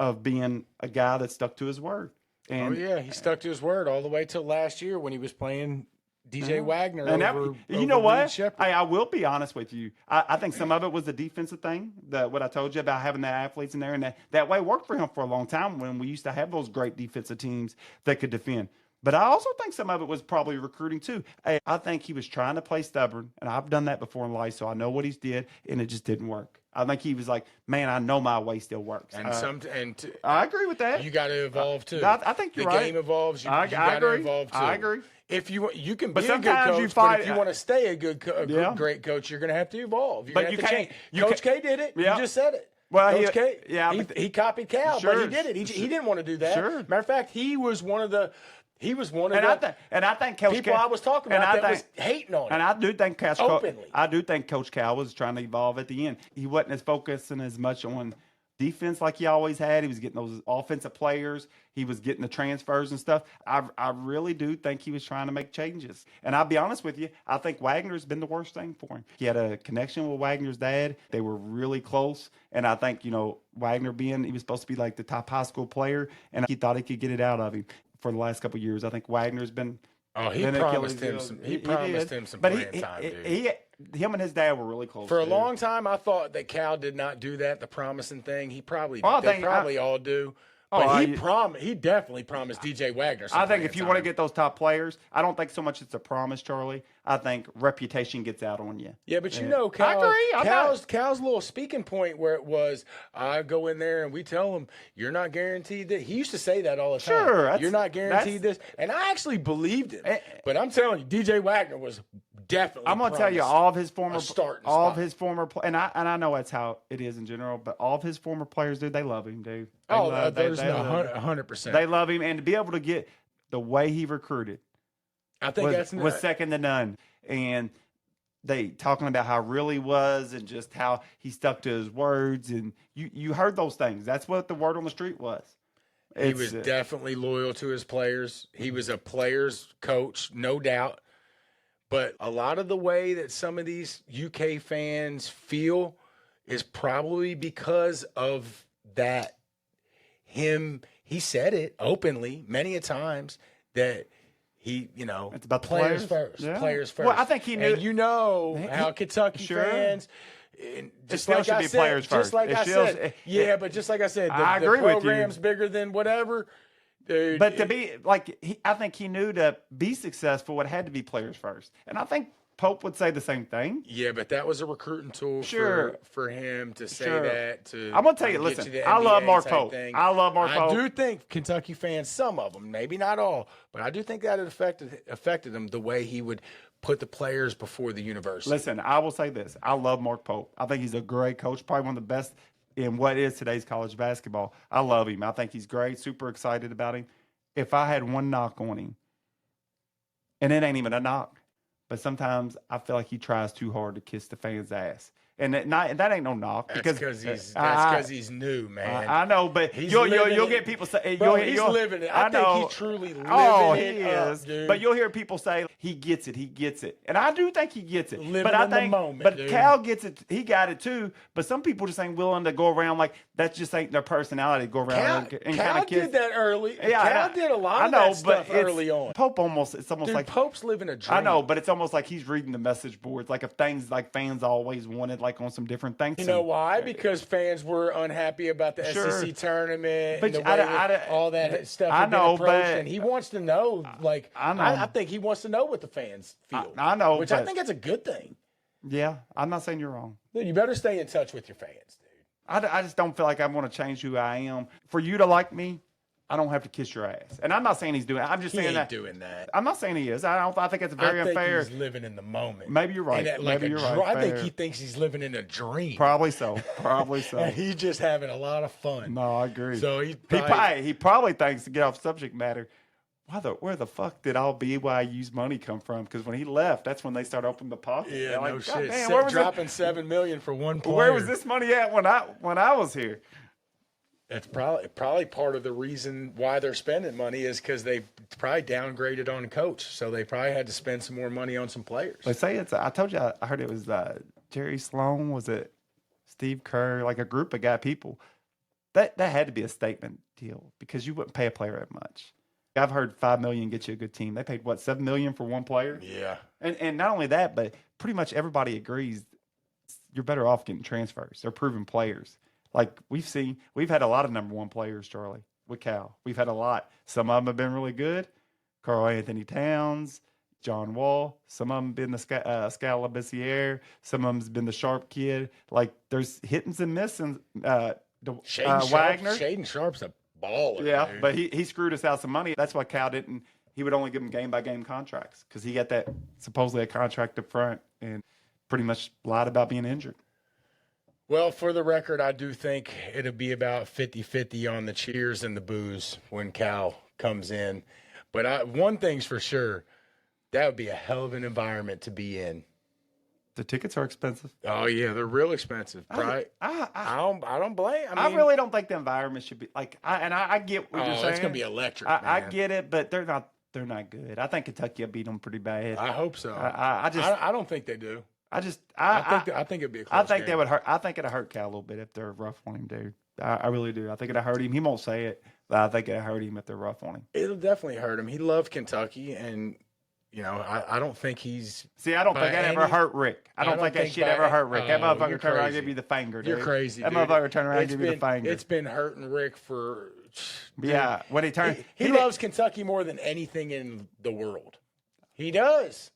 of being a guy that stuck to his word. And,
he stuck to his word all the way till last year when he was playing DJ Wagner.
And you know what? Hey, I will be honest with you. I think some of it was the defensive thing, what I told you about having the athletes in there, and that way worked for him for a long time when we used to have those great defensive teams that could defend. But I also think some of it was probably recruiting too. Hey, I think he was trying to play stubborn, and I've done that before in life, so I know what he's did, and it just didn't work. I think he was like, man, I know my way still works. I agree with that.
You got to evolve too.
I think you're right.
The game evolves. You got to evolve too.
I agree.
If you can be a good coach, but if you want to stay a great coach, you're going to have to evolve. You're going to have to change. Coach K did it. Yeah. You just said it.
Well,
Coach K, he copied Cal,
sure,
but he did it. He didn't want to do that.
Sure.
Matter of fact, he was one of the
I think Coach
people I was talking about that was hating on him.
And I do think Coach Cal was trying to evolve at the end. He wasn't as focusing as much on defense like he always had. He was getting those offensive players. He was getting the transfers and stuff. I really do think he was trying to make changes. And I'll be honest with you, I think Wagner's been the worst thing for him. He had a connection with Wagner's dad. They were really close. And I think, Wagner he was supposed to be like the top high school player, and he thought he could get it out of him. For the last couple of years, I think Wagner's been.
Oh, he promised him some. He promised him some playing time, dude.
Him and his dad were really close.
For a long time, I thought that Cal did not do that, the promising thing. He probably, they probably all do. But he definitely promised DJ Wagner some
I think
playing
if you want to
time.
get those top players, I don't think so much it's a promise, Charlie. I think reputation gets out on you.
Yeah, but
And
Cal,
I agree.
Cal's little speaking point where it was, I go in there and we tell him, you're not guaranteed that. He used to say that all the time.
Sure,
You're not guaranteed this. And I actually believed him. But I'm telling you, DJ Wagner was definitely
I'm going to tell you, all of his former and I know that's how it is in general, but all of his former players, dude, they love him, dude.
There's 100%.
They love him, and to be able to get the way he recruited,
I think
was second to none. And they talking about how real he was and just how he stuck to his words, and you heard those things. That's what the word on the street was.
He was definitely loyal to his players. He was a player's coach, no doubt. But a lot of the way that some of these UK fans feel is probably because of that. He said it openly many a times that it's
about the
players
players.
first.
Yeah.
Players first.
Well, I think he knew.
And how Kentucky fans. Just like I said,
players first.
But just like I said,
I
the
agree with you.
program's bigger than whatever. Dude,
but to be I think he knew to be successful, it had to be players first, and I think Pope would say the same thing.
Yeah, but that was a recruiting tool for him to say that.
I'm going to tell you, listen, I love Mark Pope. I love Mark Pope.
I do think Kentucky fans, some of them, maybe not all, but I do think that it affected him the way he would put the players before the university.
Listen, I will say this. I love Mark Pope. I think he's a great coach, probably one of the best in what is today's college basketball. I love him. I think he's great, super excited about him. If I had one knock on him, and it ain't even a knock, but sometimes I feel like he tries too hard to kiss the fans' ass. And that ain't no knock.
Because he's new, man.
I know, but you'll get people say
he's living it. I think he truly living it.
He is.
Dude.
But you'll hear people say he gets it. And I do think he gets it.
Living in the moment,
but
dude.
Cal gets it. He got it too. But some people just ain't willing to go around like that. Just ain't their personality. Go around and kind of kiss.
Cal did that early.
Yeah,
Cal did a lot of that stuff early on.
Pope it's almost
dude,
like
Pope's living a dream.
I know, but it's almost like he's reading the message boards, like if things like fans always wanted, like on some different things.
You know why? Because fans were unhappy about the SEC tournament,
but
and the way all that stuff. I know, but and he wants to know. Like I think he wants to know what the fans feel.
I know,
which I think that's a good thing.
Yeah, I'm not saying you're wrong.
Dude, you better stay in touch with your fans, dude.
I just don't feel like I want to change who I am. For you to like me, I don't have to kiss your ass. And I'm not saying he's doing it. I'm just saying that.
Doing that.
I'm not saying he is. I think it's very unfair.
I think he's living in the moment.
Maybe you're right. Maybe you're right.
I think he thinks he's living in a dream.
Probably so.
And he's just having a lot of fun.
No, I agree.
So
he probably thinks, to get off subject matter, where the fuck did all BYU's money come from? Because when he left, that's when they started opening the pocket.
Yeah,
like,
no shit.
Damn,
dropping $7 million for one player.
Where was this money at when I was here?
That's probably part of the reason why they're spending money is because they probably downgraded on coach, so they probably had to spend some more money on some players.
They say I told you I heard it was Jerry Sloan, was it Steve Kerr, like a group of people. That had to be a statement deal because you wouldn't pay a player that much. I've heard $5 million get you a good team. They paid what, $7 million for one player?
Yeah.
And not only that, but pretty much everybody agrees you're better off getting transfers. They're proven players. Like we've had a lot of number one players, Charlie, with Cal. We've had a lot. Some of them have been really good. Karl Anthony Towns, John Wall. Some of them have been the Scala Bissiere. Some of them's been the sharp kid. Like there's hittings and missing. Wagner.
Shaden Sharp's a baller.
Yeah,
dude.
but he screwed us out some money. That's why Cal didn't. He would only give them game-by-game contracts because he got that supposedly a contract up front and pretty much lied about being injured.
Well, for the record, I do think it'll be about 50-50 on the cheers and the boos when Cal comes in. But one thing's for sure, that would be a hell of an environment to be in.
The tickets are expensive.
Oh yeah, they're real expensive, right? I don't blame. I
really don't think the environment should be like. I get what you're saying.
It's gonna be electric.
I get it, but they're not good. I think Kentucky will beat them pretty bad.
I hope so.
I
don't think they do.
I
think it'd be a close game.
They would hurt. I think it'd hurt Cal a little bit if they're rough on him, dude. I really do. I think it'd hurt him. He won't say it, but I think it'd hurt him if they're rough on him.
It'll definitely hurt him. He loved Kentucky, and I don't think he's.
See, I don't think that ever hurt Rick. I don't think that shit ever hurt Rick. That motherfucker turn around and give you the finger, dude.
You're crazy.
That
dude.
motherfucker turn around and give you the finger.
It's been hurting Rick for
Yeah, when he turned,
He loves Kentucky more than anything in the world. He does.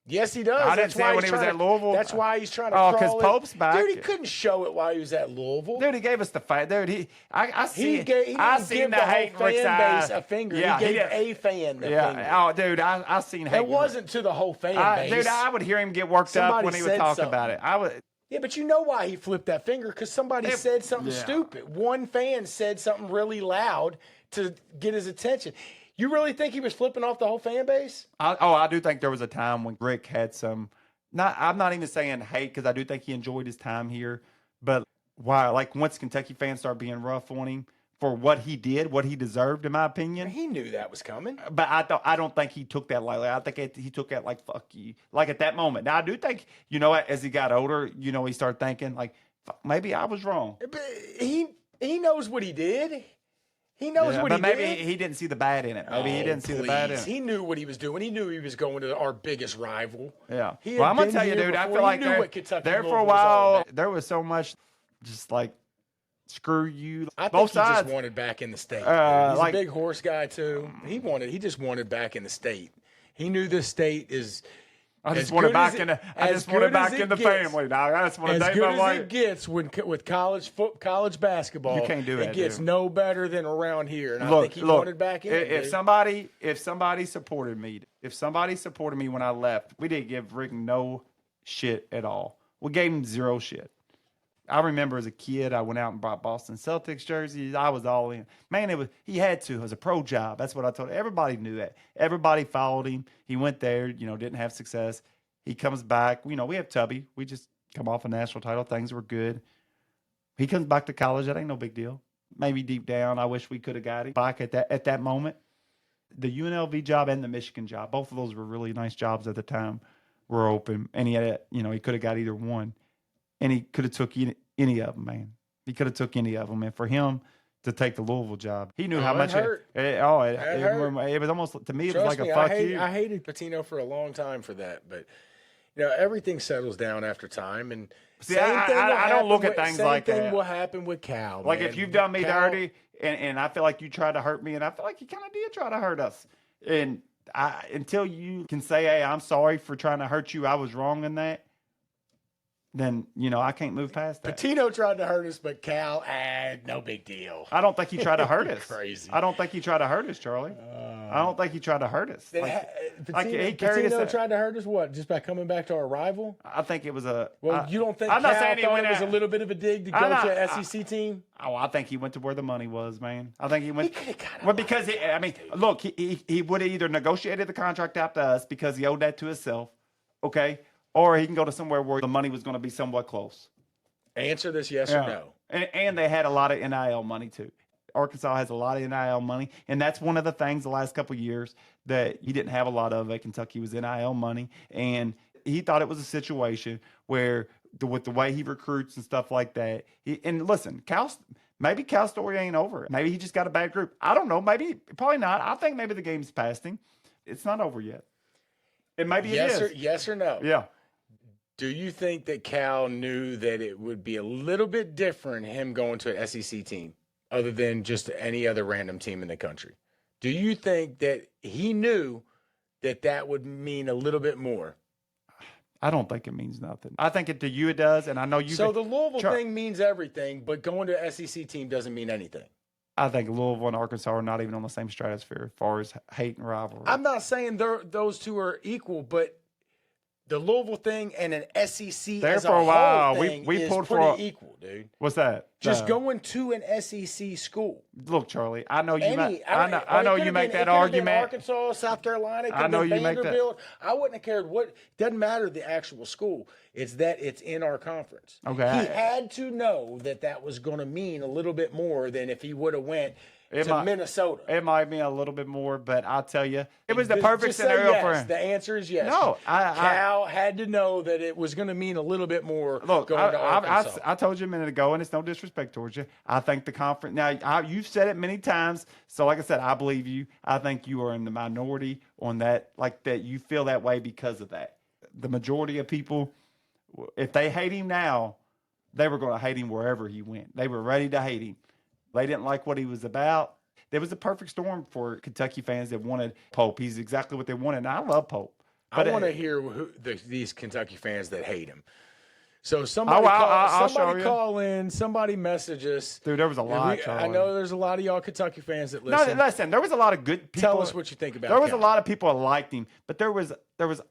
Yes, he does.
I didn't say when he was at Louisville.
That's why he's trying to
Oh,
crawl
because
it.
Pope's back.
Dude, he couldn't show it while he was at Louisville.
Dude, he gave us the fight. Dude, I
He
seen
didn't give
the
the
hate
whole
in Rick's
fan base
eye.
a finger.
Yeah,
he gave a fan the finger.
Oh, dude, I seen hate.
It wasn't to the whole fan base.
Dude, I would hear him get worked up
Somebody
when he would
said
talk
something.
about it. I would.
Yeah, but you know why he flipped that finger? Because somebody said something stupid. One fan said something really loud to get his attention. You really think he was flipping off the whole fan base?
I do think there was a time when Rick had some. I'm not even saying hate because I do think he enjoyed his time here, but why? Like once Kentucky fans start being rough on him for what he did, what he deserved, in my opinion.
He knew that was coming.
But I don't think he took that lightly. I think he took that like fuck you, like at that moment. Now I do think as he got older, he started thinking like maybe I was wrong.
But he knows what he did. He knows what he did.
But maybe he didn't see the bad in it. Maybe he didn't see the bad in it.
He knew what he was doing. He knew he was going to our biggest rival.
Yeah.
Well,
I'm gonna tell you, dude. I feel like there for a while there was so much just like screw you.
I think
both
he
sides.
just wanted back in the state. He's a big horse guy too. He just wanted back in the state. He knew this state is.
I just want it back in the. I just want it back in the family. Dog. I just want to date my wife.
As good as it gets with college basketball,
you can't do that.
It gets
dude.
no better than around here. And I think he wanted back in.
If somebody supported me, when I left, we didn't give Rick no shit at all. We gave him zero shit. I remember as a kid, I went out and bought Boston Celtics jerseys. I was all in. Man, he had to. It was a pro job. That's what I told him. Everybody knew that. Everybody followed him. He went there, didn't have success. He comes back. We have Tubby. We just come off a national title. Things were good. He comes back to college. That ain't no big deal. Maybe deep down, I wish we could have got him back at that moment. The UNLV job and the Michigan job, both of those were really nice jobs at the time, were open. And he had, he could have got either one. And he could have took any of them, man. He could have took any of them. And for him to take the Louisville job, he knew how much
hurt.
It was almost, to me, it was
Trust
like
me,
a fuck you.
I hated Pitino for a long time for that. But, everything settles down after time. And
see, I don't look at things like that.
Same thing will happen with Cal.
Like
man.
if you've done me dirty and I feel like you tried to hurt me, and I feel like you kind of did try to hurt us. And until you can say, hey, I'm sorry for trying to hurt you, I was wrong in that. Then, I can't move past that.
Patino tried to hurt us, but Cal, no big deal.
I don't think he tried to hurt us.
Crazy.
I don't think he tried to hurt us, Charlie. I don't think he tried to hurt us.
Patino tried to hurt us, what? Just by coming back to our rival?
I think it was a...
Well, you don't think
I'm
Cal
not saying
thought it was a little bit of a dig to go to an SEC team?
Oh, I think he went to where the money was, man. I think he went...
He
well, because, look, he would have either negotiated the contract out to us because he owed that to himself, okay? Or he can go to somewhere where the money was going to be somewhat close.
Answer this yes or no.
And they had a lot of NIL money, too. Arkansas has a lot of NIL money. And that's one of the things the last couple of years that he didn't have a lot of at Kentucky was NIL money. And he thought it was a situation where with the way he recruits and stuff like that. And listen, maybe Cal's story ain't over. Maybe he just got a bad group. I don't know. Probably not. I think maybe the game's past him. It's not over yet. And maybe it is.
Yes or no?
Yeah.
Do you think that Cal knew that it would be a little bit different him going to an SEC team other than just any other random team in the country? Do you think that he knew that would mean a little bit more?
I don't think it means nothing. I think to you it does, and I know you.
So the Louisville thing means everything, but going to an SEC team doesn't mean anything.
I think Louisville and Arkansas are not even on the same stratosphere as far as hate and rivalry.
I'm not saying those two are equal, but the Louisville thing and an SEC
there
as
for a while,
whole thing
we pulled
is pretty equal, dude.
What's that?
Just going to an SEC school.
Look, Charlie, I know you. I know you make that argument.
Arkansas, South Carolina,
I know you make that.
I wouldn't have cared what. Doesn't matter the actual school. It's that it's in our conference.
Okay.
He had to know that was going to mean a little bit more than if he would have went to Minnesota.
It might mean a little bit more, but I'll tell you, it was the perfect scenario for him.
The answer is yes.
No,
Cal had to know that it was going to mean a little bit more. Look, going to Arkansas.
I told you a minute ago, and it's no disrespect towards you. I think the conference. Now, you've said it many times, so like I said, I believe you. I think you are in the minority on that, like that. You feel that way because of that. The majority of people, if they hate him now, they were going to hate him wherever he went. They were ready to hate him. They didn't like what he was about. It was the perfect storm for Kentucky fans that wanted Pope. He's exactly what they wanted, and I love Pope.
But I want to hear these Kentucky fans that hate him. So somebody call in, somebody message us.
Dude, there was a lot,
I know there's a lot of y'all Kentucky fans that listen.
No, listen, there was a lot of good people.
Tell us what you think about
There was
Cal.
a lot of people that liked him, but there was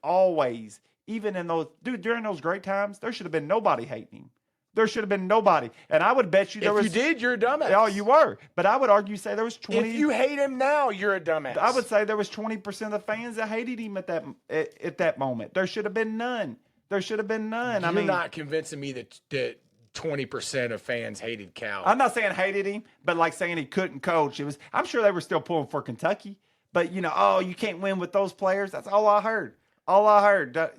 always, even in those, during those great times, there should have been nobody hating him. There should have been nobody. And I would bet you there was.
If you did, you're a dumbass.
Oh, you were. But I would argue, say there was 20.
If you hate him now, you're a dumbass.
I would say there was 20% of the fans that hated him at that moment. There should have been none. There should have been none.
You're not convincing me that 20% of fans hated Cal.
I'm not saying hated him, but like saying he couldn't coach. I'm sure they were still pulling for Kentucky. But, you can't win with those players. That's all I heard. But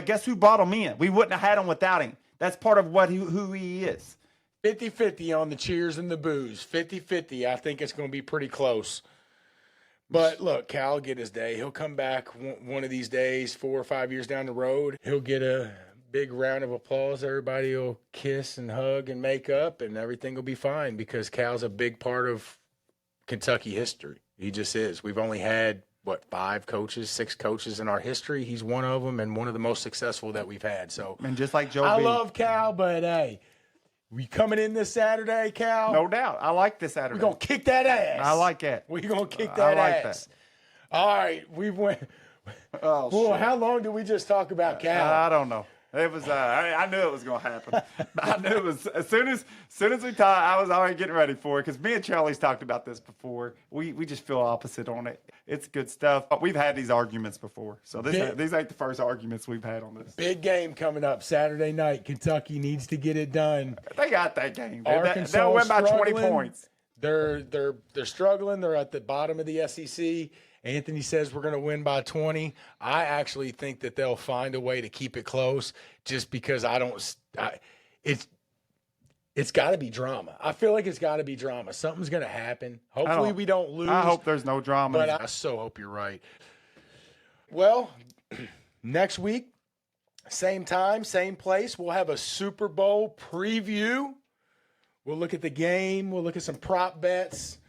guess who brought him in? We wouldn't have had him without him. That's part of who he is.
50-50 on the cheers and the boos. 50-50. I think it's going to be pretty close. But look, Cal will get his day. He'll come back one of these days, 4 or 5 years down the road. He'll get a big round of applause. Everybody will kiss and hug and make up, and everything will be fine because Cal's a big part of Kentucky history. He just is. We've only had, 5 coaches, 6 coaches in our history. He's one of them and one of the most successful that we've had. So,
and just like Joe
I
B.
love Cal, but hey, we coming in this Saturday, Cal?
No doubt. I like this Saturday.
We're going to kick that ass.
I like that.
We're going to kick that ass. That. All right. We went. Well, how long did we just talk about Cal?
I don't know. It was. I knew it was going to happen. I knew it was. As soon as we talked, I was already getting ready for it because me and Charlie's talked about this before. We just feel opposite on it. It's good stuff. We've had these arguments before, so these ain't the first arguments we've had on this.
Big game coming up Saturday night. Kentucky needs to get it done.
They got that game.
Arkansas
they'll win by 20 points.
They're struggling. They're at the bottom of the SEC. Anthony says we're going to win by 20. I actually think that they'll find a way to keep it close just because it's got to be drama. I feel like it's got to be drama. Something's going to happen. Hopefully we don't lose.
I hope there's no drama.
But I so hope you're right. Well, next week, same time, same place, we'll have a Super Bowl preview. We'll look at the game. We'll look at some prop bets.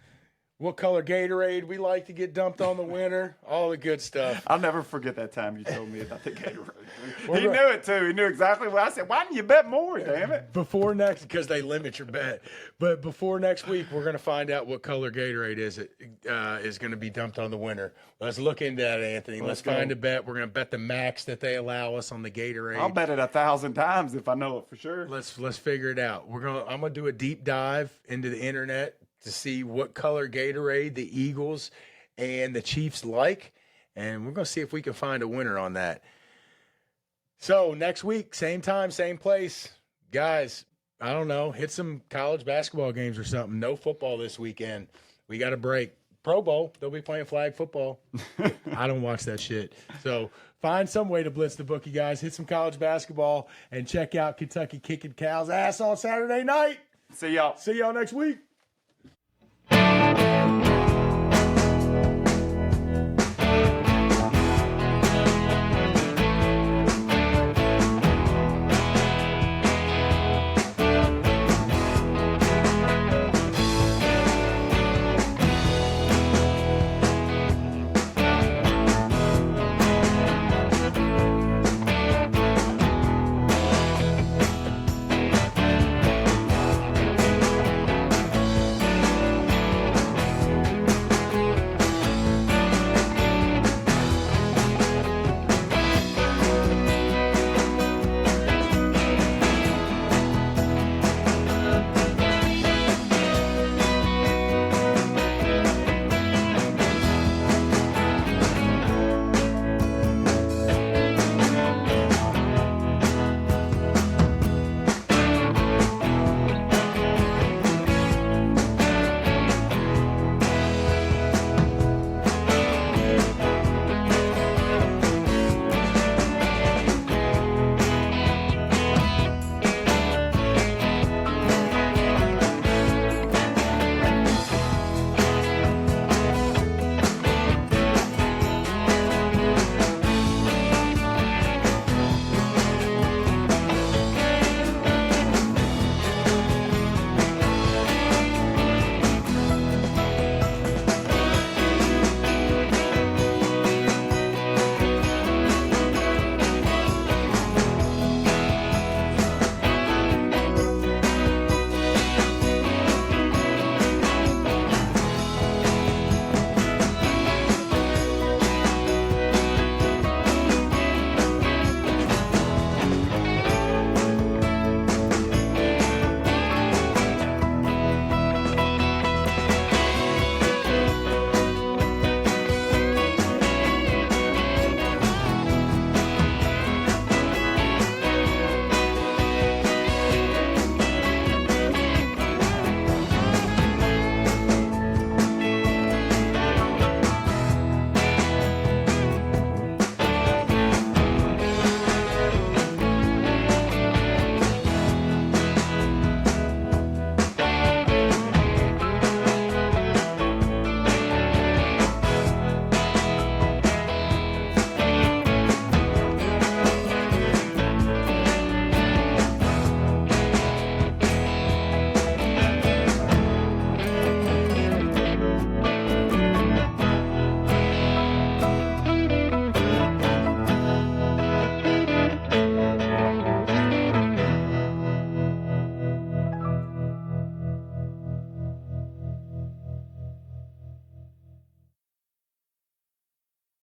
What color Gatorade we like to get dumped on the winner. All the good stuff.
I'll never forget that time you told me about the Gatorade. He knew it, too. He knew exactly what I said. Why didn't you bet more, damn it?
Because they limit your bet. But before next week, we're going to find out what color Gatorade is going to be dumped on the winner. Let's look into that, Anthony. Let's find a bet. We're going to bet the max that they allow us on the Gatorade.
I'll bet it 1,000 times if I know it for sure.
Let's figure it out. I'm going to do a deep dive into the internet to see what color Gatorade the Eagles and the Chiefs like, and we're going to see if we can find a winner on that. So next week, same time, same place. Guys, I don't know, hit some college basketball games or something. No football this weekend. We got a break. Pro Bowl, they'll be playing flag football. I don't watch that shit. So find some way to blitz the bookie, guys. Hit some college basketball and check out Kentucky kicking Cal's ass on Saturday night.
See y'all.
See y'all next week.